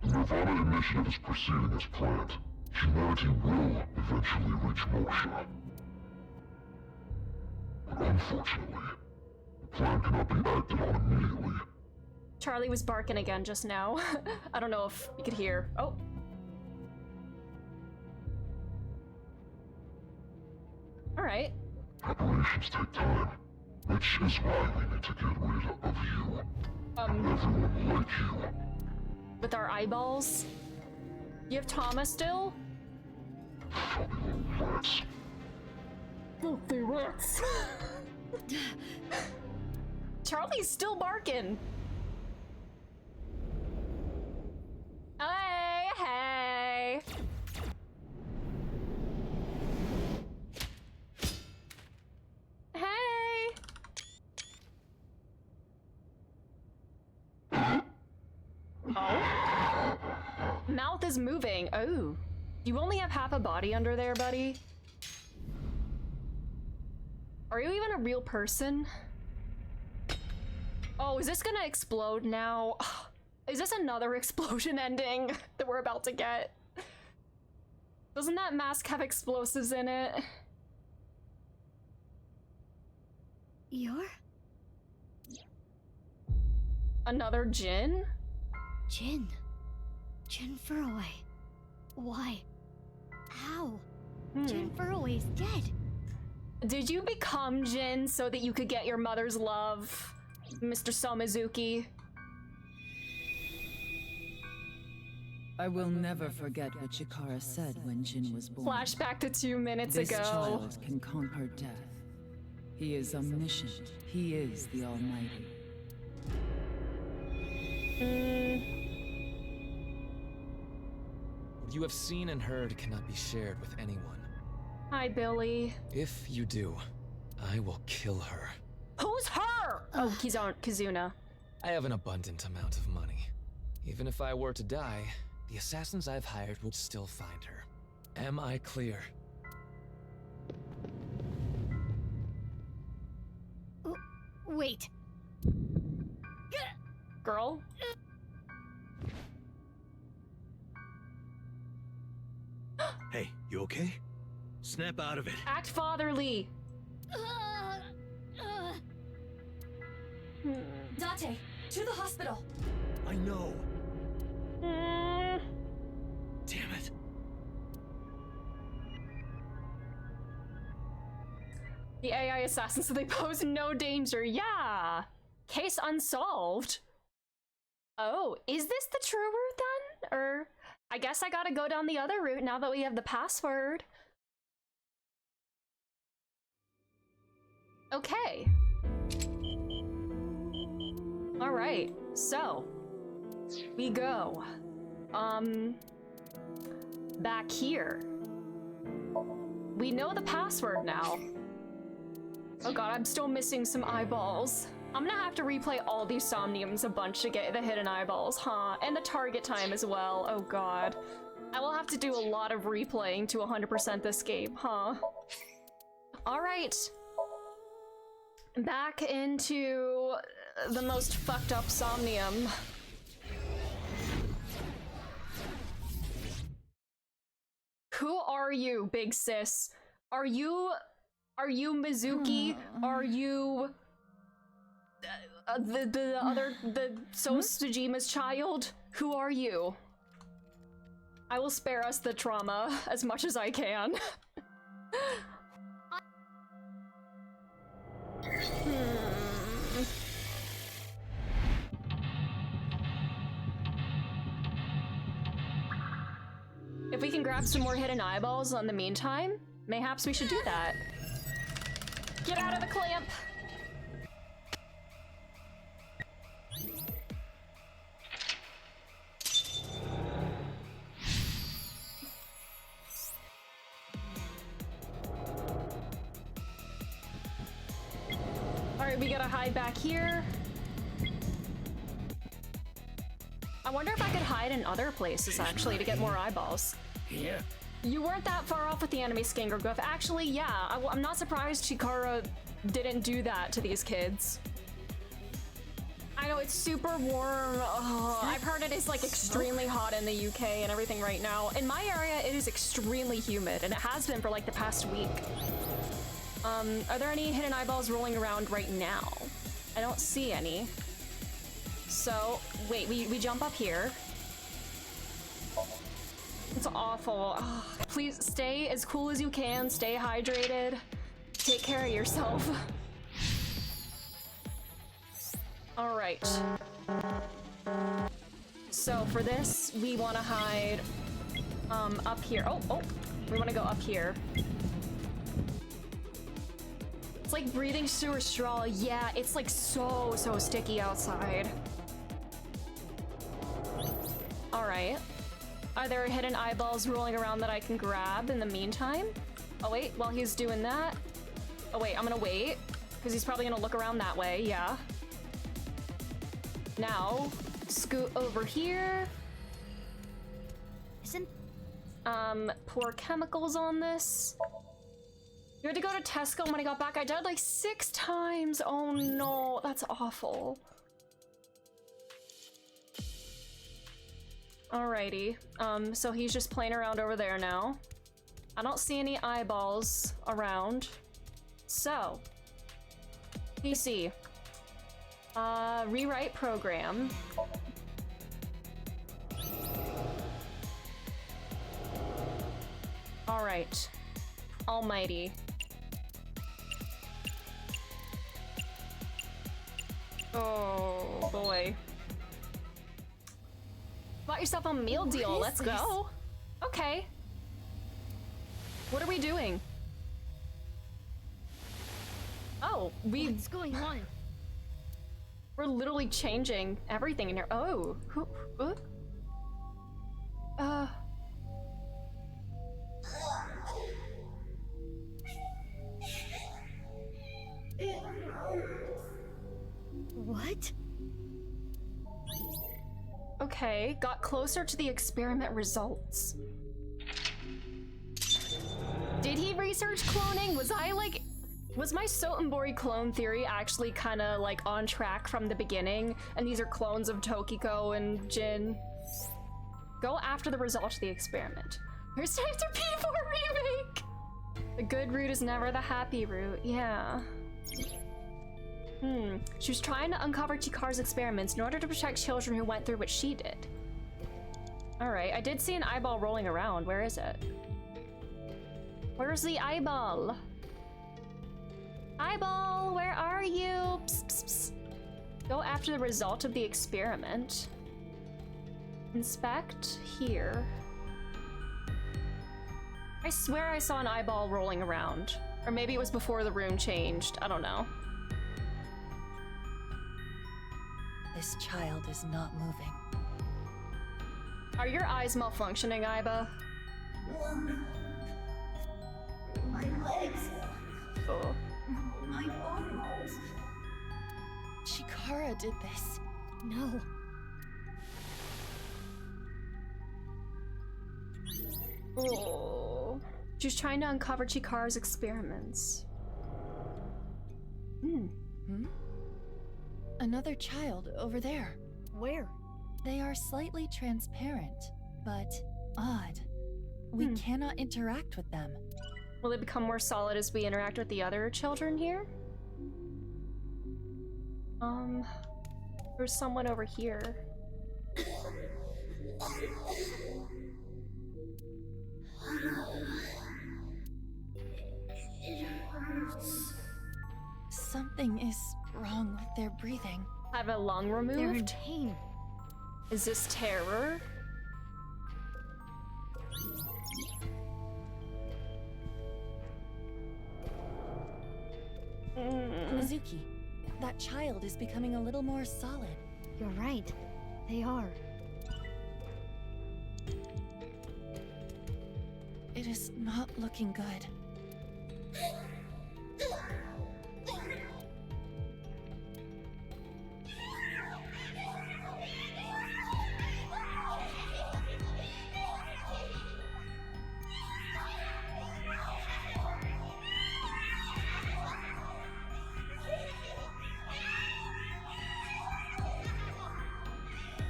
The nirvanA initiative is proceeding as planned. Humanity will eventually reach moksha. But unfortunately, the plan cannot be acted on immediately. Charlie was barking again just now. I don't know if you could hear. Oh. Alright. Preparations take time, which is why we need to get rid of you. Everyone like you. With our eyeballs? You have Thomas still? Chubby little rats. Filthy rats. Charlie's still barking. Hey, hey. Hey. Oh. Mouth is moving. Oh. You only have half a body under there, buddy. Are you even a real person? Oh, is this gonna explode now? Is this another explosion ending that we're about to get? Doesn't that mask have explosives in it? You're? Another Jin? Jin. Jin Furroway. Why? How? Jin Furroway's dead. Did you become Jin so that you could get your mother's love, Mr. Somizuki? I will never forget what Chikara said when Jin was born. Flashback to 2 minutes This ago. child can conquer death. He is omniscient. He is the Almighty. What you have seen and heard cannot be shared with anyone. Hi, Billy. If you do, I will kill her. Who's her? Oh, Kizuna. I have an abundant amount of money. Even if I were to die, the assassins I've hired would still find her. Am I clear? Wait. Girl? Hey, you okay? Snap out of it. Act fatherly. Date, to the hospital. I know. Damn it. The AI assassins, so they pose no danger. Yeah. Case unsolved. Oh, is this the true route then? Or I guess I gotta go down the other route now that we have the password. Okay. All right, so we go, back here. We know the password now. Oh god, I'm still missing some eyeballs. I'm gonna have to replay all these Somniums a bunch to get the hidden eyeballs, huh? And the target time as well, oh god. I will have to do a lot of replaying to 100% this game, huh? Alright. Back into the most fucked up Somnium. Who are you, big sis? Are you Mizuki? Are you the Sosujima's child? Who are you? I will spare us the trauma as much as I can. If we can grab some more hidden eyeballs in the meantime, mayhaps we should do that. Get out of the clamp! Alright, we gotta hide back here. I wonder if I could hide in other places, actually, to get more eyeballs. Here? You weren't that far off with the enemy Skanker Glyph. Actually, yeah, I'm not surprised Chikara didn't do that to these kids. I know, it's super warm. Oh, I've heard it is, like, extremely hot in the UK and everything right now. In my area, it is extremely humid, and it has been for, like, the past week. Are there any hidden eyeballs rolling around right now? I don't see any. So, wait, we jump up here. It's awful. Oh, please stay as cool as you can, stay hydrated, take care of yourself. All right. So for this, we want to hide up here. Oh, we want to go up here. It's like breathing through a straw. Yeah, it's like so sticky outside. Alright. Are there hidden eyeballs rolling around that I can grab in the meantime? Oh wait, while he's doing that. Oh wait, I'm gonna wait. Because he's probably gonna look around that way, yeah. Now, scoot over here. Isn't... pour chemicals on this. You had to go to Tesco, and when I got back, I died like 6 times. Oh no, that's awful. Alrighty, so he's just playing around over there now. I don't see any eyeballs around. So, PC. Rewrite program. Alright. Almighty. Oh boy. Bought yourself a meal deal, let's go. Okay. What are we doing? Oh, what's going on? We're literally changing everything in here. Oh, who? What? Okay, got closer to the experiment results. Did he research cloning? Was my Sotenbori clone theory actually kind of like on track from the beginning? And these are clones of Tokiko and Jin? Go after the result of the experiment. Here's time to P4 remake! The good route is never the happy route, yeah. She was trying to uncover Chikaru's experiments in order to protect children who went through what she did. Alright, I did see an eyeball rolling around. Where is it? Where's the eyeball? Eyeball, where are you? Psst, psst, psst. Go after the result of the experiment. Inspect here. I swear I saw an eyeball rolling around. Or maybe it was before the room changed. I don't know. This child is not moving. Are your eyes malfunctioning, Aiba? My legs. Oh. My arms. Chikara did this. No. Oh. She's trying to uncover Chikaru's experiments. Another child over there. Where? They are slightly transparent, but odd. We cannot interact with them. Will they become more solid as we interact with the other children here? There's someone over here. It hurts. Something is wrong with their breathing. Have a lung removed? They're in pain. Is this terror? Mizuki, that child is becoming a little more solid. You're right. They are. It is not looking good.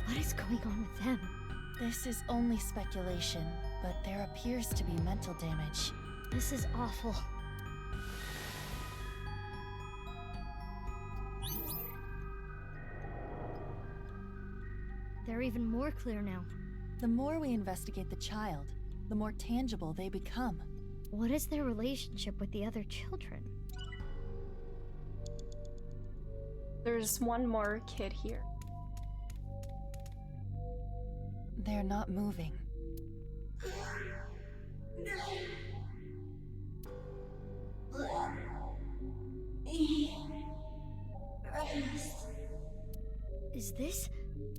What is going on with them? This is only speculation, but there appears to be mental damage. This is awful. They're even more clear now. The more we investigate the child, the more tangible they become. What is their relationship with the other children? There's one more kid here. They're not moving. this?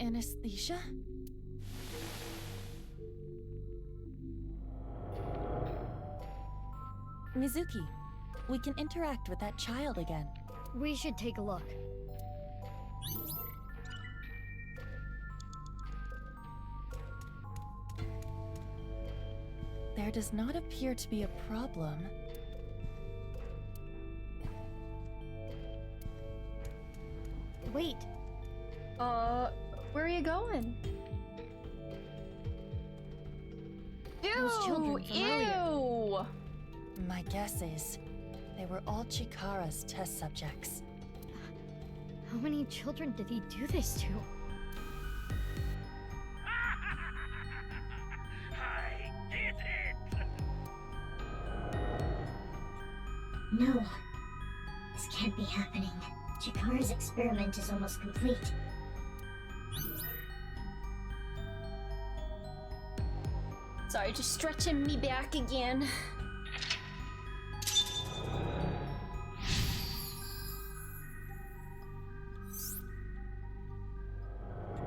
Anesthesia? Mizuki, we can interact with that child again. We should take a look. There does not appear to be a problem. Wait. Where are you going? Those children from earlier. Ew! My guess is they were all Chikara's test subjects. How many children did he do this to? I did it! No. This can't be happening. Chikara's experiment is almost complete. Sorry, just stretching me back again.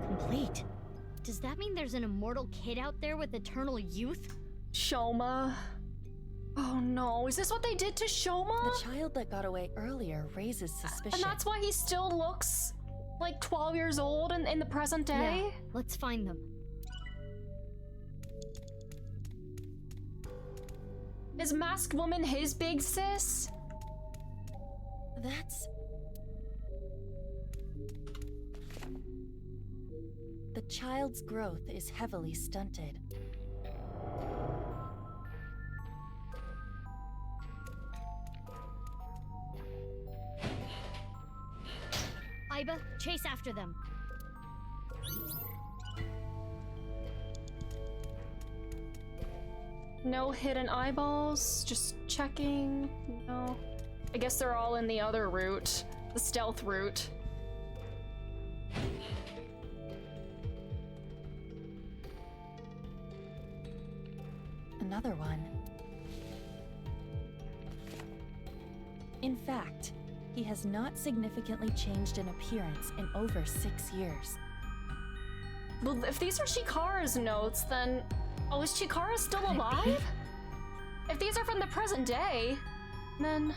Complete. Does that mean there's an immortal kid out there with eternal youth? Shoma. Oh no, is this what they did to Shoma? The child that got away earlier raises suspicion. And that's why he still looks like 12 years old in the present day? Yeah, let's find them. Is Masked Woman his big sis? That's... The child's growth is heavily stunted. Aiba, chase after them. No hidden eyeballs, just checking. No. I guess they're all in the other route, the stealth route. Another one. In fact, he has not significantly changed in appearance in over 6 years. Well, if these are Chikara's notes, then... Oh, is Chikara still alive? If these are from the present day, then...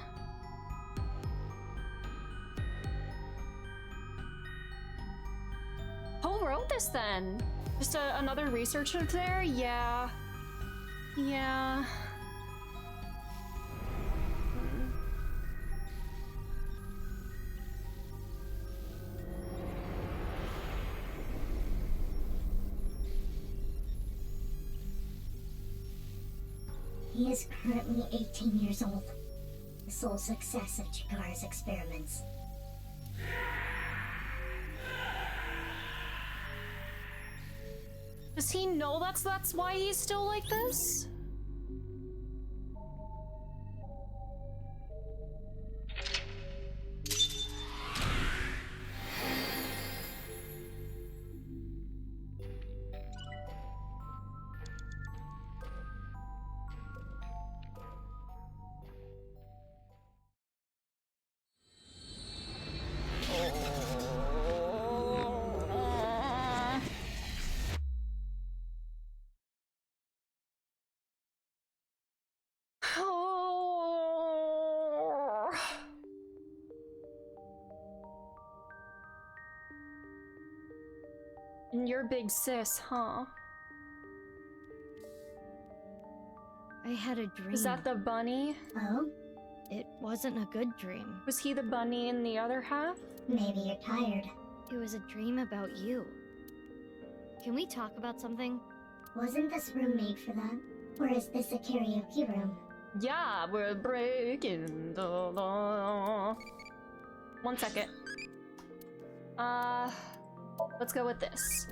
Who wrote this then? Just another researcher there? Yeah. Yeah. He is currently 18 years old, the sole success of Chikara's experiments. Does he know that's why he's still like this? And you're big sis, huh? I had a dream. Is that the bunny? Oh? It wasn't a good dream. Was he the bunny in the other half? Maybe you're tired. It was a dream about you. Can we talk about something? Wasn't this room made for that? Or is this a karaoke room? Yeah, we're breaking the law. 1 second. Let's go with this.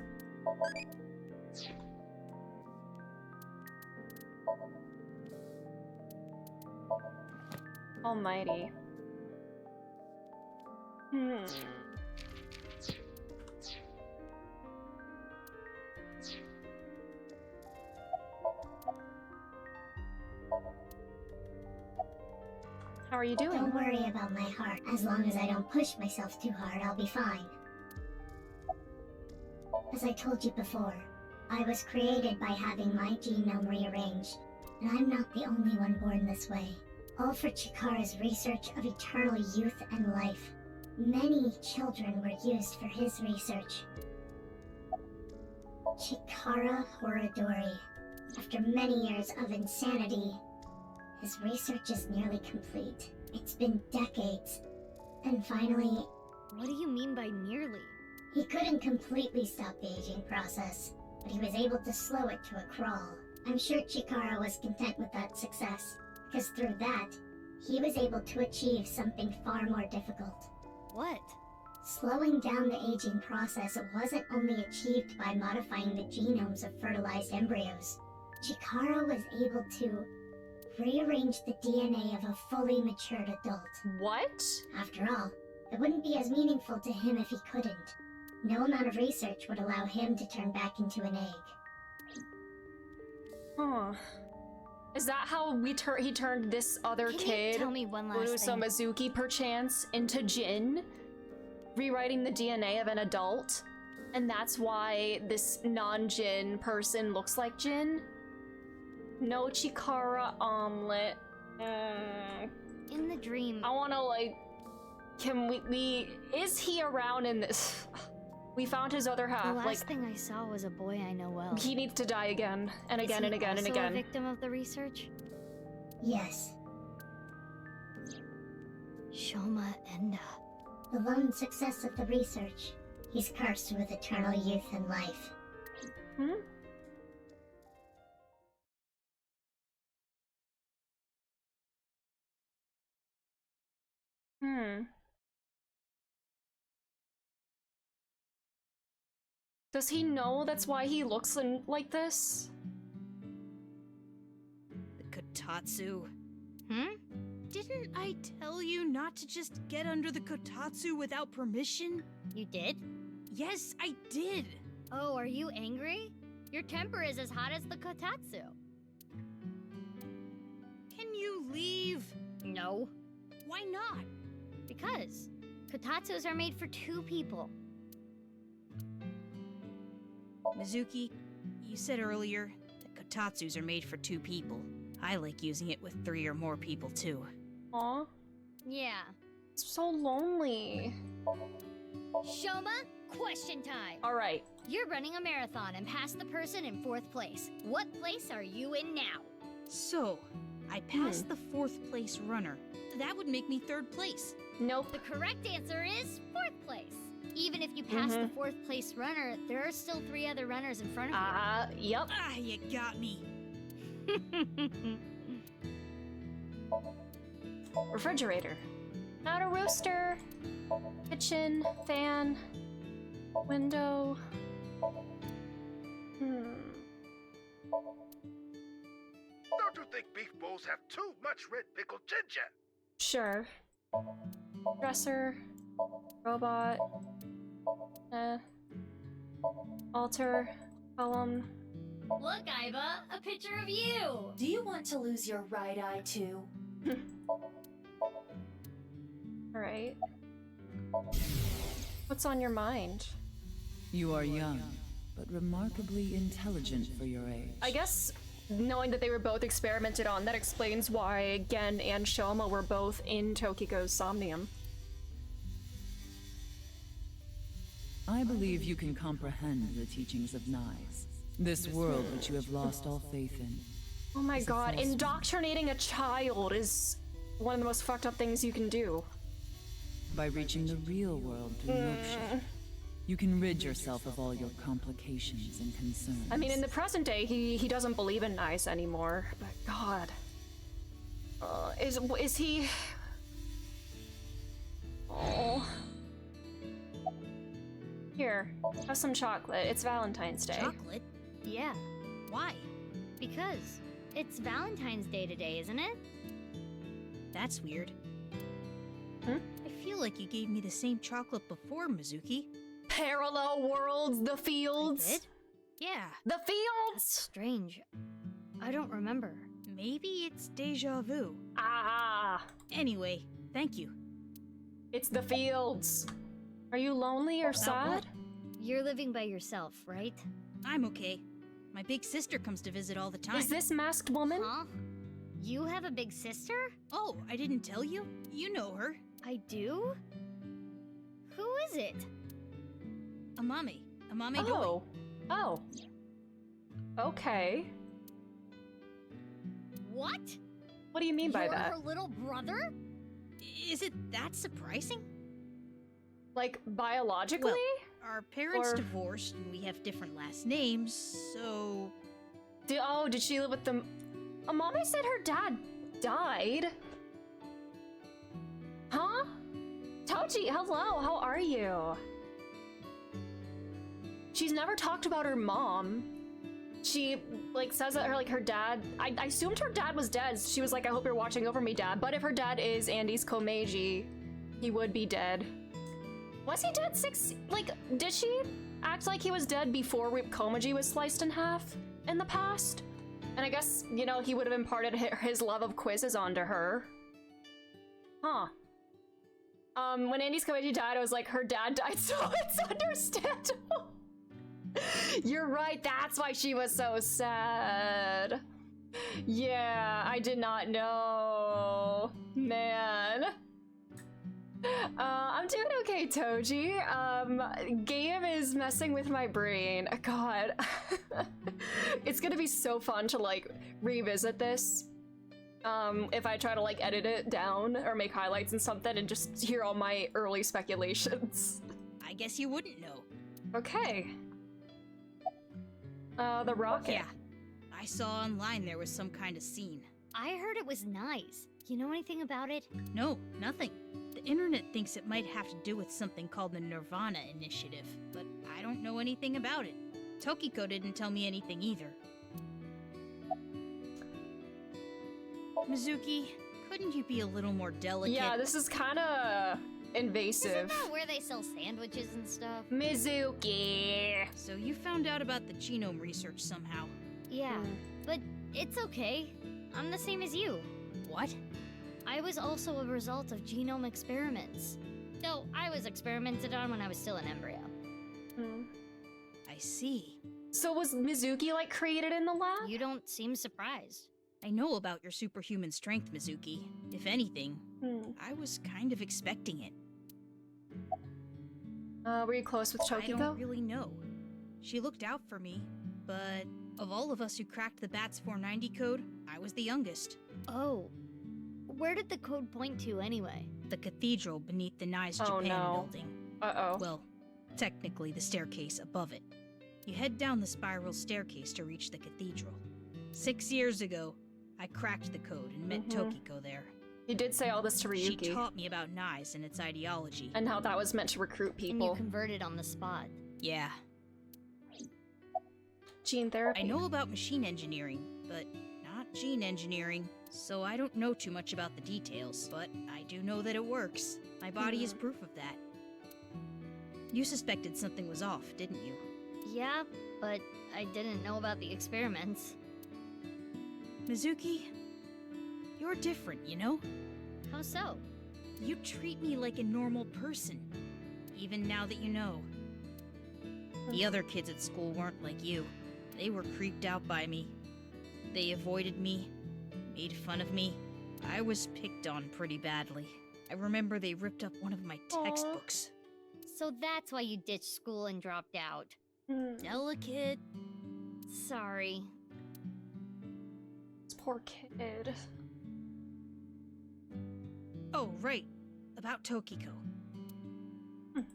Almighty. How are you doing? Don't worry about my heart. As long as I don't push myself too hard, I'll be fine. As I told you before, I was created by having my genome rearranged, and I'm not the only one born this way. All for Chikara's research of eternal youth and life. Many children were used for his research. Chikara Horadori. After many years of insanity, his research is nearly complete. It's been decades. And finally... What do you mean by nearly? He couldn't completely stop the aging process, but he was able to slow it to a crawl. I'm sure Chikara was content with that success, because through that, he was able to achieve something far more difficult. What? Slowing down the aging process wasn't only achieved by modifying the genomes of fertilized embryos. Chikara was able to rearrange the DNA of a fully matured adult. What? After all, it wouldn't be as meaningful to him if he couldn't. No amount of research would allow him to turn back into an egg. Huh. Is that how he turned this other Can kid, you tell me one last thing? Mizuki perchance, into Jin? Rewriting the DNA of an adult? And that's why this non-Jin person looks like Jin? No Chikara omelet. In the dream... I wanna, like... Can we... Is he around in this... We found his other half. The last thing I saw was a boy I know well. He needs to die again, and again, and again, and also again. A victim of the research? Yes. Shoma Enda. The lone success of the research. He's cursed with eternal youth and life. Hmm? Does he know that's why he looks like this? The Kotatsu. Didn't I tell you not to just get under the Kotatsu without permission? You did? Yes, I did. Oh, are you angry? Your temper is as hot as the Kotatsu. Can you leave? No. Why not? Because Kotatsus are made for 2 people. Mizuki, you said earlier that Kotatsus are made for 2 people. I like using it with 3 or more people too. Aw. Yeah. It's so lonely. Shoma, question time. Alright. You're running a marathon and passed the person in 4th place. What place are you in now? So, I passed the 4th place runner. That would make me 3rd place. Nope. The correct answer is 4th place. Even if you pass the 4th place runner, there are still 3 other runners in front of you. Yep. Ah, you got me. Refrigerator. Not a rooster. Kitchen. Fan. Window. Don't you think beef bowls have too much red pickled ginger? Sure. Dresser. Robot. Altar. Column. Look, Iva, a picture of you! Do you want to lose your right eye too? Alright. What's on your mind? You are young, but remarkably intelligent for your age. I guess knowing that they were both experimented on, that explains why Gen and Shoma were both in Tokiko's Somnium. I believe you can comprehend the teachings of Nyes. This world which you have lost all faith in. Oh my god, indoctrinating a child is one of the most fucked up things you can do. By reaching the real world through moksha, you can rid yourself of all your complications and concerns. I mean, in the present day, he doesn't believe in Nyes anymore, but god. Is he... Oh... Here, have some chocolate. It's Valentine's Day. Chocolate? Yeah. Why? Because it's Valentine's Day today, isn't it? That's weird. Hmm? I feel like you gave me the same chocolate before, Mizuki. Parallel worlds, the fields. I did? Yeah. The fields! That's strange. I don't remember. Maybe it's deja vu. Ah! Anyway, thank you. It's the fields. Are you lonely or sad? You're living by yourself, right? I'm okay. My big sister comes to visit all the time. Is this masked woman? Huh? You have a big sister? Oh, I didn't tell you? You know her. I do? Who is it? Amame. Amame Doi. Oh. Oh. Okay. What? What do you mean by You're that? her little brother? Is it that surprising? Like, biologically? Well, our parents Or- divorced and we have different last names, so... Did she live with them? Amame said her dad died. Huh? Toji, hello, how are you? She's never talked about her mom. She, like, says that her dad... I assumed her dad was dead. She was like, I hope you're watching over me, Dad. But if her dad is Andy's Komeiji, he would be dead. Was he dead did she act like he was dead before Komeiji was sliced in half in the past? And I guess, you know, he would have imparted his love of quizzes onto her. Huh. When Andy's Komeiji died, I was like, her dad died, so it's understandable. You're right, that's why she was so sad. Yeah, I did not know. Man. I'm doing okay, Toji. Game is messing with my brain. God. It's gonna be so fun to, like, revisit this. If I try to, like, edit it down or make highlights and something and just hear all my early speculations. I guess you wouldn't know. Okay. The rocket. Yeah. I saw online there was some kind of scene. I heard it was nice. You know anything about it? No, nothing. The internet thinks it might have to do with something called the nirvanA initiative, but I don't know anything about it. Tokiko didn't tell me anything either. Mizuki, couldn't you be a little more delicate? Yeah, this is kind of invasive. Isn't that where they sell sandwiches and stuff? Mizuki. So you found out about the genome research somehow. Yeah, but it's okay. I'm the same as you. What? I was also a result of genome experiments. Though I was experimented on when I was still an embryo. I see. So was Mizuki, like, created in the lab? You don't seem surprised. I know about your superhuman strength, Mizuki. If anything, I was kind of expecting it. Were you close with Tokiko? I don't really know. She looked out for me, but of all of us who cracked the BATS 490 code, I was the youngest. Oh. Where did the code point to anyway? The cathedral beneath the Nice Japan building. Uh-oh. Well, technically the staircase above it. You head down the spiral staircase to reach the cathedral. 6 years ago, I cracked the code and met Tokiko there. You did say all this to Ryuki. She taught me about Nice and its ideology. And how that was meant to recruit people. And you converted on the spot. Yeah. Gene therapy. I know about machine engineering, but not gene engineering, so I don't know too much about the details, but I do know that it works. My body is proof of that. You suspected something was off, didn't you? Yeah, but I didn't know about the experiments. Mizuki, you're different, you know? How so? You treat me like a normal person, even now that you know. The other kids at school weren't like you. They were creeped out by me. They avoided me, made fun of me. I was picked on pretty badly. I remember they ripped up one of my textbooks. So that's why you ditched school and dropped out. Delicate. Sorry. This poor kid. Oh, right. About Tokiko.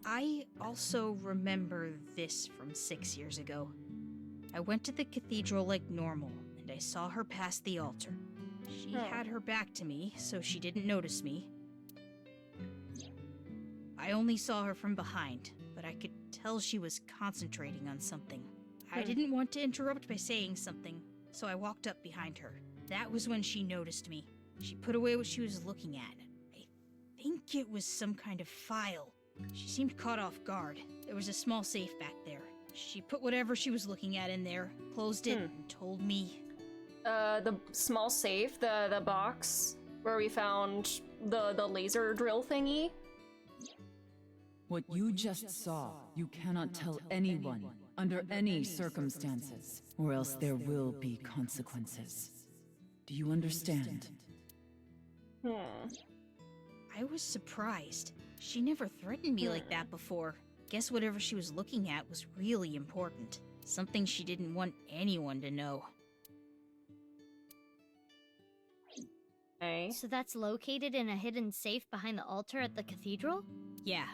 I also remember this from 6 years ago. I went to the cathedral like normal, and I saw her past the altar. She had her back to me, so she didn't notice me. I only saw her from behind, but I could tell she was concentrating on something. I didn't want to interrupt by saying something, so I walked up behind her. That was when she noticed me. She put away what she was looking at. I think it was some kind of file. She seemed caught off guard. There was a small safe back there. She put whatever she was looking at in there, closed it, and told me... The small safe, the box where we found the laser drill thingy? What you just saw, you cannot tell anyone, under any circumstances, or else there will be consequences. Do you understand? I was surprised. She never threatened me like that before. Guess whatever she was looking at was really important. Something she didn't want anyone to know. So that's located in a hidden safe behind the altar at the cathedral? Yeah.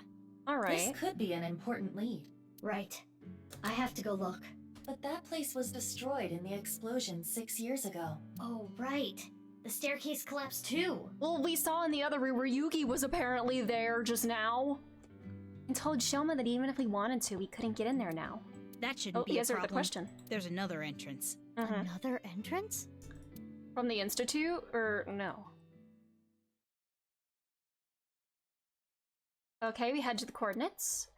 This could be an important lead. Right. I have to go look. But that place was destroyed in the explosion 6 years ago. Oh, right. The staircase collapsed too. Well, we saw in the other room where Yugi was apparently there just now. And told Shoma that even if we wanted to, we couldn't get in there now. That shouldn't be he a answered problem. the question. There's another entrance. Another entrance? From the Institute, or no? Okay, we head to the coordinates.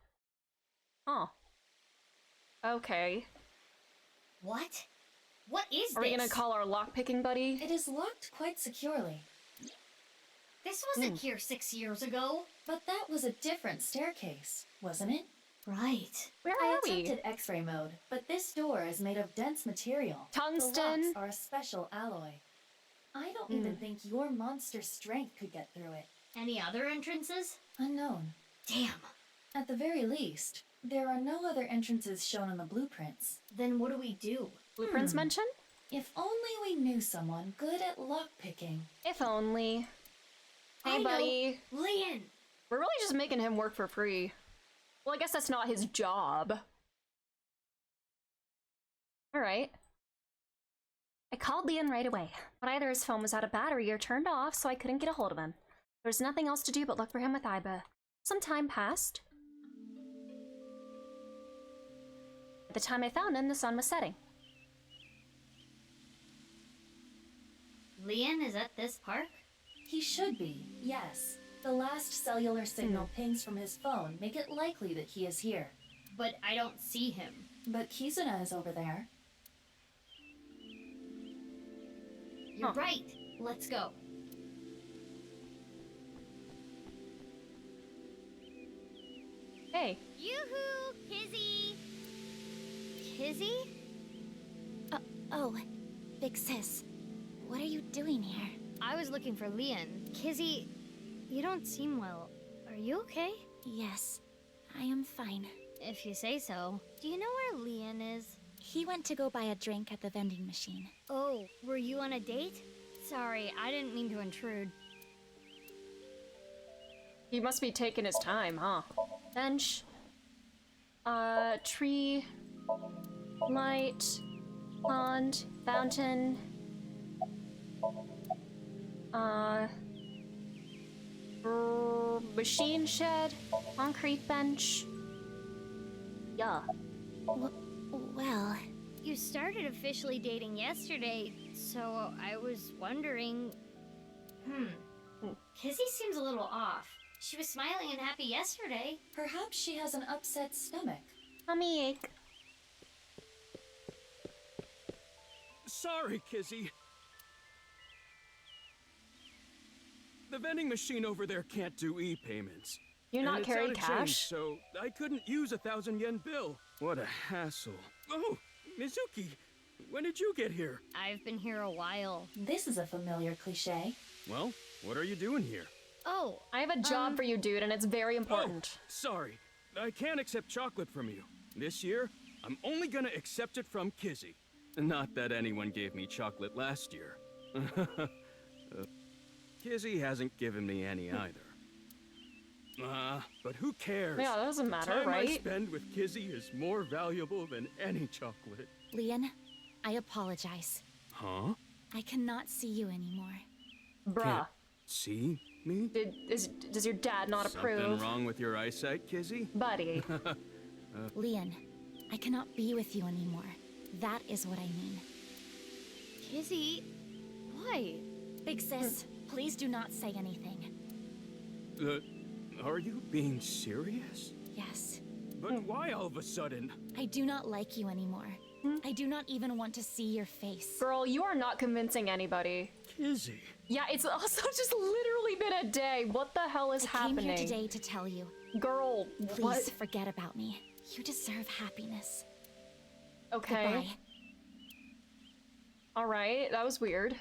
Huh. Okay. What? What is Are this? we gonna call our lockpicking buddy? It is locked quite securely. This wasn't here 6 years ago. But that was a different staircase, wasn't it? Right. Where I are we? attempted X-ray mode, but this door is made of dense material. Tungsten? The locks are a special alloy. I don't even think your monster strength could get through it. Any other entrances? Unknown. Damn. At the very least, there are no other entrances shown in the blueprints. Then what do we do? Blueprints mention? If only we knew someone good at lockpicking. If only. Hey, I know. buddy. Lian! We're really just making him work for free. Well, I guess that's not his job. Alright. I called Lian right away, but either his phone was out of battery or turned off, so I couldn't get a hold of him. There was nothing else to do but look for him with Iba. Some time passed. By the time I found him, the sun was setting. Lian is at this park? He should be, yes. The last cellular signal pings from his phone make it likely that he is here. But I don't see him. But Kizuna is over there. You're right. Let's go. Hey. Yoo-hoo! Kizzy! Kizzy? Oh, big sis. What are you doing here? I was looking for Lian. Kizzy, you don't seem well. Are you okay? Yes, I am fine. If you say so. Do you know where Lian is? He went to go buy a drink at the vending machine. Oh, were you on a date? Sorry, I didn't mean to intrude. He must be taking his time, huh? Bench. Tree. Light. Pond. Fountain. Machine shed. Concrete bench. Yeah. Well, you started officially dating yesterday, so I was wondering... Kizzy seems a little off. She was smiling and happy yesterday. Perhaps she has an upset stomach. Tummy ache. Sorry, Kizzy. The vending machine over there can't do e-payments. You not carry out of cash? change, so I couldn't use a 1,000 yen bill. What a hassle. Oh, Mizuki, when did you get here? I've been here a while. This is a familiar cliche. Well, what are you doing here? Oh, I have a job for you, dude, and it's very important. Oh, sorry. I can't accept chocolate from you. This year, I'm only gonna accept it from Kizzy. Not that anyone gave me chocolate last year. Kizzy hasn't given me any either. But who cares? Yeah, that doesn't matter, Time right? I spend with Kizzy is more valuable than any chocolate. Lian, I apologize. Huh? I cannot see you anymore. Bruh. Can't see me? Does your dad not approve? Something wrong with your eyesight, Kizzy? Buddy. Lian, I cannot be with you anymore. That is what I mean. Kizzy, why? Big sis, please do not say anything. Are you being serious? Yes. But why all of a sudden? I do not like you anymore. I do not even want to see your face. Girl, you are not convincing anybody. Kizzy. Yeah, it's also just literally been a day. What the hell is happening? I came here today to tell you, Girl, Please what? forget about me. You deserve happiness. Okay. Goodbye. Alright, that was weird.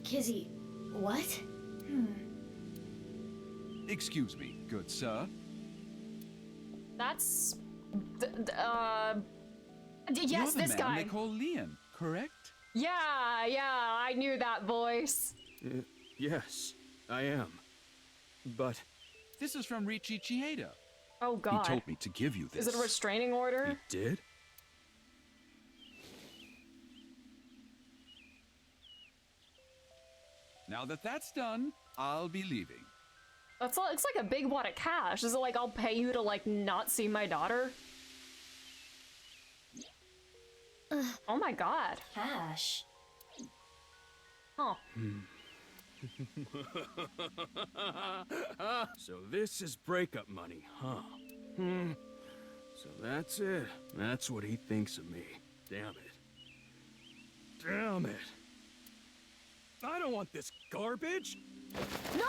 Kizzy, what? Excuse me, good sir. That's... yes, You're the this man guy. they call Leon, correct? Yeah, I knew that voice. Yes, I am. But... This is from Richie Chieda. Oh god. He told me to give you this. Is it a restraining order? He did? Now that that's done, I'll be leaving. It's like a big wad of cash. Is it like I'll pay you to like not see my daughter? Oh my god. Cash. Huh. So this is breakup money, huh? So that's it. That's what he thinks of me. Damn it. Damn it. I don't want this garbage. No,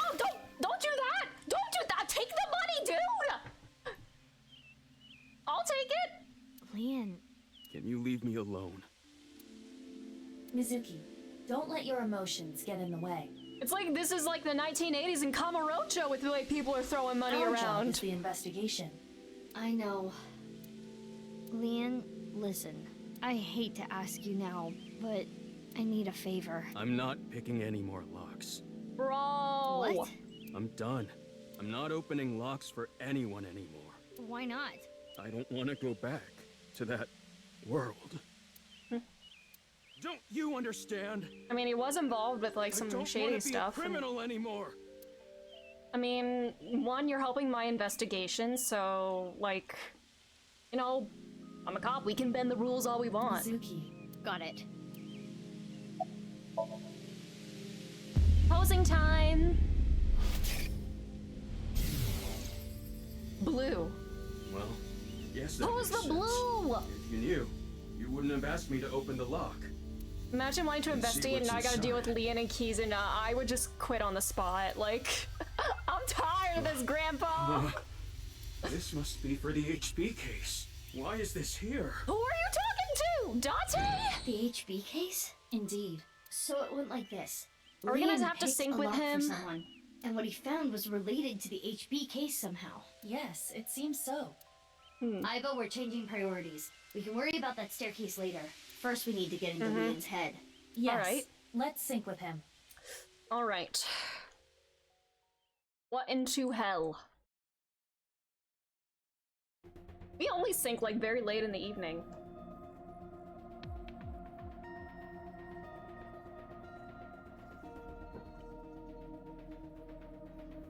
don't do that! Don't do that! Take the money, dude! I'll take it! Leon. Can you leave me alone? Mizuki, don't let your emotions get in the way. It's like this is like the 1980s in Kamurocho with the way people are throwing money Our job around. is the investigation. I know. Leon, listen. I hate to ask you now, but I need a favor. I'm not picking any more locks. Bro! What? I'm done. I'm not opening locks for anyone anymore. Why not? I don't want to go back to that world. Don't you understand? I mean, he was involved with like some shady stuff. I don't want to be a criminal anymore. I mean, one, you're helping my investigation, so like, you know, I'm a cop. We can bend the rules all we want. Mizuki. Got it. Posing time. Blue. Well, yes. That Pose makes the sense. blue. If you knew, you wouldn't have asked me to open the lock. Imagine wanting to And see investigate and what's I gotta deal with inside. Leon and Kizuna. I would just quit on the spot. Like, I'm tired of this, Grandpa. This must be for the HB case. Why is this here? Who are you talking to? Dante? The HB case? Indeed. So it went like this. Are we gonna Leon have to picked sync a with lock for him? someone, and what he found was related to the HB case somehow. Yes, it seems so. Iva, we're changing priorities. We can worry about that staircase later. First, we need to get into Leon's head. Yes. Alright. Let's sync with him. Alright. What into hell? We only sync like very late in the evening.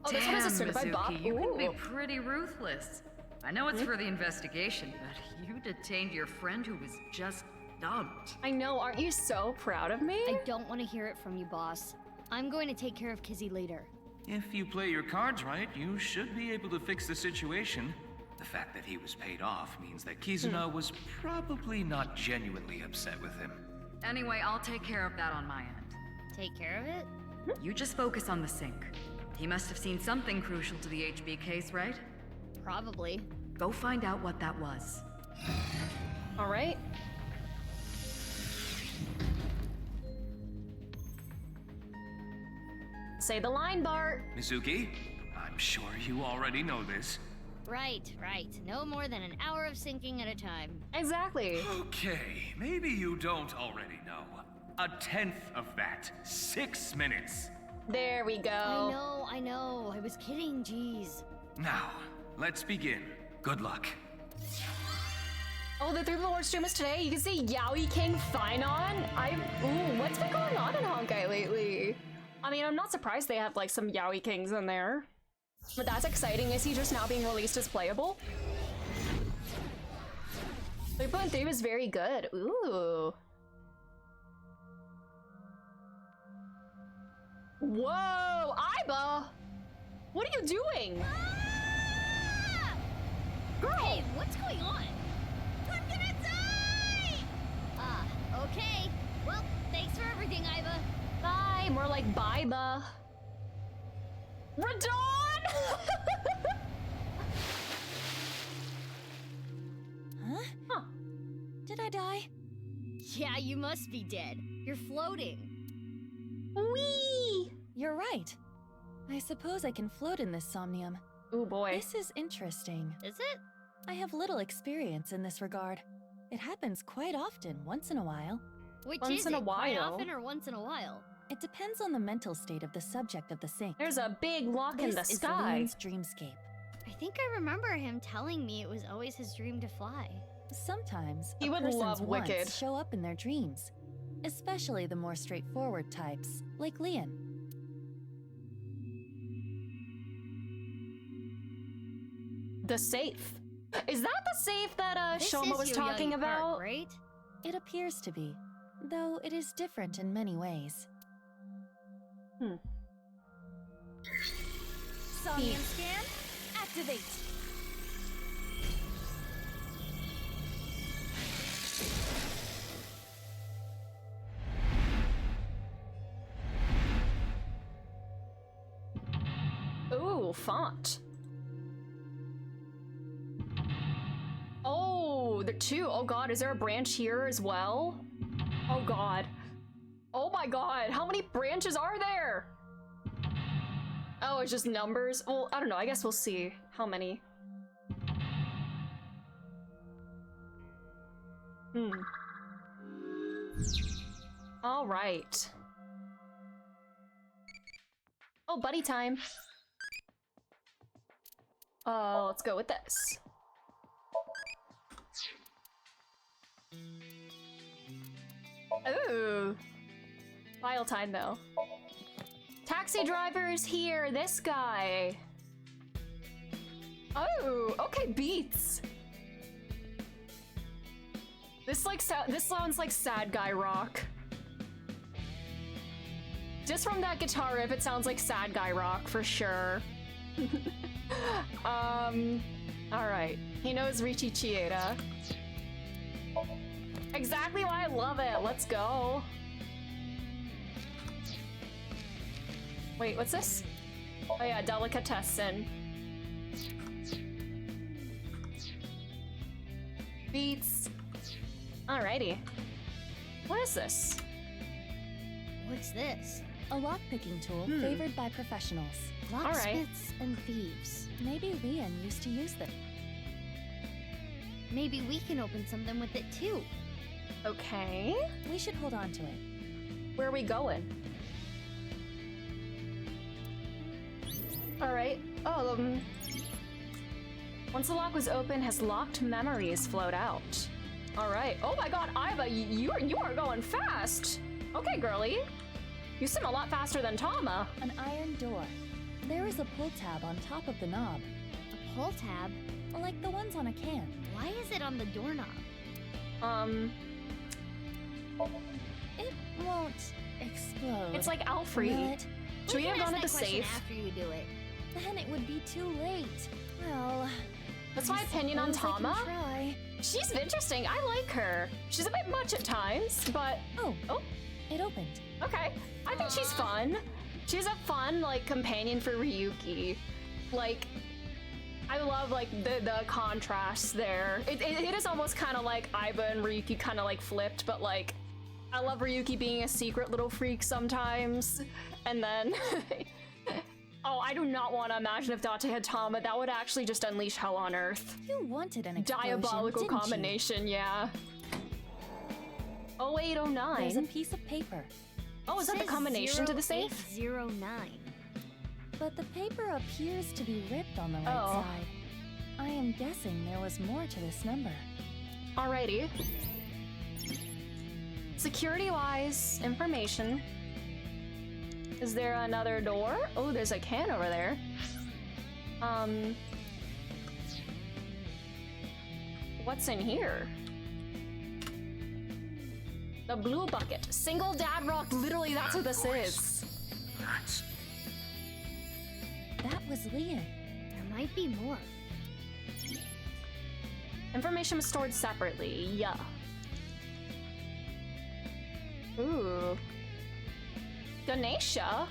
Oh, this one is assisted by Bob. Mizuki, you can be Ooh. pretty ruthless. I know it's for the investigation, but you detained your friend who was just dumped. I know, aren't you so proud of me? I don't want to hear it from you, boss. I'm going to take care of Kizzy later. If you play your cards right, you should be able to fix the situation. The fact that he was paid off means that Kizuna was probably not genuinely upset with him. Anyway, I'll take care of that on my end. Take care of it? You just focus on the sink. He must have seen something crucial to the HB case, right? Probably. Go find out what that was. Alright. Say the line, Bart. Mizuki, I'm sure you already know this. Right. No more than an hour of syncing at a time. Exactly. Okay, maybe you don't already know. 1/10 of that. 6 minutes. There we go. I know. I was kidding, jeez. Now, let's begin. Good luck. Oh, the Through the Lord stream is today. You can see Yaoi King Finon. Ooh, what's been going on in Honkai lately? I mean, I'm not surprised they have like some Yaoi Kings in there. But that's exciting. Is he just now being released as playable? 3.3 was very good. Ooh. Whoa, Iba! What are you doing? Ah! Girl! Hey, what's going on? I'm gonna like Biba. Radon! Huh? Did I die? Yeah, you must be dead. You're floating. Whee! You're right. I suppose I can float in this Somnium. Oh boy. This is interesting. Is it? I have little experience in this regard. It happens quite often, once in a while. Which Once is in a it? Quite while? often or once in a while? It depends on the mental state of the subject of the sync. There's a big lock in the This is sky. Leon's dreamscape. I think I remember him telling me it was always his dream to fly. Sometimes He a would person's love wants Wicked. show up in their dreams, especially the more straightforward types, like Leon. The safe. Is that the safe that This Shoma is was your talking Yagi Park, about? right? It appears to be, though it is different in many ways. Somnium scan, activate. Ooh, font. Oh, there are two. Oh god, is there a branch here as well? Oh god. Oh my god, how many branches are there? Oh, it's just numbers? Well, I don't know, I guess we'll see how many. All right. Oh, buddy time. Let's go with this. Ooh. File time though. Taxi driver is here, this guy. Oh, okay, beats. This sounds like sad guy rock. Just from that guitar riff, it sounds like sad guy rock for sure. Alright. He knows Richie Chieda. Exactly why I love it. Let's go. Wait, what's this? Oh yeah, delicatessen. Beats. Alrighty. What is this? What's this? A lockpicking tool favored by professionals. Locksmiths and thieves. Maybe Leon used to use them. Maybe we can open something with it too. Okay. We should hold on to it. Where are we going? Alright. Once the lock was open, has locked memories flowed out. Alright. Oh my god, Iva, you are going fast! Okay, girly. You seem a lot faster than Tama. An iron door. There is a pull tab on top of the knob. A pull tab? Like the ones on a can. Why is it on the doorknob? It won't explode. It's like Alfred. Should we have gone to the safe? After you do it. Then it would be too late. Well, that's my opinion on Tama. Try. She's interesting. I like her. She's a bit much at times, but oh, it opened. Okay, I think she's fun. She's a fun like companion for Ryuki. Like, I love like the contrast there. It is almost kind of like Aiba and Ryuki kind of like flipped, but like I love Ryuki being a secret little freak sometimes, and then. Oh, I do not want to imagine if Date had Tama. That would actually just unleash hell on Earth. You wanted an explosion, diabolical didn't combination, yeah. 0809. There's a piece of paper. Oh, is that the combination to the safe? 0809. But the paper appears to be ripped on the right side. I am guessing there was more to this number. Alrighty. Security-wise, information. Is there another door? Oh, there's a can over there. What's in here? The blue bucket. Single dad rock. Literally, that's what this is. That was Leon. There might be more. Information was stored separately. Yeah. Ooh. Ganesha?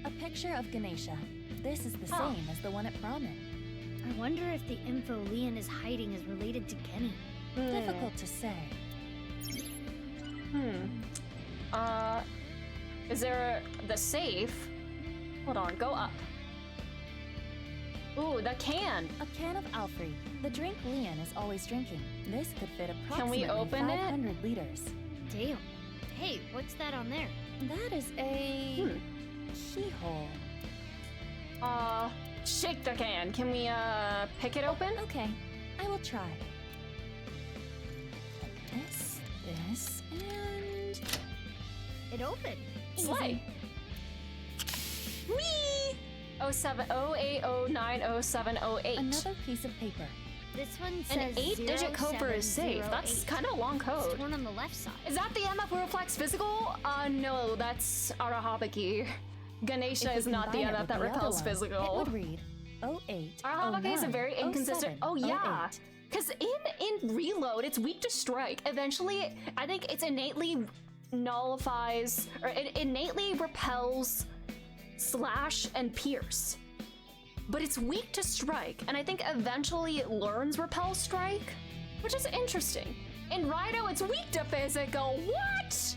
A picture of Ganesha. This is the same as the one at Brahmin. I wonder if the info Leon is hiding is related to Kenny. Difficult to say. Is there the safe? Hold on, go up. Ooh, the can. A can of Alfred, the drink Leon is always drinking. This could fit Can we approximately open it? 500 liters. Damn. Hey, what's that on there? That is a keyhole. Shake the can. Can we, pick it open? Okay, I will try. This, and... It opened. Slay. Whee! 08090708. Another piece of paper. This one An says 8-digit code for his safe. That's kind of a long code. It's torn on the left side. Is that the MF who reflects physical? No, that's Arahabaki. Ganesha is not the MF that repels physical. It would read 08. Arahabaki is a very 09, inconsistent. 07, Oh yeah, 08. because in Reload it's weak to strike. Eventually, I think it's innately nullifies or it innately repels slash and pierce, but it's weak to strike, and I think eventually it learns repel strike, which is interesting. In Raido, it's weak to physical. What?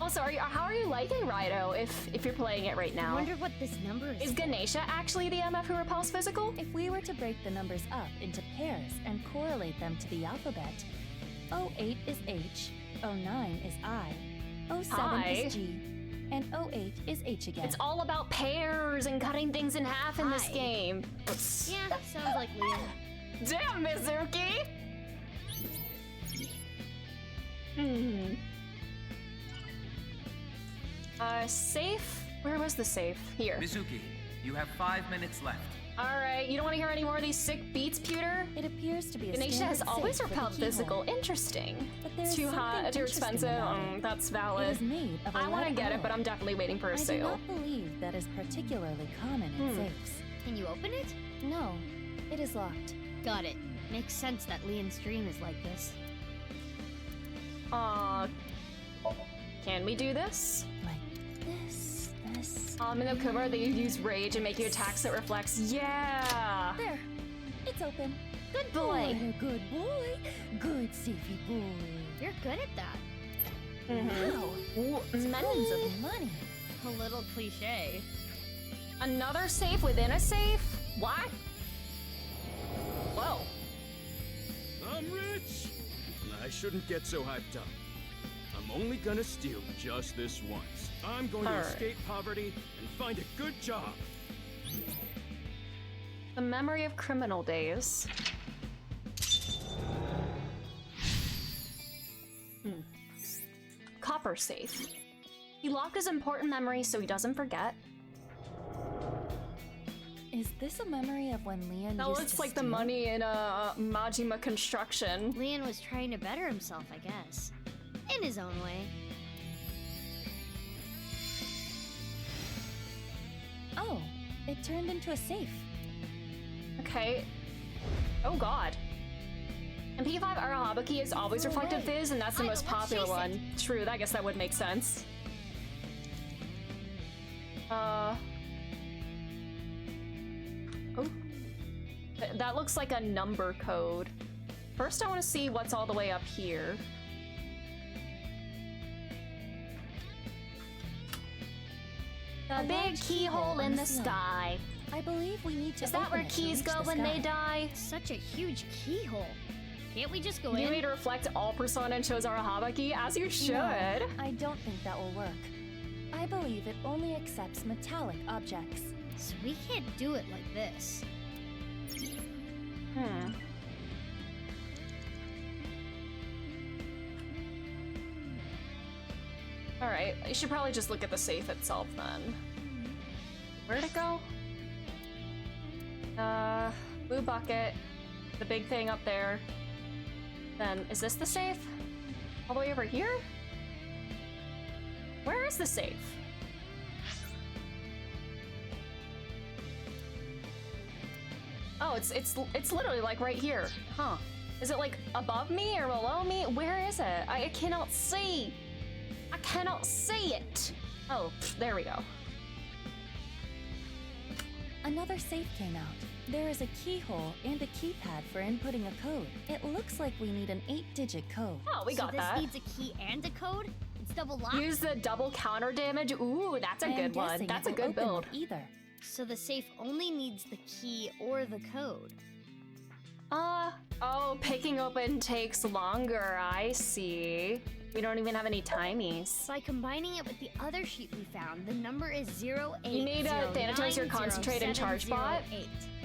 Also, how are you liking Raido if you're playing it right now? I wonder what this number is. Is Ganesha actually the MF who repels physical? If we were to break the numbers up into pairs and correlate them to the alphabet, 08 is H, 09 is I, 07 is G, and 08 is H again. It's all about pairs and cutting things in half in this game. Yeah, sounds like Leon. Damn, Mizuki! Safe? Where was the safe? Here. Mizuki, you have 5 minutes left. Alright, you don't want to hear any more of these sick beats, Pewter? It appears to be a Ganesha has always repelled physical. Interesting. It's too hot, too expensive. That's valid. It is made of I want to lead get it, alloy. but I'm definitely waiting for a I do sale. not believe that is particularly common in safes. Can you open it? No, it is locked. Got it. Makes sense that Leon's dream is like this. Can we do this? Like this. In the Kumar, they use rage and make you attacks that reflects. Yeah! There. It's open. Good boy! What a good boy. Good safety boy. You're good at that. Wow. Tons of money. A little cliche. Another safe within a safe? What? Whoa. I'm rich! I shouldn't get so hyped up. I'm only gonna steal just this once. I'm going to escape poverty and find a good job. The memory of criminal days. Copper safe. He locked his important memory so he doesn't forget. Is this a memory of when Leon That used looks to like the steal? money in Majima Construction. Leon was trying to better himself, I guess. In his own way. Oh, it turned into a safe. Okay. Oh god. And P5 Arahabaki is always reflective fizz, and that's the most popular one. True, I guess that would make sense. Oh. That looks like a number code. First I want to see what's all the way up here. The big keyhole in the sky. I believe we need to. Is that open where it to keys reach go the when they sky. die? Such a huge keyhole. Can't we just go You in? made to reflect all Persona and chose Arahabaki, as you should. No, I don't think that will work. I believe it only accepts metallic objects. So we can't do it like this. Alright, you should probably just look at the safe itself then. Where'd it go? Blue bucket. The big thing up there. Then, is this the safe? All the way over here? Where is the safe? Oh, it's literally like right here. Huh. Is it like above me or below me? Where is it? I cannot see. I cannot see it. Oh, there we go. Another safe came out. There is a keyhole and a keypad for inputting a code. It looks like we need an 8-digit code. Oh, we got that. So this needs a key and a code? It's double locked? Use the double counter damage. Ooh, that's a good one. That's a good build. Either. So the safe only needs the key or the code. Oh, picking open takes longer. I see. We don't even have any timies. By combining it with the other sheet we found, the number is 08090708. You need a Thanatos, your concentrate and charge bot.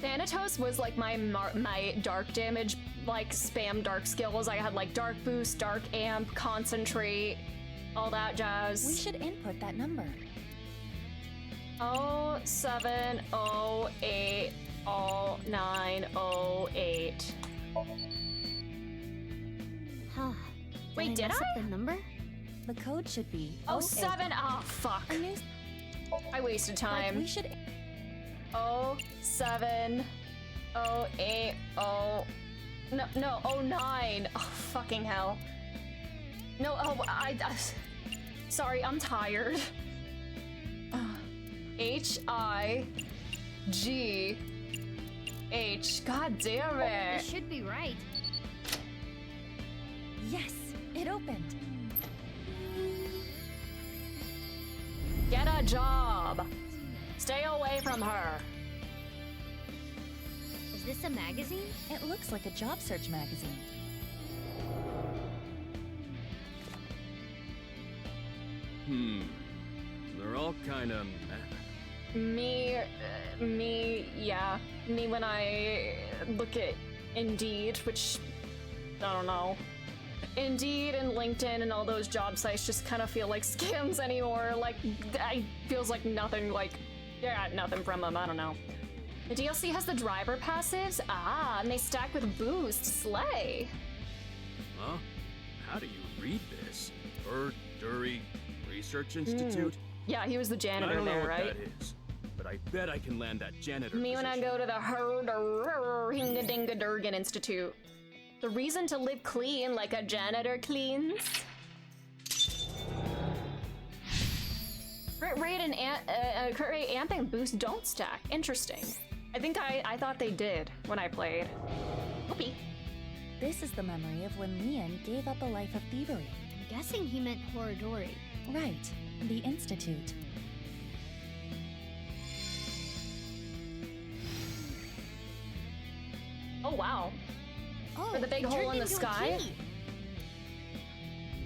Thanatos was like my dark damage, like spam dark skills. I had like dark boost, dark amp, concentrate, all that jazz. We should input that number. 07080908. Huh. Wait, did mess I? up the number? The code should be 07. Oh, fuck. I wasted time. Like we should. 0708 no 09. Oh, fucking hell. No, sorry, I'm tired. HIGH. God damn it. It should be right. Yes, it opened. Get a job. Stay away from her. Is this a magazine? It looks like a job search magazine. They're all kind of Me when I look at Indeed, which, I don't know. Indeed and LinkedIn and all those job sites just kind of feel like scams anymore. Like, I feels like nothing, like, yeah, nothing from them, I don't know. The DLC has the driver passives, and they stack with boost, slay. Huh? How do you read this? Dury Research Institute? Yeah, he was the janitor I don't know there, what right? that is, but I bet I can land that janitor Me when I position. go to the Hingadingadurgan Institute. The reason to live clean like a janitor cleans. Crit rate and amp and boost don't stack. Interesting. I think I thought they did when I played. Whoopee. This is the memory of when Leon gave up a life of thievery. I'm guessing he meant Horadori. Right, the Institute. Oh wow. Oh, For the big it hole turned in the into a sky? key.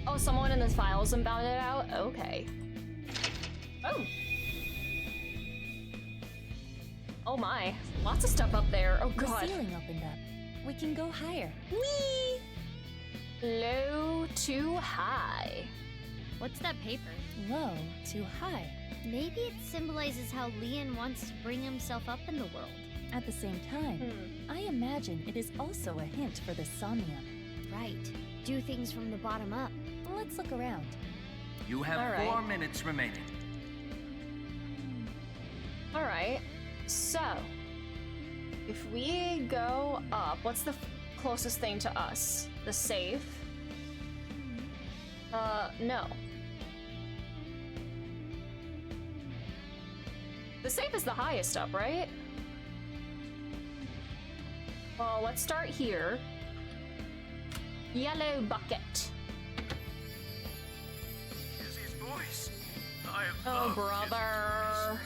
Oh, someone in the files and found it out? Okay. Oh. Oh my. Lots of stuff up there. Oh god. The ceiling opened up. We can go higher. Whee! Low to high. What's that paper? Low to high. Maybe it symbolizes how Leon wants to bring himself up in the world. At the same time, I imagine it is also a hint for the Somnium. Right. Do things from the bottom up. Let's look around. You have All right. 4 minutes remaining. Alright. So, if we go up, what's the closest thing to us? The safe? No. The safe is the highest up, right? Well, let's start here. Yellow bucket. Izzy's voice. I Oh, love brother.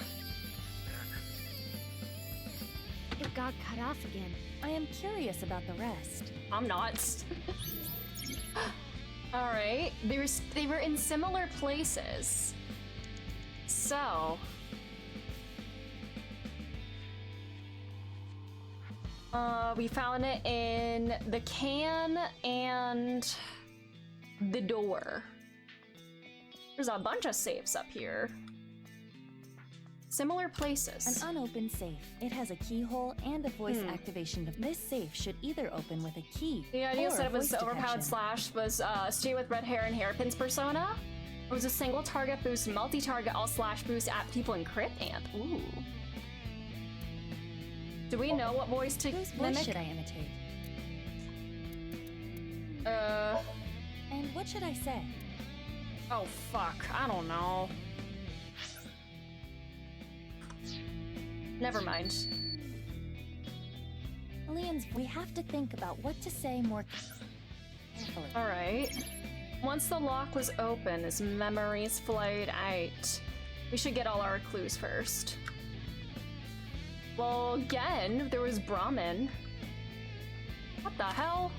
It got cut off again. I am curious about the rest. I'm not. Alright, they were in similar places. So... we found it in the can and the door. There's a bunch of safes up here. Similar places. An unopened safe. It has a keyhole and a voice activation. This safe should either open with a key. The ideal or a setup was voice overpowered detection. slash was stay with red hair and hairpins persona. It was a single target boost, multi-target all slash boost at people in crit amp. Ooh. Do we know what voice to Whose voice mimic? should I imitate? Uh, And what should I say? Oh, fuck. I don't know. Never mind. We have to think about what to say more carefully. Alright. Once the lock was open, his memories flowed out. We should get all our clues first. Well, again, there was Brahmin. What the hell?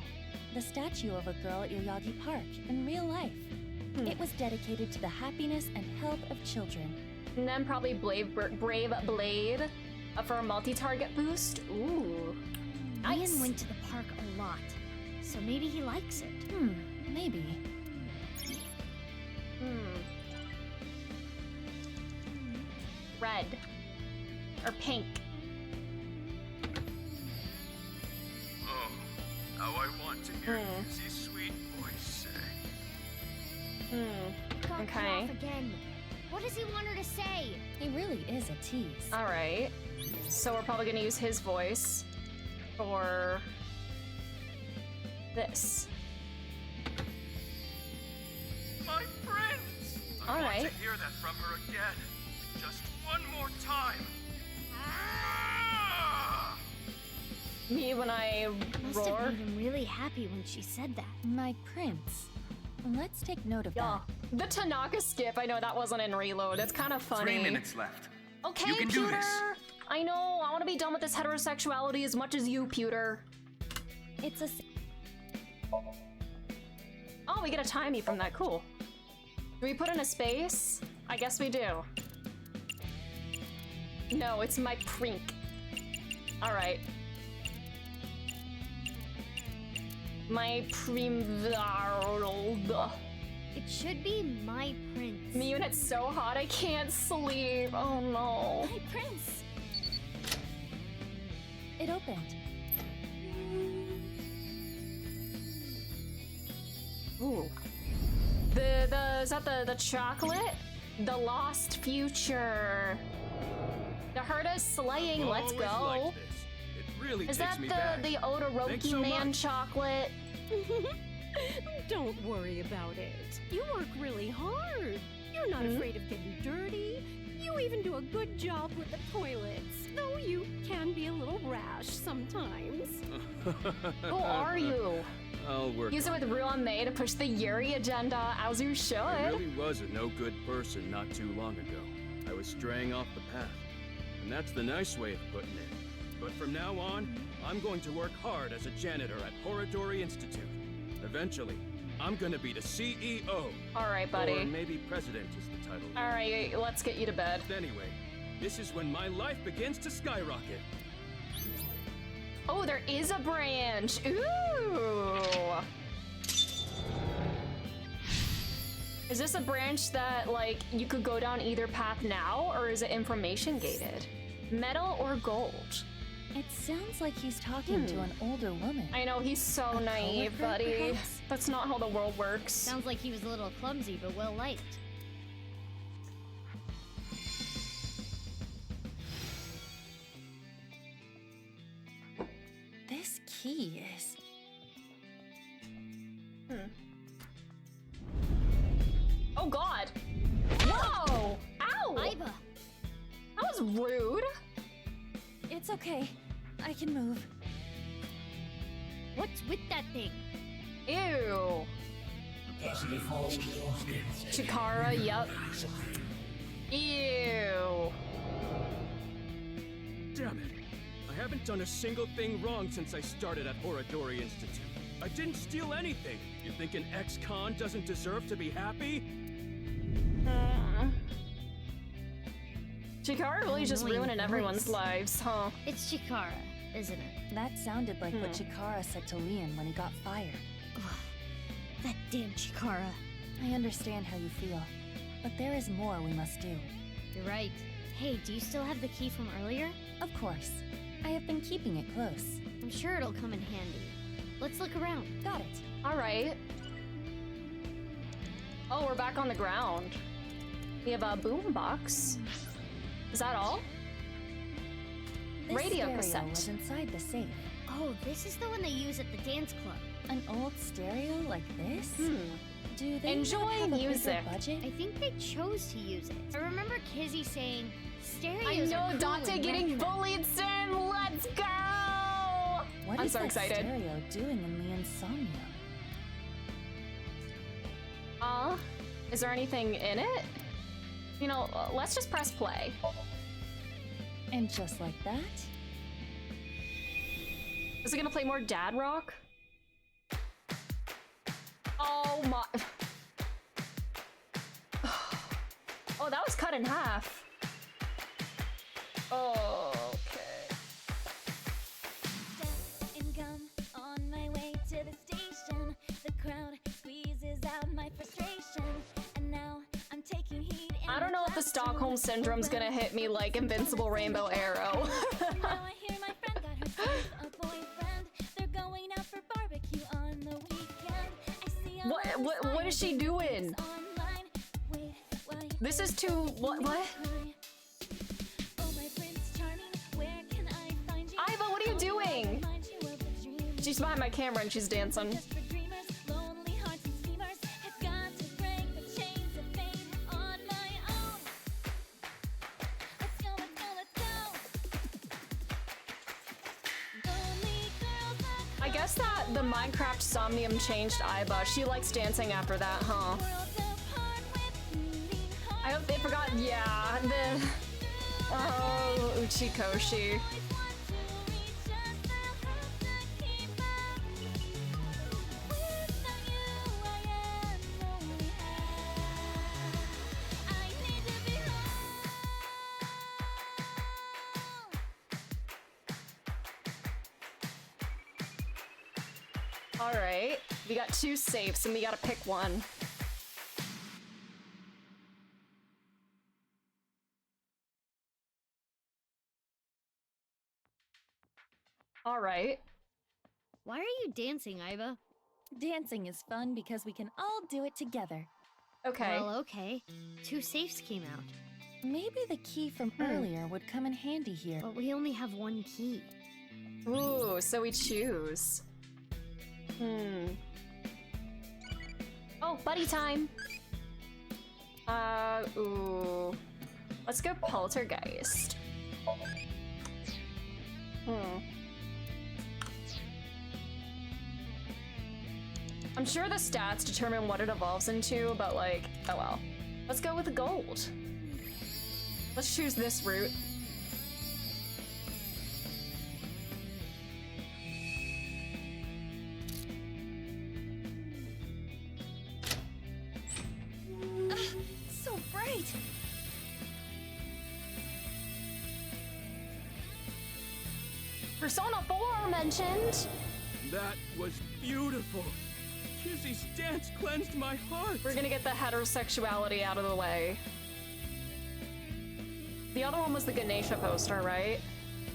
The statue of a girl at Yoyagi Park in real life. It was dedicated to the happiness and health of children. And then probably Brave Blade for a multi-target boost. Ooh. Nice. Ian went to the park a lot, so maybe he likes it. Maybe. Red. Or pink. Oh, how I want to hear Kizzy's sweet voice say. Got cut Okay. off again. What does he want her to say? He really is a tease. Alright. So we're probably gonna use his voice for this. My friends! I All want right. to hear that from her again. Just one more time. Me when I Must roar. have made him really happy when she said that. My prince. Let's take note of that. The Tanaka skip, I know that wasn't in Reload. It's kind of funny. 3 minutes left. Okay, You can do Pewter! this. I know, I want to be done with this heterosexuality as much as you, Pewter. It's a... Oh, we get a timey from that, cool. Do we put in a space? I guess we do. No, it's my prink. Alright. My primvarld. It should be my prince. Me when it's so hot I can't sleep. Oh no. My prince! It opened. Ooh. Is that the chocolate? The lost future. The herd is slaying, I've let's always go. liked this. It really Is takes that me back. the Odoroki Thanks so man much. chocolate? Don't worry about it. You work really hard. You're not afraid of getting dirty. You even do a good job with the toilets, though you can be a little rash sometimes. Who are you? I'll work. Use it with Ruan May to push the Yuri agenda, as you should. I really was a no-good person not too long ago. I was straying off the path. And that's the nice way of putting it. But from now on, I'm going to work hard as a janitor at Horodori Institute. Eventually, I'm gonna be the CEO. Alright, buddy. Or maybe president is the title. Alright, let's get you to bed. Anyway, this is when my life begins to skyrocket. Oh, there is a branch. Ooh. Is this a branch that, like, you could go down either path now, or is it information gated? Metal or gold? It sounds like he's talking to an older woman. I know, he's so A naive, coworker, buddy. perhaps? That's not how the world works. Sounds like he was a little clumsy, but well liked. This key is... Oh god! Whoa! Ow! Iba! That was rude! It's okay. I can move. What's with that thing? Ew! Chikara, yup. Ew! Damn it! I haven't done a single thing wrong since I started at Horodori Institute. I didn't steal anything. You think an ex-con doesn't deserve to be happy? Chikara really just Annoying ruining everyone's voice. lives, huh? It's Chikara, isn't it? That sounded like what Chikara said to Lian when he got fired. That damn Chikara. I understand how you feel, but there is more we must do. You're right. Hey, do you still have the key from earlier? Of course. I have been keeping it close. I'm sure it'll come in handy. Let's look around. Got it. Alright. Oh, we're back on the ground. We have a boombox. Is that all? This Radio stereo cassette. was inside the safe. Oh, this is the one they use at the dance club. An old stereo like this? Do they Enjoy not have a bigger music. budget? I think they chose to use it. I remember Kizzy saying, stereos I know are cool Dante and getting retro." bullied soon. Let's go! What I'm is so that excited. stereo doing in Leon's Somnium? Is there anything in it? You know, let's just press play. And just like that, Is it gonna play more dad rock? Oh my. Oh, that was cut in half. Oh, okay. And gum on my way to the station. The crowd squeezes out my frustration. And now I'm taking heat. I don't know if the Stockholm Syndrome's gonna hit me like Invincible Rainbow Arrow. Now I hear my friend got herself a boyfriend. They're going out for barbecue on the weekend. I see all What is she doing? online. Wait, why? This is too what? Oh, my Prince Charming, where can I find you? Iva, what are you doing? Remind you of a dream. She's behind my camera and she's dancing. Just for dreamers, lonely hearts and schemers have got to break the chains of fame on my own. Let's go, let's go, let's go. Lonely girls are I guess that the Minecraft Somnium changed Iva. She likes dancing after that, huh? worlds apart with beating hearts. I hope they forgot. Yeah, the. Oh, Uchikoshi. Always want to reach us, they'll have to keep up. Without you, I am lonely. I need to be home. All right, we got 2 safes and we gotta pick one. All right. Why are you dancing, Iva? dancing is fun because we can all do it together. Okay. Well, okay. 2 safes came out. Maybe the key from earlier would come in handy here. But we only have 1 key. Ooh, so we choose. Oh, buddy time. Ooh. Let's go poltergeist. I'm sure the stats determine what it evolves into, but like, oh well. Let's go with the gold. Let's choose this route. So bright! Persona 4 mentioned! That was beautiful. Kizzy's dance cleansed my heart. We're gonna get the heterosexuality out of the way. The other one was the Ganesha poster, right?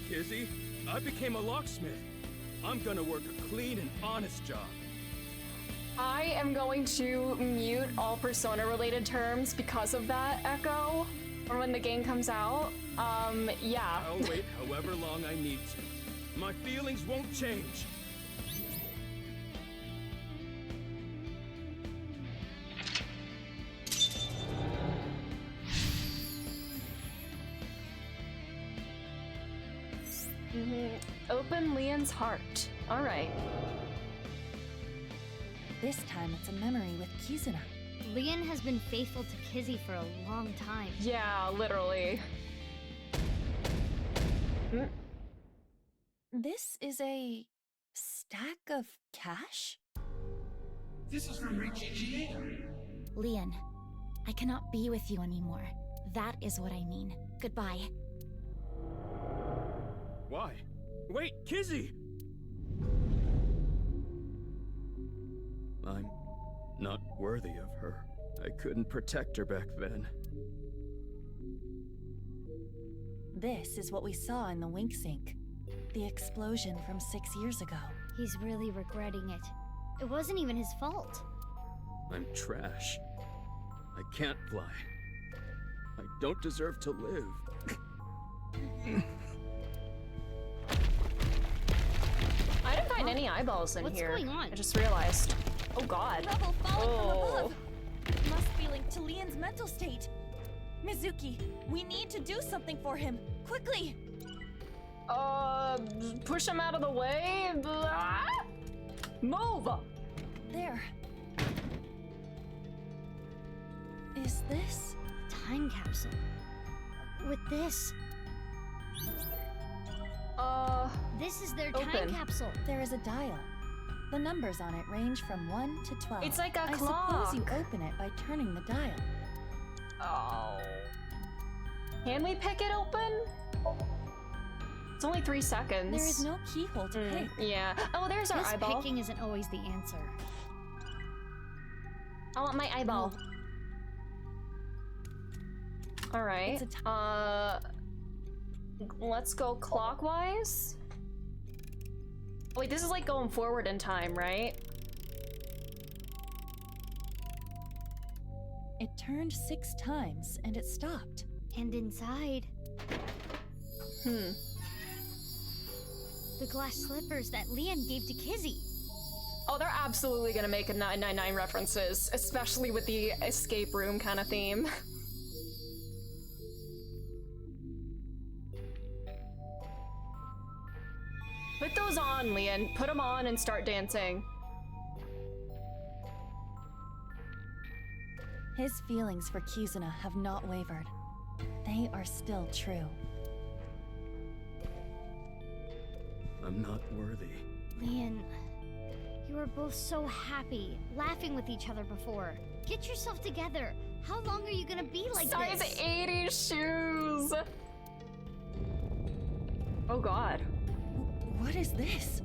Kizzy, I became a locksmith. I'm gonna work a clean and honest job. I am going to mute all Persona-related terms because of that, Echo. Or when the game comes out. Yeah. I'll wait however long I need to. My feelings won't change. Open Leon's heart. All right. This time it's a memory with Kizuna. Leon has been faithful to Kizzy for a long time. Yeah, literally. This is a stack of cash? This is from GGA. Leon, I cannot be with you anymore. That is what I mean. Goodbye. Why? Wait, Kizzy! I'm not worthy of her. I couldn't protect her back then. This is what we saw in the wink sink. The explosion from 6 years ago. He's really regretting it. It wasn't even his fault. I'm trash. I can't fly. I don't deserve to live. I didn't find any eyeballs in What's here. going on? I just realized. Oh god. Rubble falling from above. mental state. Mizuki, we need to do something for him. Quickly! Push him out of the way? Blah. Move! There. Is this? A time capsule. With this. This is their time open. capsule. There is a dial. The numbers on it range from 1 to 12. It's like a I clock. suppose you open it by turning the dial. Oh. Can we pick it open? It's only 3 seconds. There is no keyhole to pick. Yeah. Oh, there's our This eyeball. picking isn't always the answer. I want my eyeball. All right. Let's go clockwise. Oh, wait, this is like going forward in time, right? It turned 6 times and it stopped. And inside. The glass slippers that Leon gave to Kizzy. Oh, they're absolutely gonna make a 999 references, especially with the escape room kind of theme. Put those on, Leon. Put them on and start dancing. His feelings for Kizuna have not wavered. They are still true. I'm not worthy. Leon, you were both so happy, laughing with each other before. Get yourself together. How long are you gonna be like Size this? 80 shoes! Oh god. What is this?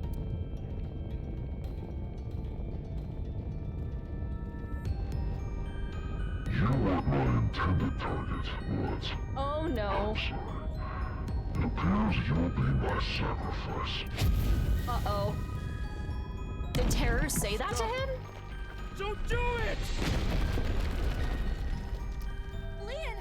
You weren't my intended target, but... Oh no. It appears you'll be my sacrifice. Uh-oh. Did Terror say that to him? Don't do it! Leon!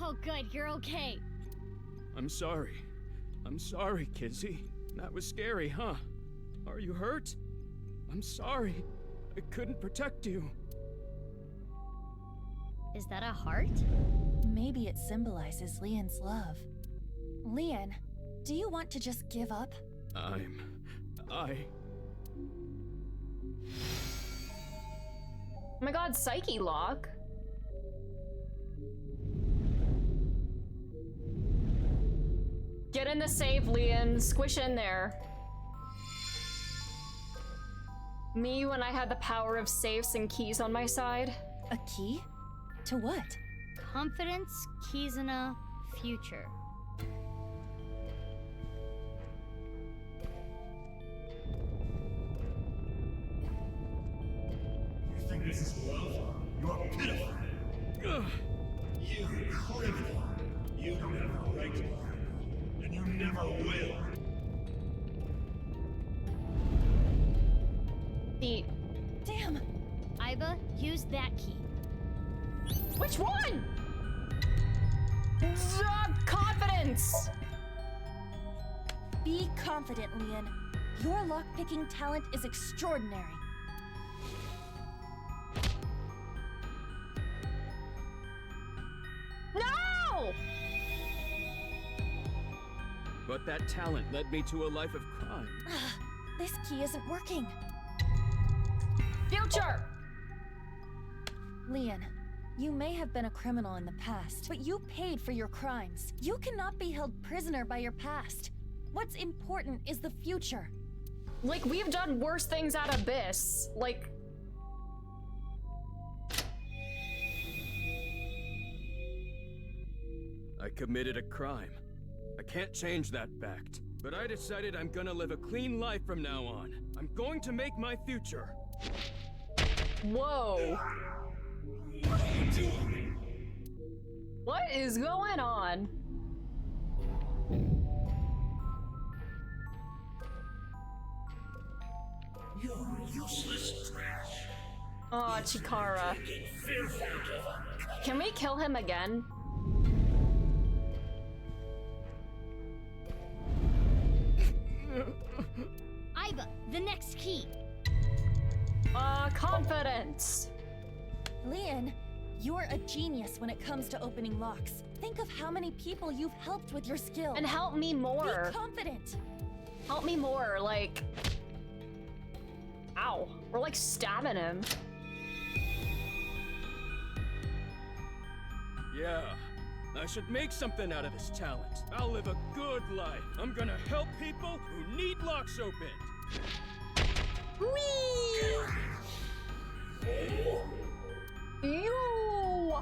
Oh good, you're okay. I'm sorry. I'm sorry, Kizzy. That was scary, huh? Are you hurt? I'm sorry. I couldn't protect you. Is that a heart? Maybe it symbolizes Leon's love. Leon, do you want to just give up? Oh my god, Psyche Lock. Get in the safe, Leon. Squish in there. Me when I had the power of safes and keys on my side. A key? To what? Confidence, Kizuna, future. You think this is love? You're pitiful. You criminal. You don't have a right to her. And you never will. Damn. Iba, use that key. Which one? Confidence. Be confident, Leon. Your lockpicking talent is extraordinary. No! But that talent led me to a life of crime. This key isn't working. Future! Leon, you may have been a criminal in the past, but you paid for your crimes. You cannot be held prisoner by your past. What's important is the future. Like, we've done worse things at Abyss. Like... I committed a crime. I can't change that fact. But I decided I'm gonna live a clean life from now on. I'm going to make my future. Whoa. What are you doing? What is going on? You're useless trash. Aw, Chikara. Can we kill him again? Iva, the next key. Confidence. Leon, you're a genius when it comes to opening locks. Think of how many people you've helped with your skill. And help me more. Be confident. Help me more, like... Ow. We're like stabbing him. Yeah, I should make something out of this talent. I'll live a good life. I'm gonna help people who need locks opened. Whee! You!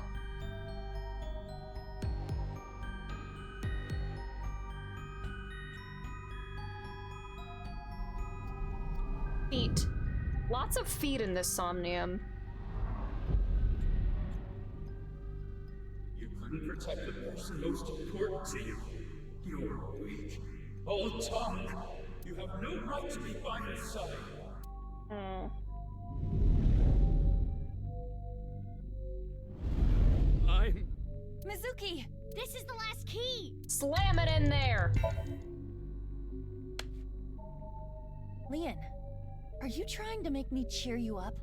Feet. Lots of feet in this Somnium. You couldn't protect the person most important to you. You're weak. All talk. You have no right to be by his side. Mizuki! This is the last key! Slam it in there! Leon, are you trying to make me cheer you up?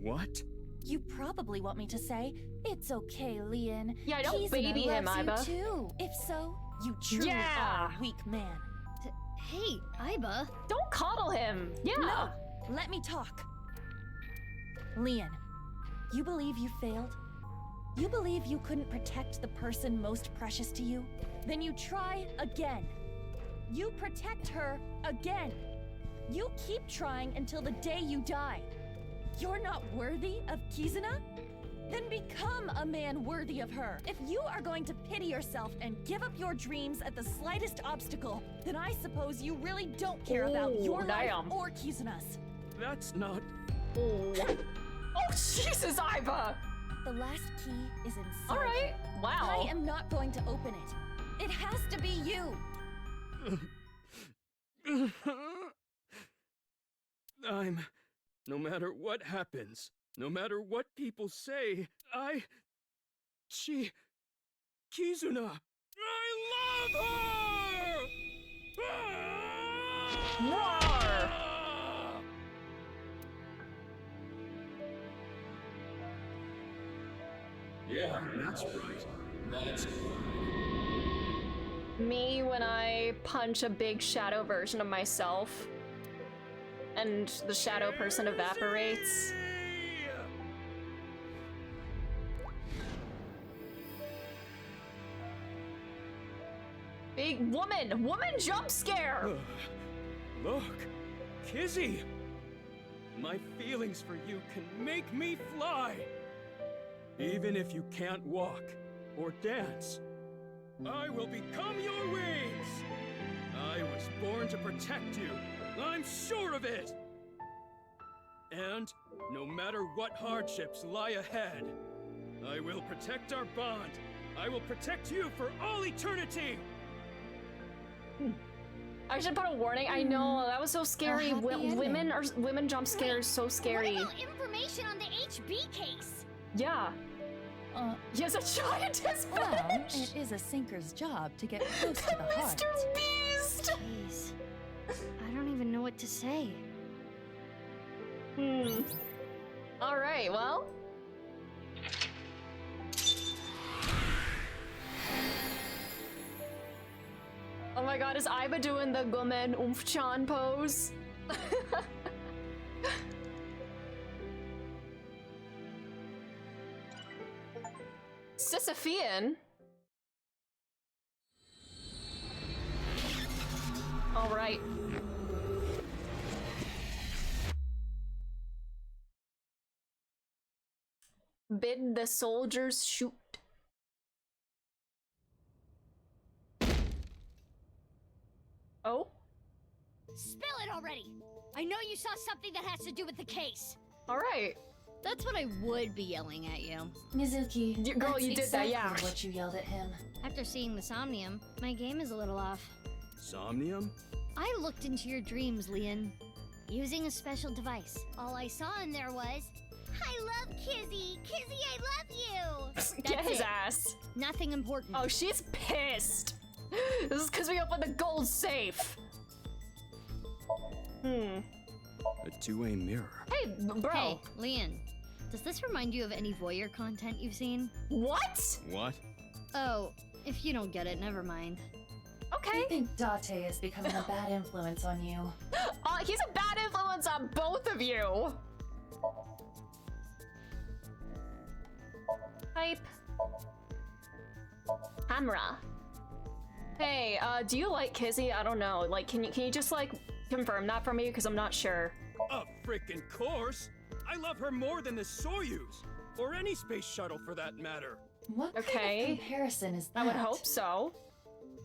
What? You probably want me to say, it's okay, Leon. Yeah, don't Kizuna baby him, loves Iba. You too. If so, you truly are a weak man. Hey, Iba. Don't coddle him. Yeah. No, let me talk. Leon, you believe you failed? You believe you couldn't protect the person most precious to you? Then you try again. You protect her again. You keep trying until the day you die. You're not worthy of Kizuna? Then become a man worthy of her. If you are going to pity yourself and give up your dreams at the slightest obstacle, then I suppose you really don't care about your life or Kizuna's. That's not... Oh, Jesus, Iva! The last key is inside. All right. Wow. I am not going to open it. It has to be you. No matter what happens, no matter what people say, Kizuna, I love her! Roar! Yeah, that's right. That's Me when I punch a big shadow version of myself and the shadow person evaporates. Big woman jump scare. Look, Kizzy! My feelings for you can make me fly! Even if you can't walk or dance, I will become your wings! I was born to protect you, I'm sure of it! And no matter what hardships lie ahead, I will protect our bond. I will protect you for all eternity! I should put a warning. I know that was so scary. Women jump scares so scary. What about information on the HB case? Yeah. He has a giantess Well, bench. it is a sinker's job to get close to the heart. Mr. Beast. Jeez. I don't even know what to say. All right. Well. Oh my god, is Iba doing the Gomen Umf-chan pose? Sisyphean? Alright. Bid the soldiers shoot. Oh? Spill it already! I know you saw something that has to do with the case. Alright. That's what I would be yelling at you. Mizuki, girl, that's you did that, exactly yeah. what you yelled at him. After seeing the Somnium, my game is a little off. Somnium? I looked into your dreams, Leon, using a special device. All I saw in there was, I love Kizzy! Kizzy, I love you! Get That's his it. ass. Nothing important. Oh, she's pissed. This is because we opened the gold safe. A two-way mirror. Hey, bro. Hey, Leon. Does this remind you of any voyeur content you've seen? What? What? Oh, if you don't get it, never mind. Okay. I think Date is becoming a bad influence on you. He's a bad influence on both of you. Hype. Camera. Hey, do you like Kizzy? I don't know. Like, can you just like confirm that for me? Because I'm not sure. A frickin' course! I love her more than the Soyuz, or any space shuttle for that matter. What kind of comparison is that? I would hope so.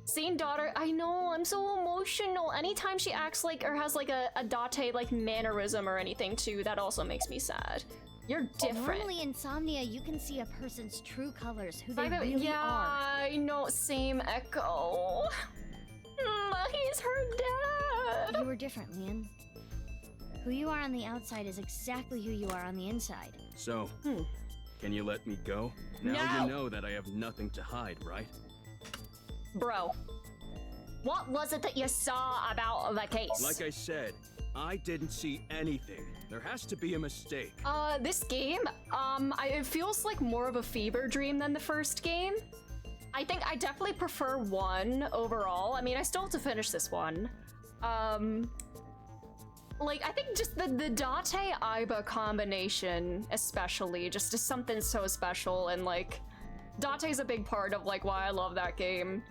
Seeing daughter, I know, I'm so emotional. Anytime she acts like or has like a Date like mannerism or anything too, that also makes me sad. You're different. Normally in Somnia, you can see a person's true colors, who they Like that- really yeah, are. I know, same Echo. He's her dad. You were different, Leon. Who you are on the outside is exactly who you are on the inside. So, can you let me go? Now you know that I have nothing to hide, right? Bro, what was it that you saw about the case? Like I said, I didn't see anything. There has to be a mistake. This game, it feels like more of a fever dream than the first game. I think I definitely prefer 1 overall. I mean, I still have to finish this one. Like, I think just the Date-Aiba combination, especially, just is something so special, and like, Date's a big part of like why I love that game.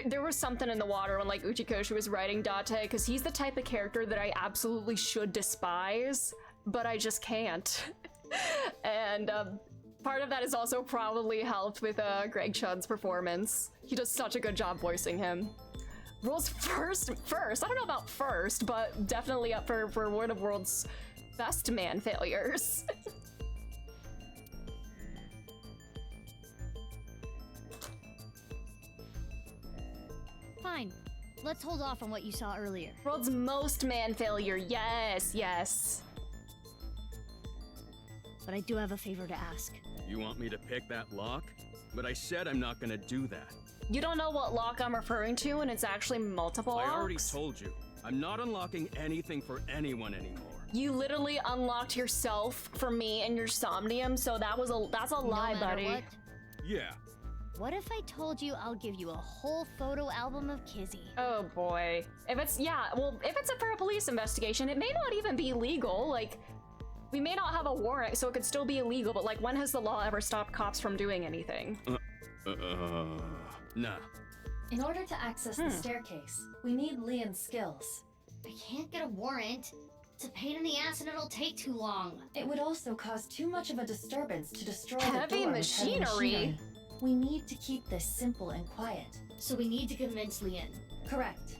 There was something in the water when like Uchikoshi was writing Date, because he's the type of character that I absolutely should despise, but I just can't. And part of that is also probably helped with Greg Chun's performance. He does such a good job voicing him. World's first, I don't know about first, but definitely up for one of world's best man failures. Fine. Let's hold off on what you saw earlier. World's most man failure, yes, yes. But I do have a favor to ask. You want me to pick that lock? But I said I'm not gonna do that. You don't know what lock I'm referring to, and it's actually multiple locks? I already told you. I'm not unlocking anything for anyone anymore. You literally unlocked yourself for me and your Somnium, so that's a lie, no matter buddy. What, Yeah. what if I told you I'll give you a whole photo album of Kizzy? Oh boy. If it's for a police investigation, it may not even be legal. Like, we may not have a warrant, so it could still be illegal, but like, when has the law ever stopped cops from doing anything? Nah. In order to access the staircase, we need Leon's skills. I can't get a warrant. It's a pain in the ass and it'll take too long. It would also cause too much of a disturbance to destroy Heavy the door machinery. We need to keep this simple and quiet. So we need to convince Leon. Correct.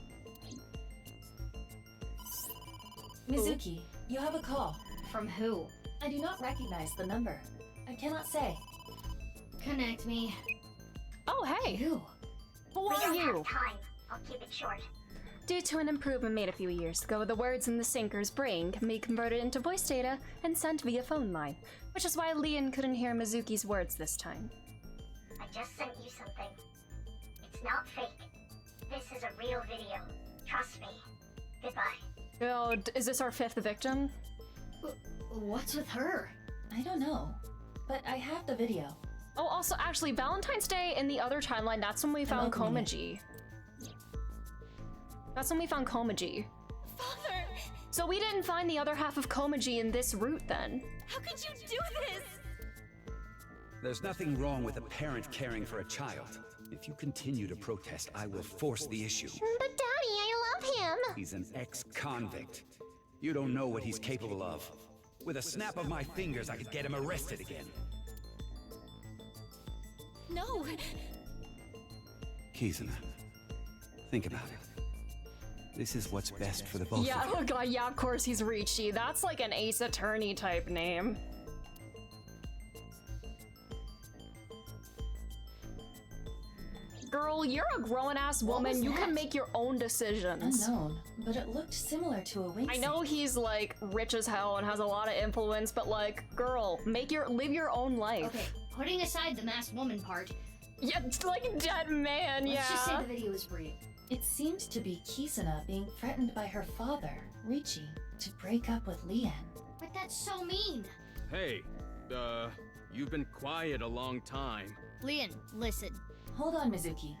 Mizuki, you have a call. From who? I do not recognize the number. I cannot say. Connect me. Oh, hey. You. Who We are don't you? have time. I'll keep it short. Due to an improvement made a few years ago, the words in the sinker's brain can be converted into voice data and sent via phone line, which is why Leon couldn't hear Mizuki's words this time. I just sent you something. It's not fake. This is a real video. Trust me. Goodbye. Oh, is this our 5th victim? What's with her? I don't know, but I have the video. Oh, also, actually, Valentine's Day in the other timeline, that's when we found Komaji. That's when we found Komaji. Father! So we didn't find the other half of Komaji in this route, then. How could you do this? There's nothing wrong with a parent caring for a child. If you continue to protest, I will force the issue. But Daddy, I love him! He's an ex-convict. You don't know what he's capable of. With a snap of my fingers, I could get him arrested again. No! Kizuna, think about it. This is what's best for the both Yeah, of you. oh god, yeah, of course he's Ricci. That's like an Ace Attorney type name. Girl, you're a grown-ass woman. You can make your own decisions. Unknown, but it looked similar to a wing. I know he's like rich as hell and has a lot of influence, but like, girl, live your own life. Okay, putting aside the masked woman part, Yeah, it's like a dead man, Let's just say yeah. the video is real. It seemed to be Kisuna being threatened by her father, Richie, to break up with Leanne. But that's so mean. Hey, you've been quiet a long time. Leon, listen. Hold on, Mizuki.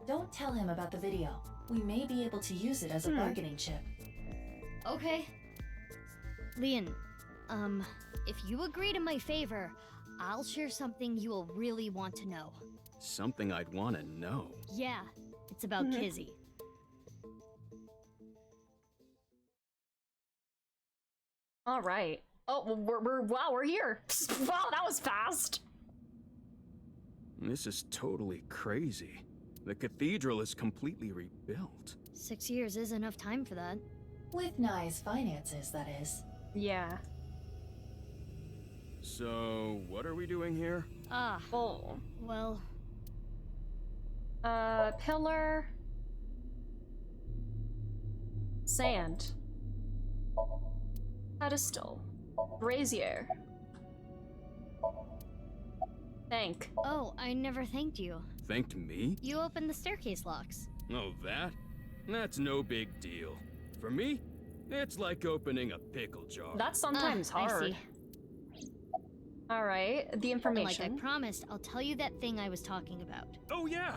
Don't tell him about the video. We may be able to use it as a bargaining chip. Okay. Leon, if you agree to my favor, I'll share something you will really want to know. Something I'd want to know. Yeah, it's about Kizzy. All right. Oh, we're here. Wow, that was fast. This is totally crazy. The cathedral is completely rebuilt. 6 years is enough time for that. With Nye's finances, that is. Yeah. So, what are we doing here? Oh. Well. Pillar. Sand. Pedestal. Brazier. Thank. Oh, I never thanked you. Thanked me? You opened the staircase locks. Oh, that? That's no big deal. For me, it's like opening a pickle jar. That's sometimes I hard. see. Alright, the information. And like I promised, I'll tell you that thing I was talking about. Oh yeah!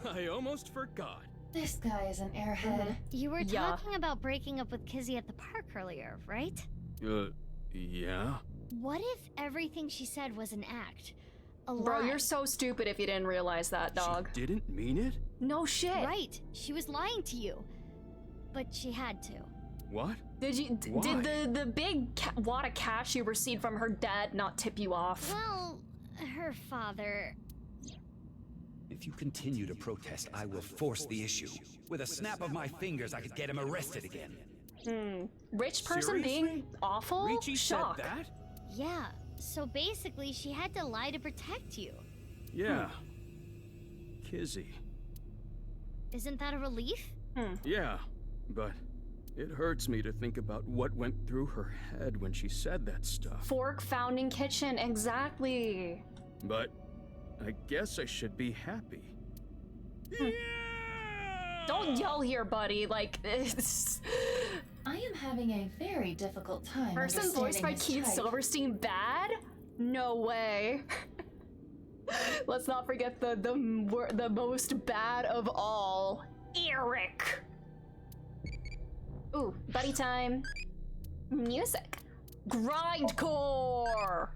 I almost forgot. This guy is an airhead. You were talking about breaking up with Kizzy at the park earlier, right? Yeah? What if everything she said was an act? A Bro, lie? you're so stupid if you didn't realize that, dog. She didn't mean it? No shit. Right. She was lying to you. But she had to. What? Did you? Why? Did the big wad of cash you received from her dad not tip you off? Well, her father. If you continue to protest, I will force the issue. With a snap of my fingers, I could get him arrested again. Rich person Seriously? being awful? Richie Shock. said that? Yeah. So basically, she had to lie to protect you. Yeah. Kizzy. Isn't that a relief? Yeah, but it hurts me to think about what went through her head when she said that stuff. Fork found in kitchen, exactly. But I guess I should be happy. Don't yell here, buddy. Like, it's... I am having a very difficult time Person voiced by understanding his Keith type. Silverstein bad? No way. Let's not forget the most bad of all, Eric. Ooh, buddy time. Music. Grindcore.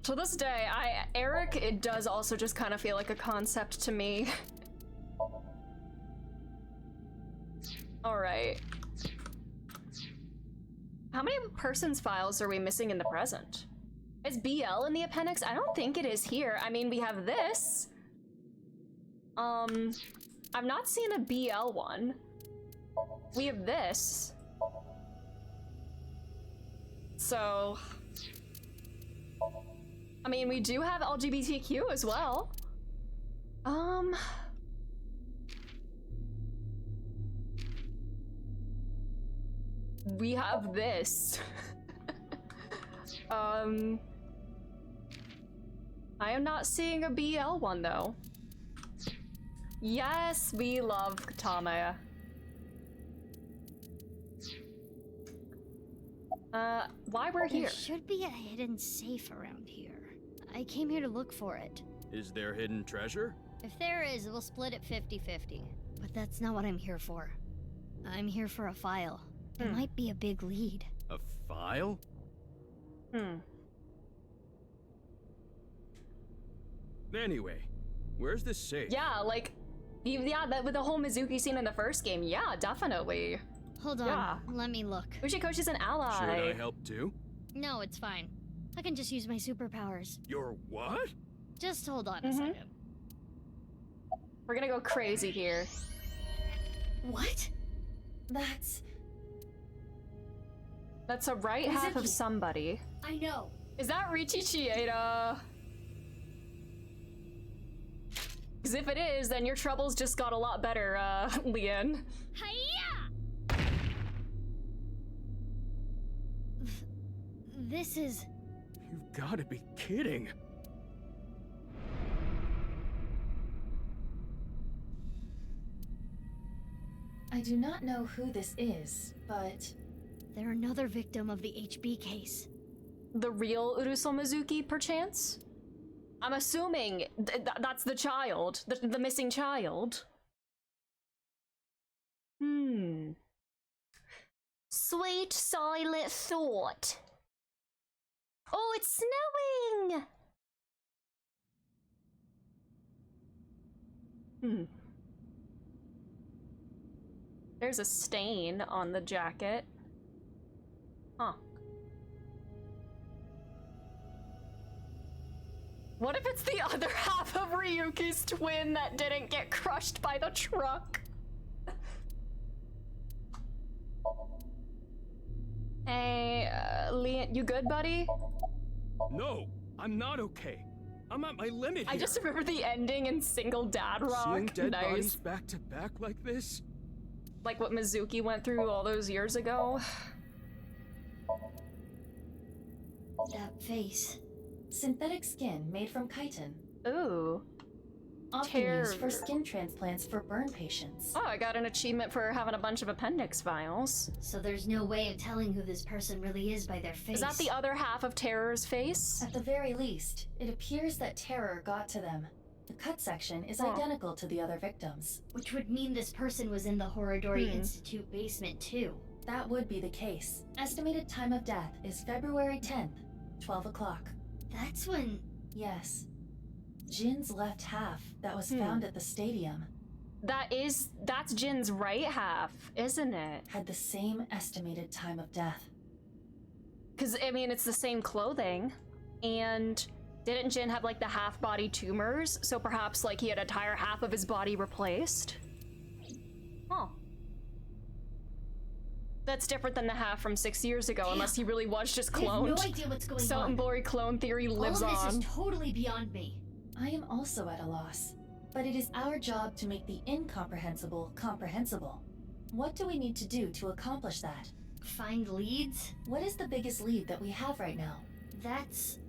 To this day, Eric, it does also just kind of feel like a concept to me. All right. How many person's files are we missing in the present? Is BL in the appendix? I don't think it is here. I mean, we have this. I've not seen a BL one. We have this. So, I mean, we do have LGBTQ as well. We have this. I am not seeing a BL one though. Yes, we love Katame. Why we're here? There should be a hidden safe around here. I came here to look for it. Is there hidden treasure? If there is, we'll split it 50-50. But that's not what I'm here for. I'm here for a file. It might be a big lead. A file? Anyway, where's the safe? Yeah, like, yeah, that with the whole Mizuki scene in the first game. Yeah, definitely. Hold on, Yeah. let me look. Ushikoshi's an ally. Should I help too? No, it's fine. I can just use my superpowers. Your what? Just hold on a second. We're gonna go crazy here. What? That's a right half of Mizuki. somebody. I know. Is that Richi Chieda? Because if it is, then your troubles just got a lot better, Leon. Hiya! This is... You've gotta be kidding. I do not know who this is, but... They're another victim of the HB case. The real Uruso Mizuki, perchance? I'm assuming that's the child, the missing child. Sweet silent thought. Oh, it's snowing! There's a stain on the jacket. Huh. What if it's the other half of Ryuki's twin that didn't get crushed by the truck? Hey, Leon, you good, buddy? No, I'm not okay. I'm at my limit here. I just remember the ending in Single Dad Rock. Seeing dead Nice. bodies back to back like this? Like what Mizuki went through all those years ago. That face. Synthetic skin made from chitin. Ooh. Often used for skin transplants for burn patients. Oh, I got an achievement for having a bunch of appendix files. So there's no way of telling who this person really is by their face. Is that the other half of Terror's face? At the very least, it appears that Terror got to them. The cut section is identical to the other victims. Which would mean this person was in the Horodori Institute basement too. That would be the case. Estimated time of death is February 10th, 12 o'clock. That's when... Yes. Jin's left half that was found at the stadium. That's Jin's right half, isn't it? Had the same estimated time of death. Because, I mean, it's the same clothing. And didn't Jin have, like, the half-body tumors? So perhaps, like, he had an entire half of his body replaced? Huh. That's different than the half from 6 years ago, unless he really was just cloned. I have no idea what's going on. Sotenbori clone theory lives on. All of this is totally beyond me. I am also at a loss. But it is our job to make the incomprehensible comprehensible. What do we need to do to accomplish that? Find leads? What is the biggest lead that we have right now? That's,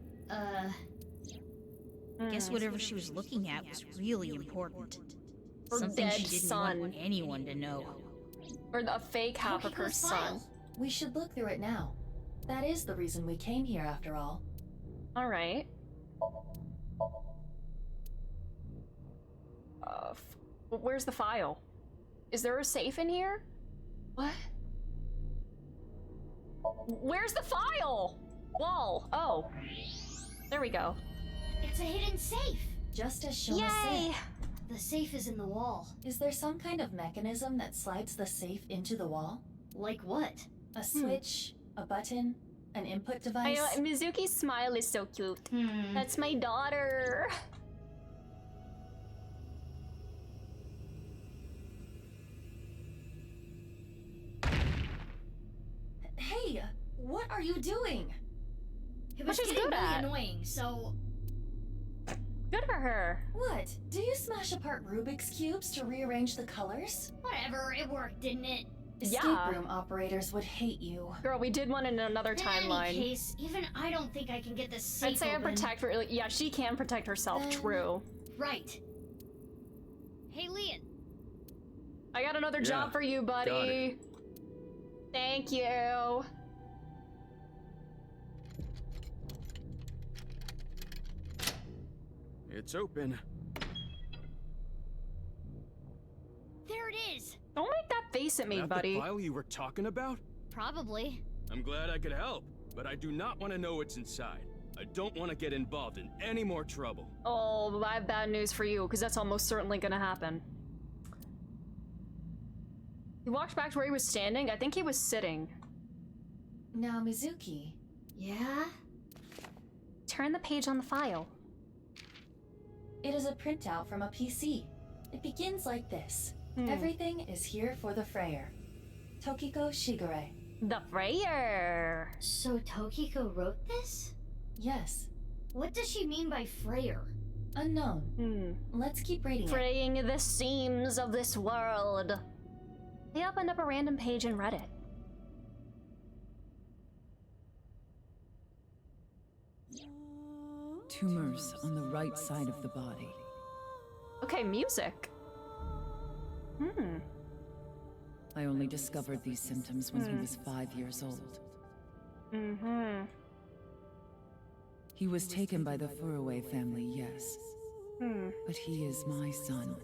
Guess whatever she was looking at was really important. Her Something dead she didn't son. want anyone to know. Or a fake half of her son. We should look through it now. That is the reason we came here, after all. Alright. Where's the file? Is there a safe in here? What? Where's the file? Wall. Oh. There we go. It's a hidden safe. Just as Shona Yay! said. The safe is in the wall. Is there some kind of mechanism that slides the safe into the wall? Like what? A switch, a button, an input device? I know, Mizuki's smile is so cute. That's my daughter. Hey, what are you doing? It was What she's getting good really at. annoying, so... Good for her. What? Do you smash apart Rubik's Cubes to rearrange the colors? Whatever, it worked, didn't it? Escape Yeah. room operators would hate you. Girl, we did one in another In timeline. any case, even I don't think I can get this safe I'd say I open. protect her. Yeah, she can protect herself. Then- True. Right. Hey, Leon. I got another Yeah, job for you, got buddy. Thank you. It's open. There it is. Don't make that face at me, That buddy. the file you were talking about? Probably. I'm glad I could help, but I do not want to know what's inside. I don't want to get involved in any more trouble. Oh, I have bad news for you, because that's almost certainly gonna happen. He walked back to where he was standing. I think he was sitting. Now, Mizuki. Yeah? Turn the page on the file. It is a printout from a PC. It begins like this. Everything is here for the Freyer. Tokiko Shigure. The Freyer. So Tokiko wrote this? Yes. What does she mean by Freyer? Unknown. Let's keep reading it. Fraying the seams of this world. They opened up a random page and read it. Tumors on the right side of the body. Okay, music. I only discovered these symptoms when he was 5 years old. He was taken by the Furaway family, yes. But he is my son.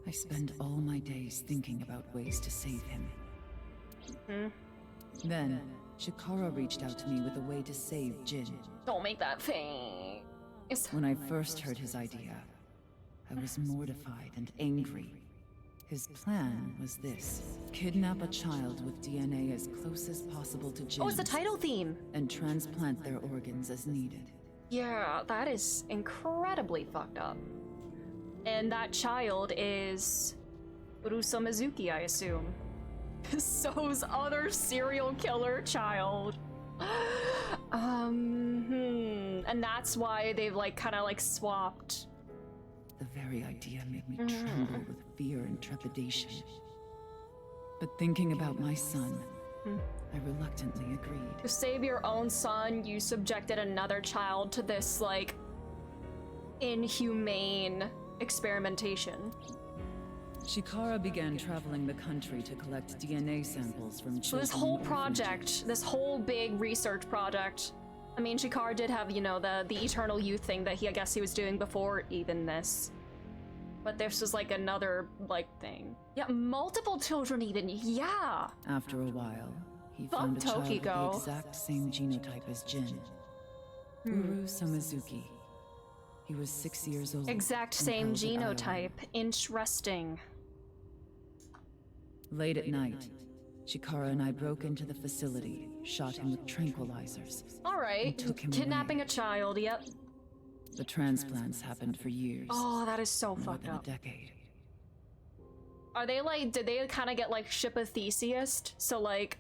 I spend all my days thinking about ways to save him. Then, Shikara reached out to me with a way to save Jin. Don't make that face. When I first heard his idea, I was mortified and angry. His plan was this: kidnap a child with DNA as close as possible to Jin's. Oh, it's the title theme! And transplant their organs as needed. Yeah, that is incredibly fucked up. And that child is Urusa Mizuki, I assume. So's other serial killer child. And that's why they've like kind of like swapped. The very idea made me tremble with fear and trepidation. But thinking about my son, I reluctantly agreed. To save your own son, you subjected another child to this like inhumane experimentation. Shikara began traveling the country to collect DNA samples from children. So this whole project, this whole big research project, I mean, Shikara did have, you know, the eternal youth thing that I guess he was doing before even this. But this was like another, like, thing. Yeah, multiple children even, yeah! After a while, he found a child with the exact same genotype as Jin. Uru Samizuki. He was 6 years old. Exact same genotype. Interesting. Late at night, Shikara and I broke into the facility, shot him with tranquilizers. Alright, kidnapping a child, yep. The transplants happened for years. Oh, that is so fucked up. A decade. Are they like, did they kind of get like Ship of Theseus? So like,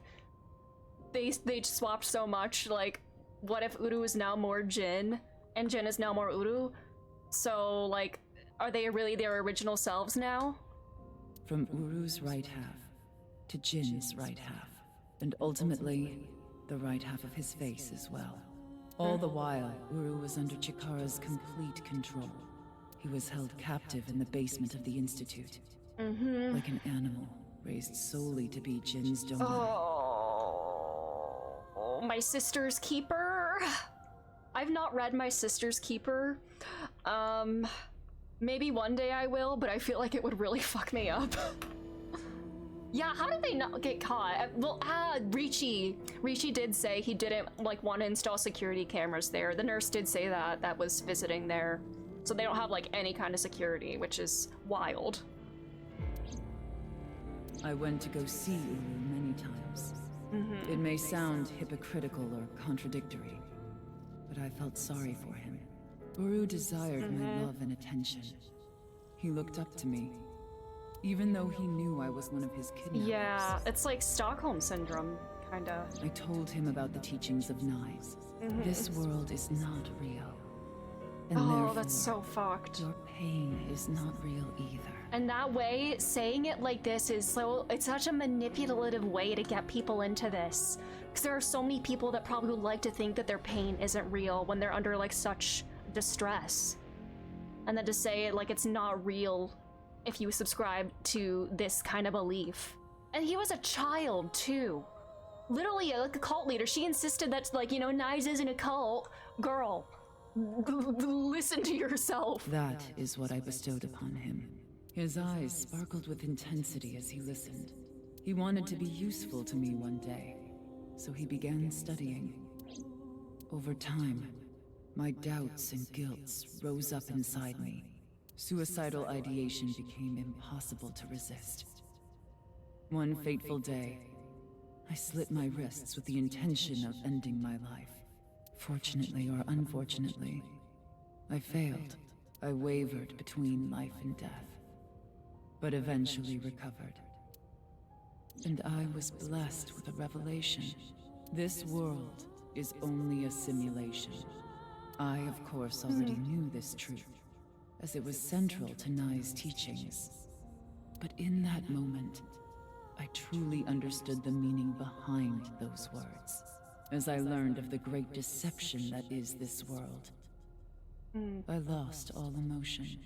they swapped so much, like, what if Uru is now more Jin, and Jin is now more Uru? So like, are they really their original selves now? From Uru's right half to Jin's right half, and ultimately, the right half of his face as well. All the while, Uru was under Chikara's complete control. He was held captive in the basement of the Institute. Like an animal, raised solely to be Jin's domain. Oh, my sister's keeper? I've not read My Sister's Keeper. Maybe one day I will, but I feel like it would really fuck me up. Yeah, how did they not get caught? Well, Ricci did say he didn't like want to install security cameras there. The nurse did say that was visiting there. So they don't have like any kind of security, which is wild. I went to go see Uru many times. It may sound hypocritical or contradictory, but I felt sorry for him. Uru desired my love and attention. He looked up to me, even though he knew I was one of his kidnappers. Yeah, it's like Stockholm Syndrome, kinda. I told him about the teachings of Knives. This world is not real. And oh, that's so fucked. Your pain is not real either. And that way, saying it like this is it's such a manipulative way to get people into this. Because there are so many people that probably would like to think that their pain isn't real when they're under like such distress. And then to say it like it's not real if you subscribe to this kind of belief. And he was a child too. Literally like a cult leader. She insisted that like, you know, Knives isn't a cult. Girl, listen to yourself. That is what I bestowed upon him. His eyes sparkled with intensity as he listened. He wanted to be useful to me one day, so he began studying. Over time, my doubts and guilts rose up inside me. Suicidal ideation became impossible to resist. One fateful day, I slit my wrists with the intention of ending my life. Fortunately or unfortunately, I failed. I wavered between life and death, but eventually recovered. And I was blessed with a revelation. This world is only a simulation. I, of course, already knew this truth, as it was central to Nai's teachings. But in that moment, I truly understood the meaning behind those words, as I learned of the great deception that is this world. I lost all emotion.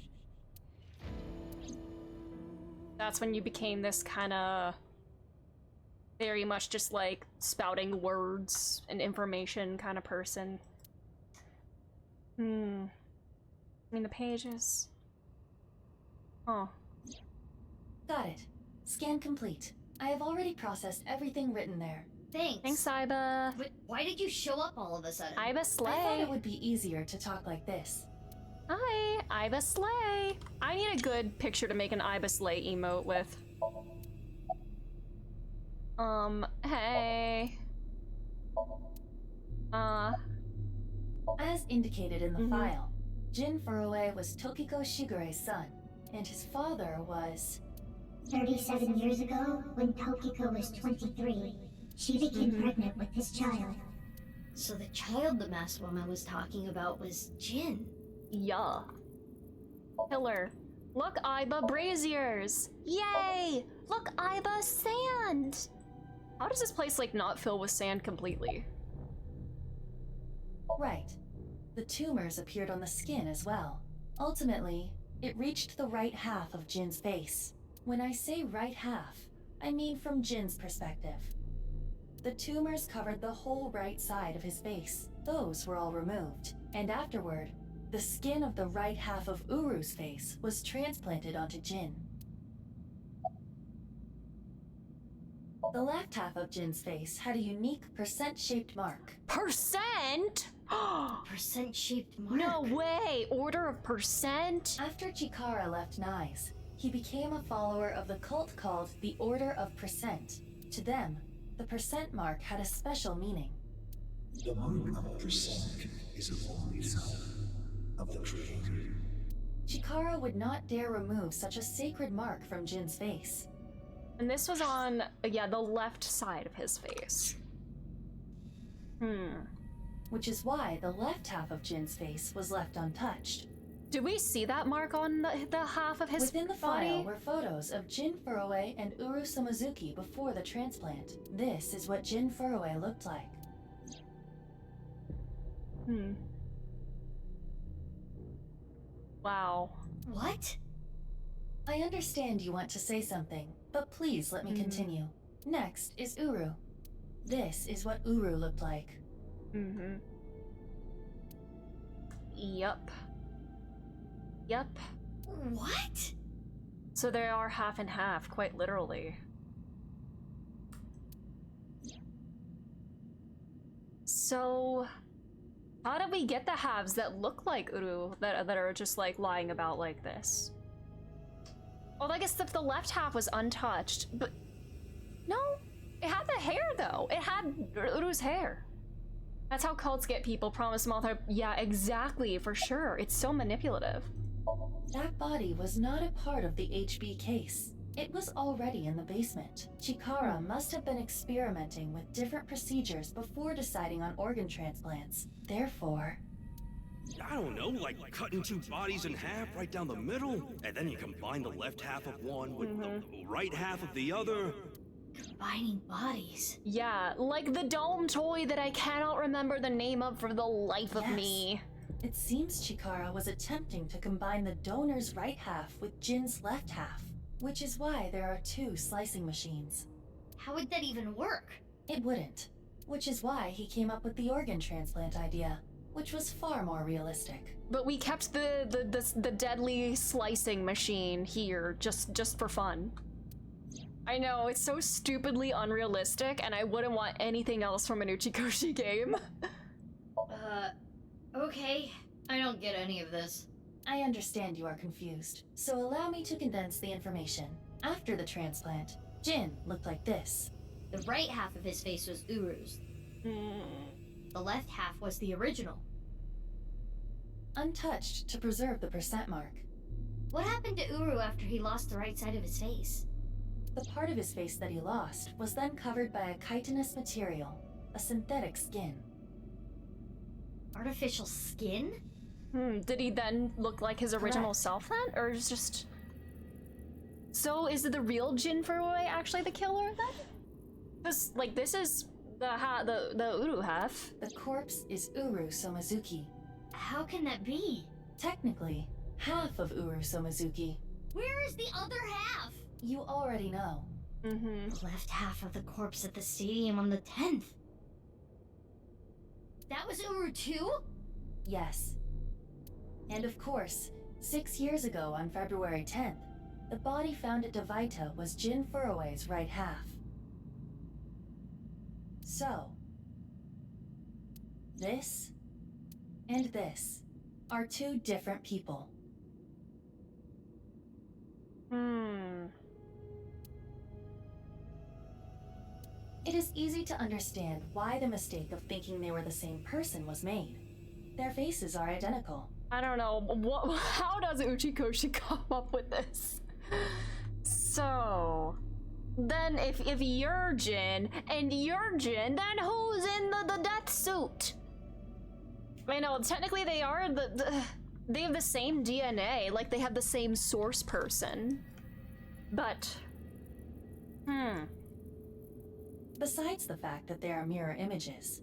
That's when you became this kind of very much just like spouting words and information kind of person. I mean, the pages. Oh. Got it. Scan complete. I have already processed everything written there. Thanks. Thanks, Iba. But why did you show up all of a sudden? Iba Slay. I thought it would be easier to talk like this. Hi, Iba Slay. I need a good picture to make an Iba Slay emote with. Hey. As indicated in the file, Jin Furue was Tokiko Shigure's son, and his father was... 37 years ago, when Tokiko was 23, she became pregnant with his child. So the child the masked woman was talking about was Jin. Yeah. Killer. Look, Iba braziers! Yay! Look, Iba sand! How does this place, like, not fill with sand completely? Right. The tumors appeared on the skin as well. Ultimately, it reached the right half of Jin's face. When I say right half, I mean from Jin's perspective. The tumors covered the whole right side of his face. Those were all removed. And afterward, the skin of the right half of Uru's face was transplanted onto Jin. The left half of Jin's face had a unique percent-shaped mark. Percent? Percent-shaped mark? No way! Order of percent? After Chikara left Nyes, he became a follower of the cult called the Order of Percent. To them, the percent mark had a special meaning. The mark of percent is a holy sign of the Creator. Chikara would not dare remove such a sacred mark from Jin's face. And this was on, yeah, the left side of his face. Which is why the left half of Jin's face was left untouched. Do we see that mark on the half of his Within the body? file were photos of Jin Furue and Uru Samazuki before the transplant. This is what Jin Furue looked like. Wow. What? I understand you want to say something, but please let me continue. Next is Uru. This is what Uru looked like. Yup. Yup. What? So they are half and half, quite literally. So, how do we get the halves that look like Uru, that are just like lying about like this? Well, I guess if the left half was untouched, but no, it had the hair though. It had Uru's hair. That's how cults get people. Promise them all their— yeah, exactly, for sure. It's so manipulative. That body was not a part of the HB case. It was already in the basement. Chikara must have been experimenting with different procedures before deciding on organ transplants. Therefore... I don't know, like cutting two bodies in half right down the middle, and then you combine the left half of one with the right half of the other. Combining bodies. Yeah, like the dome toy that I cannot remember the name of for the life of me. It seems Chikara was attempting to combine the donor's right half with Jin's left half, which is why there are two slicing machines. How would that even work? It wouldn't, which is why he came up with the organ transplant idea, which was far more realistic. But we kept the deadly slicing machine here just for fun. I know, it's so stupidly unrealistic, and I wouldn't want anything else from an Uchikoshi game. Okay. I don't get any of this. I understand you are confused, so allow me to condense the information. After the transplant, Jin looked like this. The right half of his face was Uru's. The left half was the original. Untouched to preserve the percent mark. What happened to Uru after he lost the right side of his face? The part of his face that he lost was then covered by a chitinous material, a synthetic skin. Artificial skin? Did he then look like his original self then? Or is just... So is the real Jin Furue actually the killer then? This, like, this is the Uru half. The corpse is Uru Somazuki. How can that be? Technically, half of Uru Somizuki. Where is the other half? You already know. Left half of the corpse at the stadium on the 10th. That was Uru too? Yes. And of course, 6 years ago on February 10th, the body found at Devaita was Jin Furue's right half. So, this and this are two different people. It is easy to understand why the mistake of thinking they were the same person was made. Their faces are identical. I don't know. How does Uchikoshi come up with this? So, then if you're Jin and you're Jin, then who's in the death suit? I know, technically they are they have the same DNA, like they have the same source person. But, Besides the fact that they are mirror images.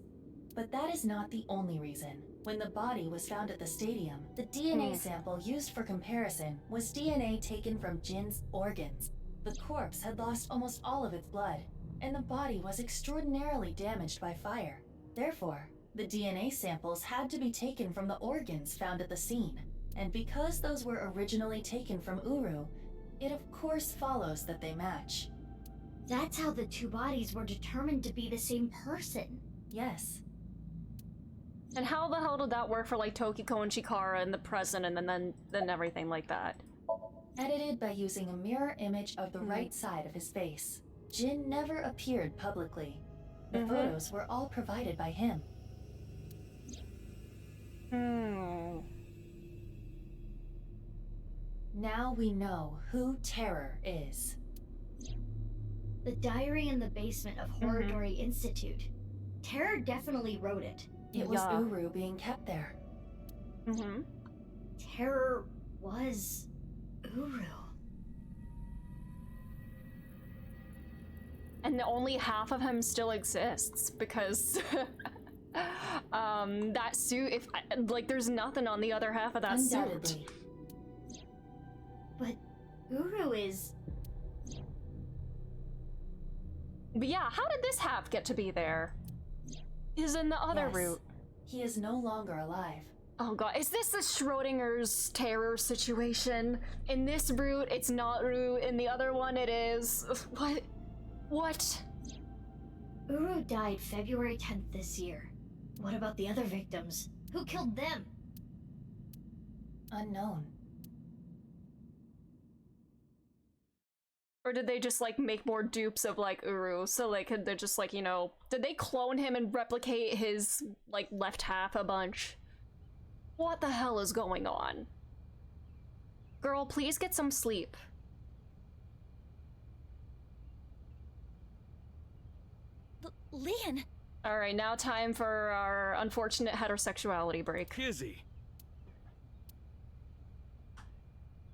But that is not the only reason. When the body was found at the stadium, the DNA sample used for comparison was DNA taken from Jin's organs. The corpse had lost almost all of its blood, and the body was extraordinarily damaged by fire. Therefore, the DNA samples had to be taken from the organs found at the scene. And because those were originally taken from Uru, it of course follows that they match. That's how the two bodies were determined to be the same person. Yes. And how the hell did that work for like Tokiko and Chikara in the present and then everything like that? Edited by using a mirror image of the right side of his face. Jin never appeared publicly. The photos were all provided by him. Now we know who Terror is. The diary in the basement of Horodori Institute. Terror definitely wrote it. It was Uru being kept there. Terror was Uru. And only half of him still exists because that suit, like there's nothing on the other half of that suit. But Uru is... But yeah, how did this half get to be there? He's in the other route. He is no longer alive. Oh god, is this the Schrodinger's terror situation? In this route, it's not route. In the other one, it is. What? What? Uru died February 10th this year. What about the other victims? Who killed them? Unknown. Or did they just like make more dupes of like Uru? So like they're just like, you know, did they clone him and replicate his like left half a bunch? What the hell is going on? Girl, please get some sleep. Lian! Alright, now time for our unfortunate heterosexuality break. Kizzy!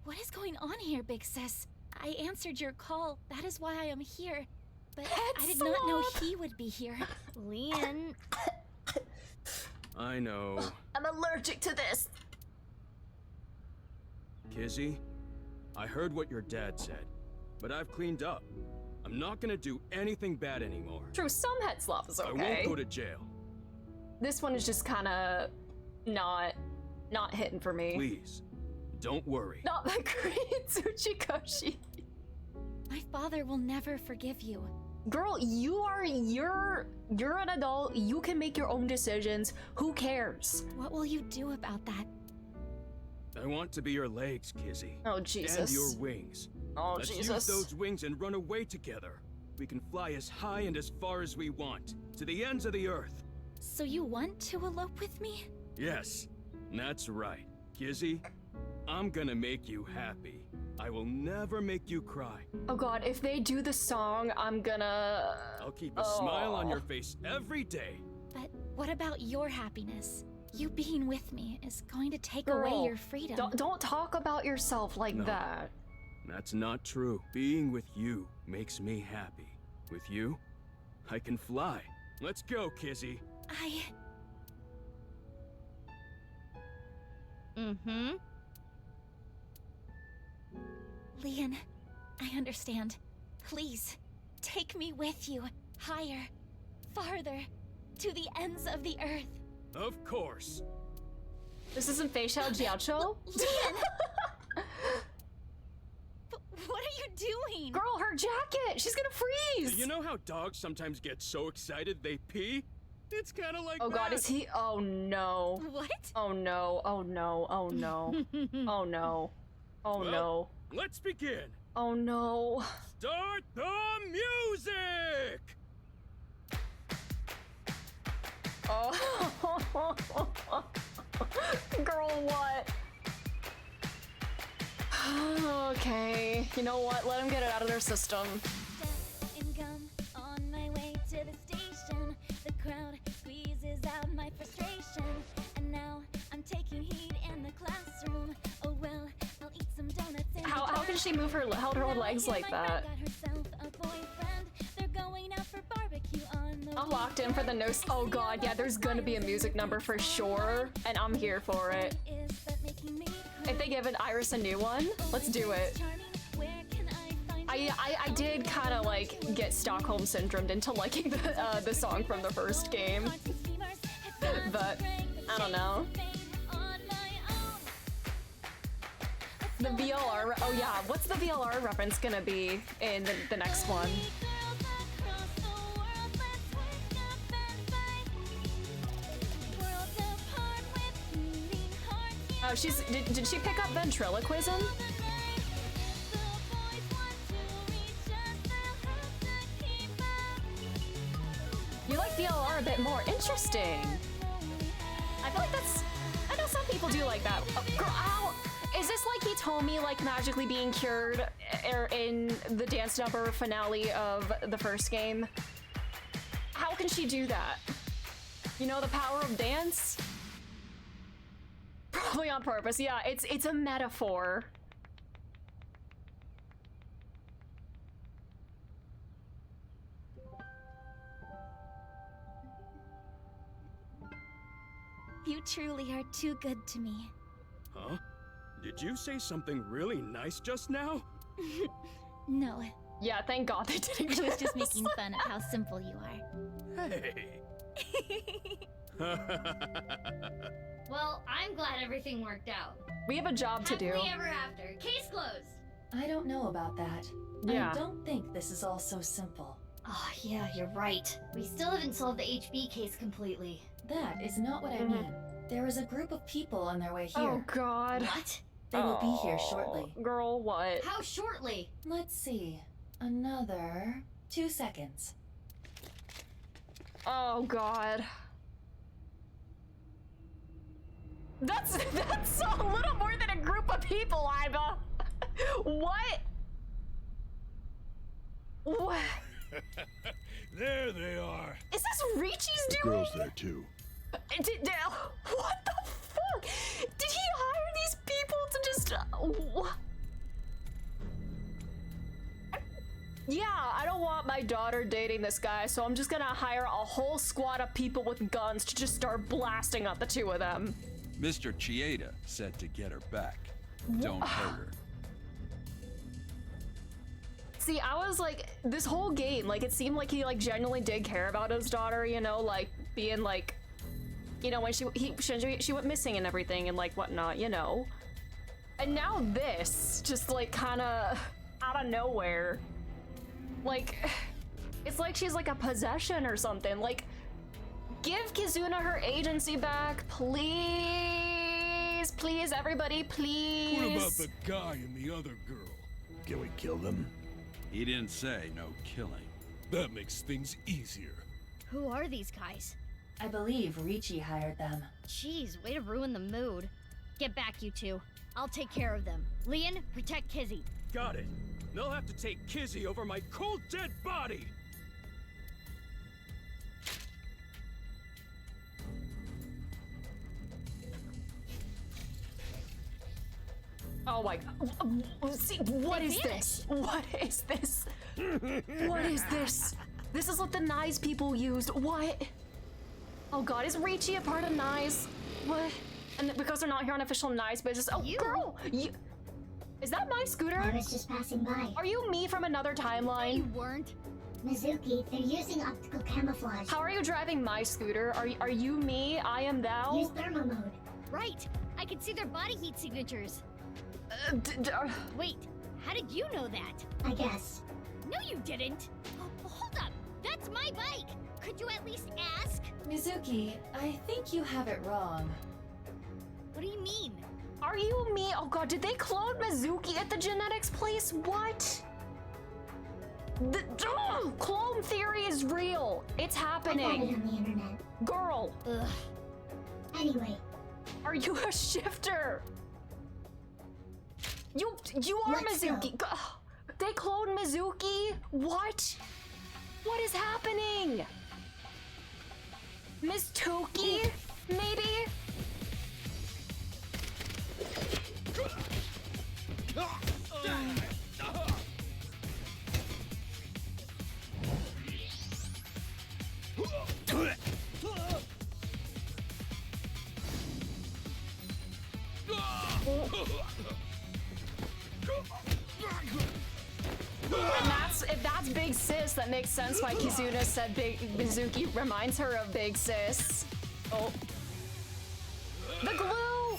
What is going on here, big sis? I answered your call. That is why I am here. But I did not know he would be here. Lian. I know. I'm allergic to this. Kizzy, I heard what your dad said, but I've cleaned up. I'm not gonna do anything bad anymore. True, some head slop is okay. I won't go to jail. This one is just kind of not hitting for me. Please, don't worry. Not the great Tsuchikoshi. My father will never forgive you. Girl, you're an adult. You can make your own decisions. Who cares? What will you do about that? I want to be your legs, Kizzy. Oh, Jesus. And your wings. Oh, Let's Jesus. use those wings and run away together. We can fly as high and as far as we want, to the ends of the earth. So you want to elope with me? Yes, that's right. Kizzy, I'm gonna make you happy. I will never make you cry. Oh god, if they do the song, I'm gonna... I'll keep a smile on your face every day. But what about your happiness? You being with me is going to take Girl, away your freedom. Don't talk about yourself like that. That's not true. Being with you makes me happy. With you, I can fly. Let's go, Kizzy. Mm-hmm. Leon, I understand. Please, take me with you. Higher, farther, to the ends of the earth. Of course. This isn't Facial Jiacho? Leon! What are you doing? Girl, her jacket! She's gonna freeze! You know how dogs sometimes get so excited they pee? It's kind of like Oh god, that. is he? Oh no. What? Oh no, oh no, oh no. Oh no. Oh Well, no. Let's begin. Oh no. Start the music! Oh. Girl, what? Okay. You know what? Let them get it out of their system. And gum on my way to the station. The crowd squeezes out my frustration. And now I'm taking heat in the classroom. Oh well, I'll eat some donuts in How can she move her legs like that? got herself a boyfriend. They're going out for barbecue on the I'm locked in for the no. Oh god, yeah, there's gonna be a music number for sure, and I'm here for it. If they give an Iris a new one, let's do it. I did kind of like get Stockholm syndromed into liking the song from the first game, but I don't know. The VLR. Oh yeah, what's the VLR reference gonna be in the next one? Oh, did she pick up ventriloquism? You like VLR a bit more. Interesting. I feel like I know some people do like that. Oh, girl, ow! Is this like Hitomi like magically being cured in the dance number finale of the first game? How can she do that? You know, the power of dance? Probably on purpose. Yeah, it's a metaphor. You truly are too good to me. Huh? Did you say something really nice just now? No. Yeah, thank God they didn't. I was just making fun of how simple you are. Hey. Well, I'm glad everything worked out. We have a job to do. Happily ever after. Case closed. I don't know about that. Yeah. I don't think this is all so simple. Oh, yeah, you're right. We still haven't solved the HB case completely. That is not what I mean. There is a group of people on their way here. Oh God. What? They will be here shortly. Girl, what? How shortly? Let's see. Another 2 seconds. Oh God. That's a little more than a group of people, Iba. What? What? There they are. Is this Ricci's The doing? girl's there too. What the fuck? Did he hire these people to just? Yeah, I don't want my daughter dating this guy, so I'm just gonna hire a whole squad of people with guns to just start blasting at the two of them. Mr. Chieda said to get her back. Don't hurt her. See, I was like, this whole game, like, it seemed like he, like, genuinely did care about his daughter, you know, like, being, like, you know, when she went missing and everything and, like, whatnot, you know. And now this, just, like, kind of out of nowhere. Like, it's like she's, like, a possession or something. Like, give Kizuna her agency back, please. Please, everybody, please. What about the guy and the other girl? Can we kill them? He didn't say no killing. That makes things easier. Who are these guys? I believe Ricci hired them. Jeez, way to ruin the mood. Get back, you two. I'll take care of them. Leon, protect Kizzy. Got it. They'll have to take Kizzy over my cold dead body. Oh my God. See, what is this? What is this? What is this? This is what the Nyes people used. What? Oh God, is Ricci a part of Nyes? What? And because they're not here on official nights, but it's just, oh, girl! You, is that my scooter? I was just passing by. Are you me from another timeline? You weren't. Mizuki, they're using optical camouflage. How are you driving my scooter? Are you me? I am thou? Use thermal mode. Right. I can see their body heat signatures. Wait, how did you know that? I guess. No, you didn't. Oh, hold up. That's my bike. Could you at least ask? Mizuki, I think you have it wrong. What do you mean? Are you me? Oh god, did they clone Mizuki at the genetics place? What? Clone theory is real. It's happening. I found it on the internet. Girl. Ugh. Anyway. Are you a shifter? You are Let's Mizuki. go. They cloned Mizuki? What? What is happening? Miss Toki? Maybe? And if that's Big Sis, that makes sense why Kizuna said Big Mizuki reminds her of Big Sis. Oh. The glue!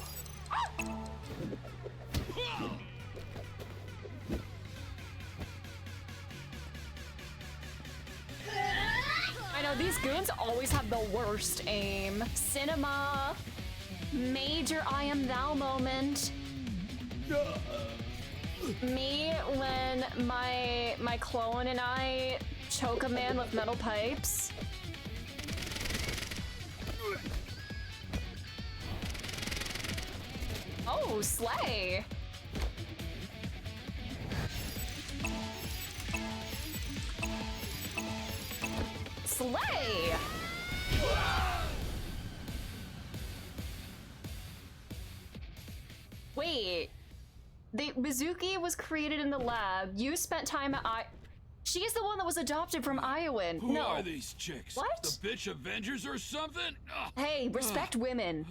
I know, these goons always have the worst aim. Cinema. Major I am thou moment. Me when my clone and I choke a man with metal pipes. Oh, slay! Slay! Wait. Mizuki was created in the lab. You spent time at She's the one that was adopted from Iowan. Who no. are these chicks? What? The bitch Avengers or something? Hey, respect women.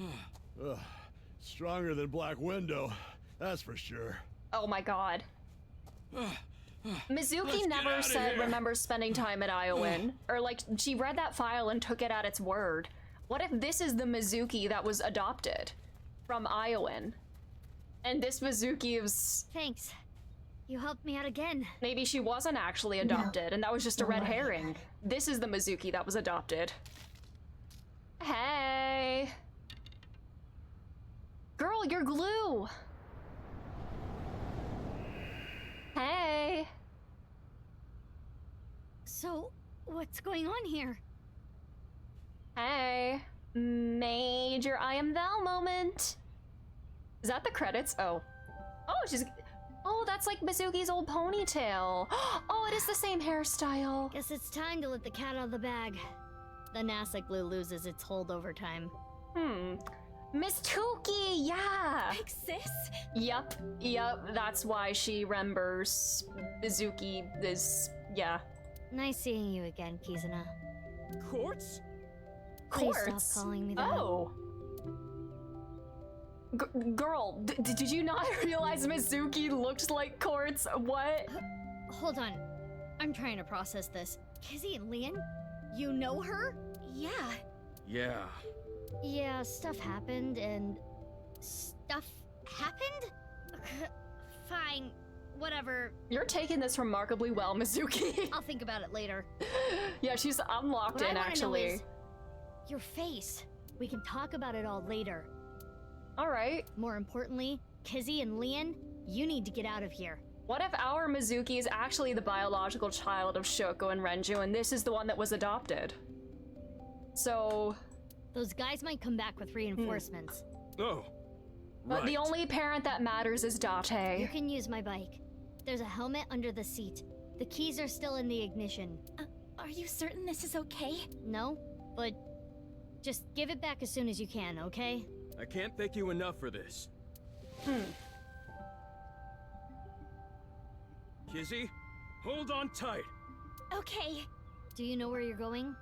Stronger than Black Widow, that's for sure. Oh my god. Mizuki never said remember spending time at Iowan. Or like, she read that file and took it at its word. What if this is the Mizuki that was adopted from Iowan? And this Mizuki is... Thanks. You helped me out again. Maybe she wasn't actually adopted, and that was just a red herring. This is the Mizuki that was adopted. Hey! Girl, you're glue! Hey! So, what's going on here? Hey. Major I am thou moment. Is that the credits? Oh. Oh, she's... Oh, that's like Mizuki's old ponytail. Oh, it is the same hairstyle. Guess it's time to let the cat out of the bag. The NASA glue loses its hold over time. Miss Tuki, yeah! Big Sis? Yep, that's why she remembers Mizuki is, yeah. Nice seeing you again, Kizuna. Quartz? Please stop calling me that. Oh. Girl, did you not realize Mizuki looked like Quartz? What? Hold on. I'm trying to process this. Kizzy and Leon? You know her? Yeah. Yeah. Yeah, stuff happened and... Stuff happened? Fine. Whatever. You're taking this remarkably well, Mizuki. I'll think about it later. Yeah, she's unlocked What in, I wanna actually. know is your face. We can talk about it all later. Alright. More importantly, Kizzy and Leon, you need to get out of here. What if our Mizuki is actually the biological child of Shoko and Renju, and this is the one that was adopted? So... Those guys might come back with reinforcements. Oh. But Right. the only parent that matters is Date. You can use my bike. There's a helmet under the seat. The keys are still in the ignition. Are you certain this is okay? No, but just give it back as soon as you can, okay? I can't thank you enough for this. Kizzy, hold on tight. Okay. Do you know where you're going?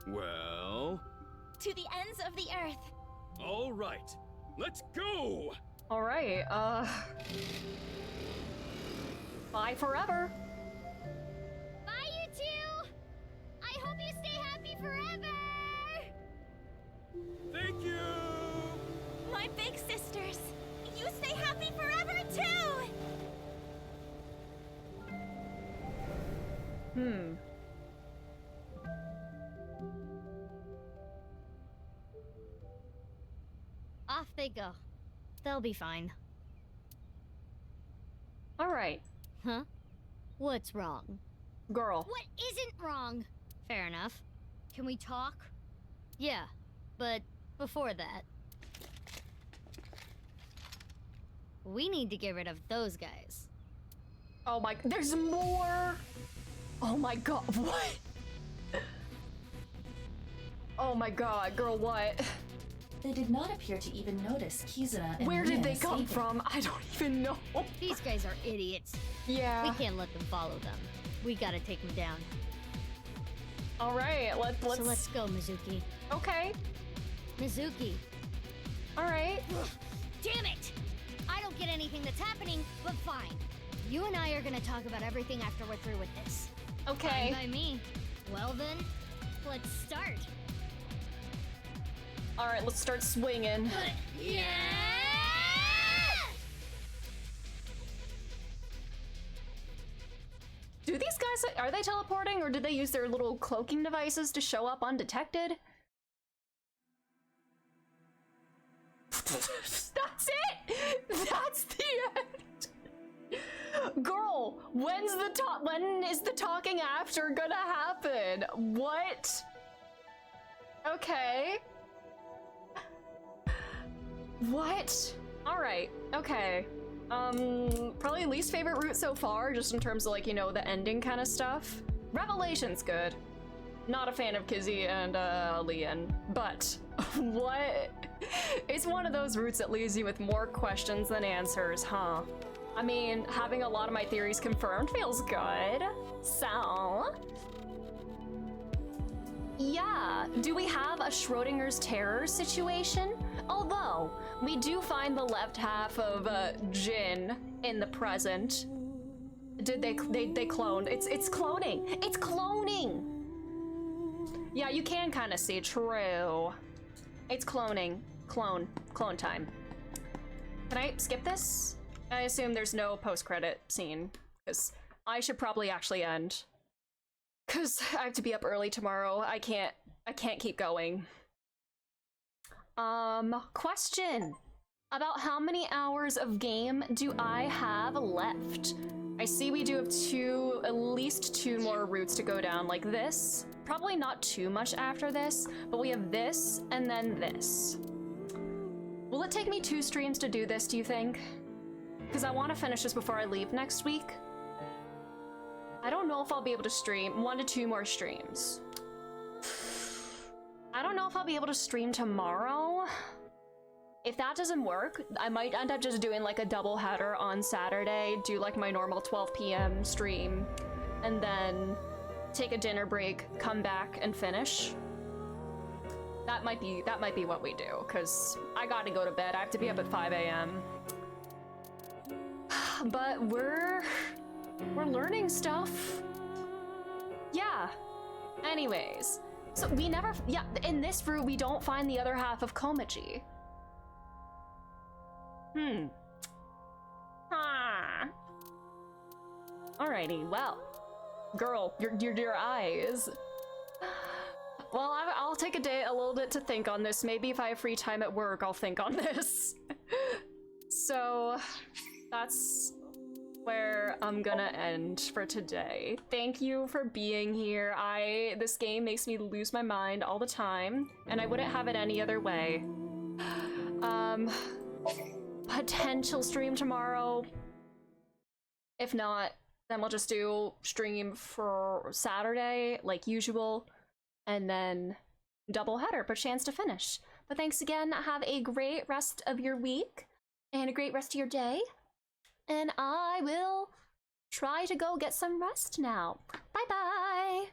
Well... To the ends of the earth. All right. Let's go! Alright, bye forever. Bye, you two! I hope you stay happy forever! Thank you! My big sisters, you stay happy forever too! Off they go. They'll be fine. Alright. Huh? What's wrong? Girl. What isn't wrong? Fair enough. Can we talk? Yeah, but before that... we need to get rid of those guys. Oh my... there's more! Oh my god, what? Oh my god, girl, what? They did not appear to even notice Kizuna and Where did Leon they come escaping. from? I don't even know. These guys are idiots. Yeah. We can't let them follow them. We gotta take them down. Alright, let's... So let's go, Mizuki. Okay. Mizuki. Alright. Damn it! I don't get anything that's happening, but fine. You and I are gonna talk about everything after we're through with this. Okay. Fine by me. Well then, let's start. Alright, let's start swinging. Yeah! Do these guys, are they teleporting or did they use their little cloaking devices to show up undetected? That's it! That's the end! Girl, when is the talking after gonna happen? What? Okay. What? Alright, okay. Probably least favorite route so far, just in terms of like, you know, the ending kind of stuff. Revelation's good. Not a fan of Kizzy and Leon, but what? It's one of those routes that leaves you with more questions than answers, huh? I mean, having a lot of my theories confirmed feels good. So... yeah, do we have a Schrodinger's terror situation? Although, we do find the left half of Jin in the present. Did they cloned? It's cloning! It's cloning! Yeah, you can kind of see, true. It's cloning. Clone time. Can I skip this? I assume there's no post-credit scene, because I should probably actually end. Cause I have to be up early tomorrow. I can't keep going. Question. About how many hours of game do I have left? I see we do have at least two more routes to go down, like this. Probably not too much after this, but we have this and then this. Will it take me 2 streams to do this, do you think? Because I want to finish this before I leave next week. I don't know if I'll be able to stream 1 to 2 more streams. I don't know if I'll be able to stream tomorrow. If that doesn't work, I might end up just doing like a double header on Saturday, do like my normal 12 p.m. stream, and then take a dinner break, come back and finish. That might be what we do, because I gotta go to bed. I have to be up at 5 a.m. But we're learning stuff. Yeah. Anyways, so we never, yeah, in this route we don't find the other half of Komaji. Alrighty, well, girl, your eyes. Well, I'll take a little bit to think on this. Maybe if I have free time at work, I'll think on this. So, that's where I'm gonna end for today. Thank you for being here. This game makes me lose my mind all the time, and I wouldn't have it any other way. Potential stream tomorrow. If not, then we'll just do stream for Saturday, like usual, and then double header, per chance to finish. But thanks again, have a great rest of your week, and a great rest of your day. And I will try to go get some rest now. Bye-bye!